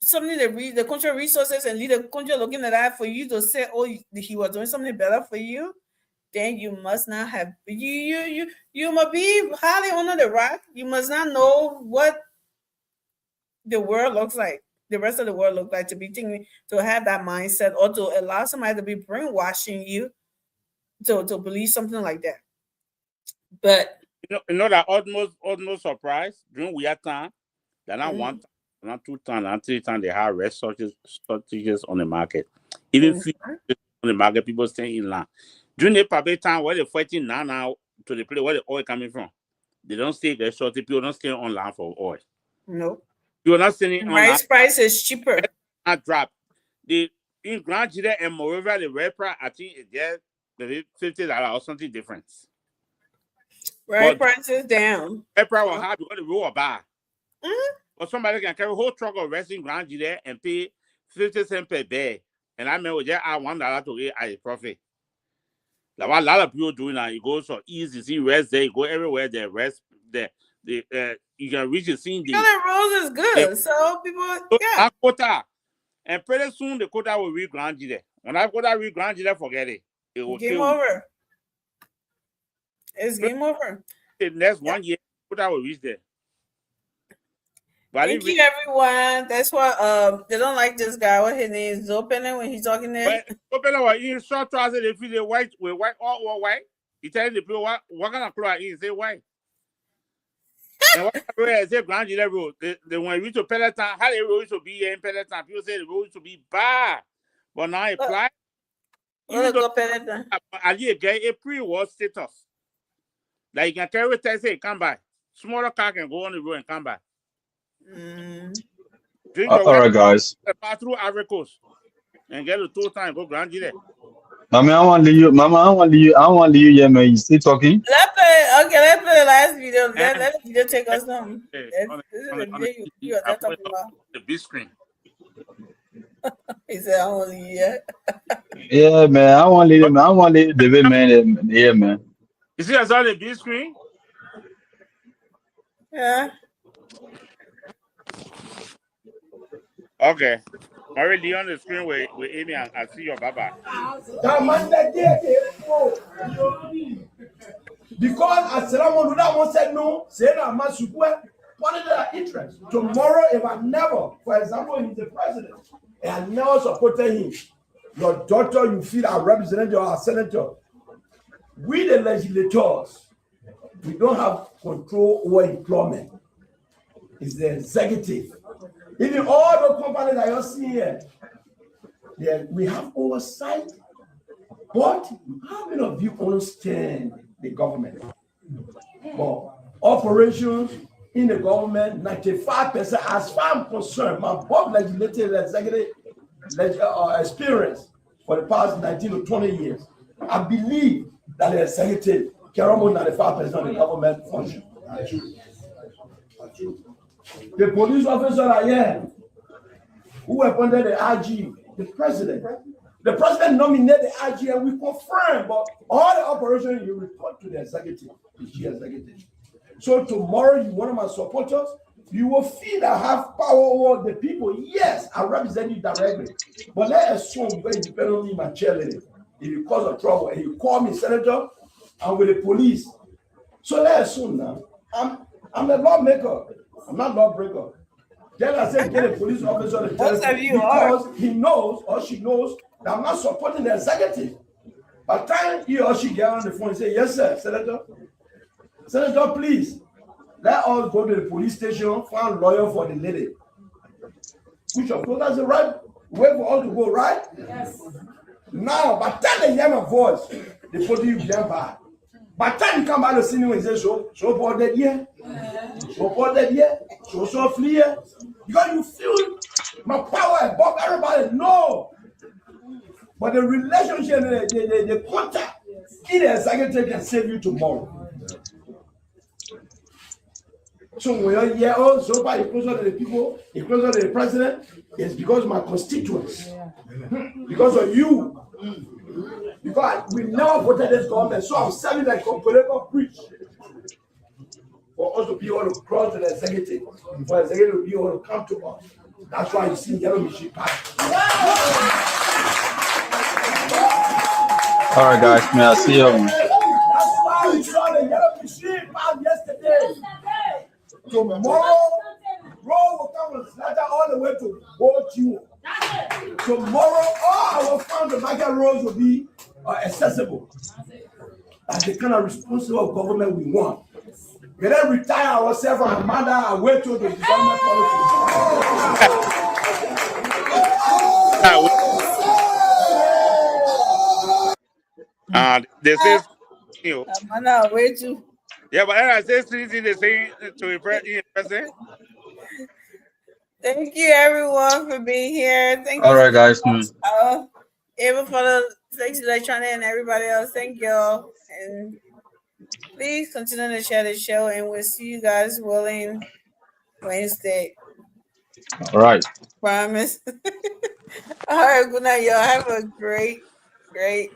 Something that the country resources and lead the country looking at that for you to say, oh, he was doing something better for you. Then you must not have you must be highly under the rock. You must not know what the world looks like, the rest of the world looks like, to be thinking, to have that mindset, or to allow somebody to be brainwashing you to believe something like that. But that almost surprise during we had time that not one time, not 2 times, not 3 times they have rest shortages on the market. Even on the market, people stay in line. During the public time where they're fighting now to the place where the oil coming from, they don't stay there short. People don't stay online for oil. No. You're not staying online. Rice price is cheaper. Not drop. In Grand Gila and moreover, the red price, I think it's just $50 or something different. Right price is down. Red price will have because the roll bar. But somebody can carry a whole truck of rice in Grand Gila and pay 50 cents per bag. And I mean, just add $1 to it as a profit. Like what a lot of people doing now, you go so easy, see rest there, you go everywhere there, rest there. You can reach the scene. The roads is good, so people, yeah. Quota. And pretty soon the quota will reach Grand Gila. When I quota reach Grand Gila, forget it. It will game over. It's game over. The next 1 year, quota will reach there. But thank you, everyone. That's why they don't like this guy. What his name is Zopena when he's talking there. Zopena was in short trousers. They feel the white with white all white. He tells the people what kind of clothes he say white. And what I say Grand Gila Road. They when we reach to Peloton, how the road to be here in Peloton. People say the road to be bad, but now it fly. Ali get a pre-war status. Like you can carry a taxi, come by. Smaller car can go on the road and come by. All right, guys. Pass through Ivory Coast and get a tour time go Grand Gila. Mama, I want to leave you. Mama, I want to leave you. I want to leave you. Yeah, man. You still talking? Let's play the last video. Let the video take us home. Okay, This is on the the video TV, you are I put talking it about. on the big screen. He said, "I only yeah." Yeah, man. I want to leave. I want to leave the way, man. Yeah, man. You see, I saw the big screen. Yeah. Okay. I'm already on the screen with Amy and I see your Baba. Because as someone who said no, say that must what is their interest? Tomorrow, if I never, for example, he's the president, and I never supported him, your daughter, you feel our representative or our senator. We the legislators, we don't have control over employment. It's the executive. Even all the companies that you're seeing here, yeah, we have oversight. But how many of you understand the government? Well, operations in the government, 95%, as far as I'm concerned, my both legislative executive experience for the past 19 to 20 years, I believe that the executive can almost 95% of the government function. The police officers are here who appointed the IG, the president. The president nominated the IG and we confirm, but all the operations you report to the executive, the G executive. So tomorrow, you one of my supporters, you will feel I have power over the people. Yes, I represent you directly. But let's assume when you depend on me, my cheerleader, if you cause a trouble and you call me, Senator, I'm with the police. So let's assume now, I'm a lawmaker. I'm not lawbreaker. Then I said, get a police officer to tell him because he knows or she knows that I'm not supporting the executive. By the time he or she get on the phone and say, yes, sir, Senator. Senator, please, let us go to the police station, find a lawyer for the lady. Which of course that's the right way for us to go, right? Yes. Now, by the time they hear my voice, they put you behind bar. By the time you come back to see me and say, so for that year, so for that year, so flee here. Because you feel my power above everybody. No. But the relationship, the contact, in the executive can save you tomorrow. So when you're here, oh, so far you're closer to the people, you're closer to the president, it's because of my constituents. Because of you. Because we never voted this government, so I'm serving like a political preach. For us to be able to cross to the executive, for the executive to be able to come to us. That's why you see Yellow Machine Party. All right, guys. May I see you? That's why we saw the Yellow Machine Party yesterday. Tomorrow, road will come and slaughter all the way to both you. Tomorrow, all our farm to market roads will be accessible. That's the kind of responsible government we want. We don't retire ourselves from Amanda and wait till the government policy. They say, you know, Amanda, wait too. yeah, but I say something they say to a president. Thank you, everyone, for being here. Thank All you, right, guys. Ava for the Thanks Electronic and everybody else. Thank y'all. And please continue to share the show, and we'll see you guys willing Wednesday. All right. Promise. All right, good night, y'all. Have a great week.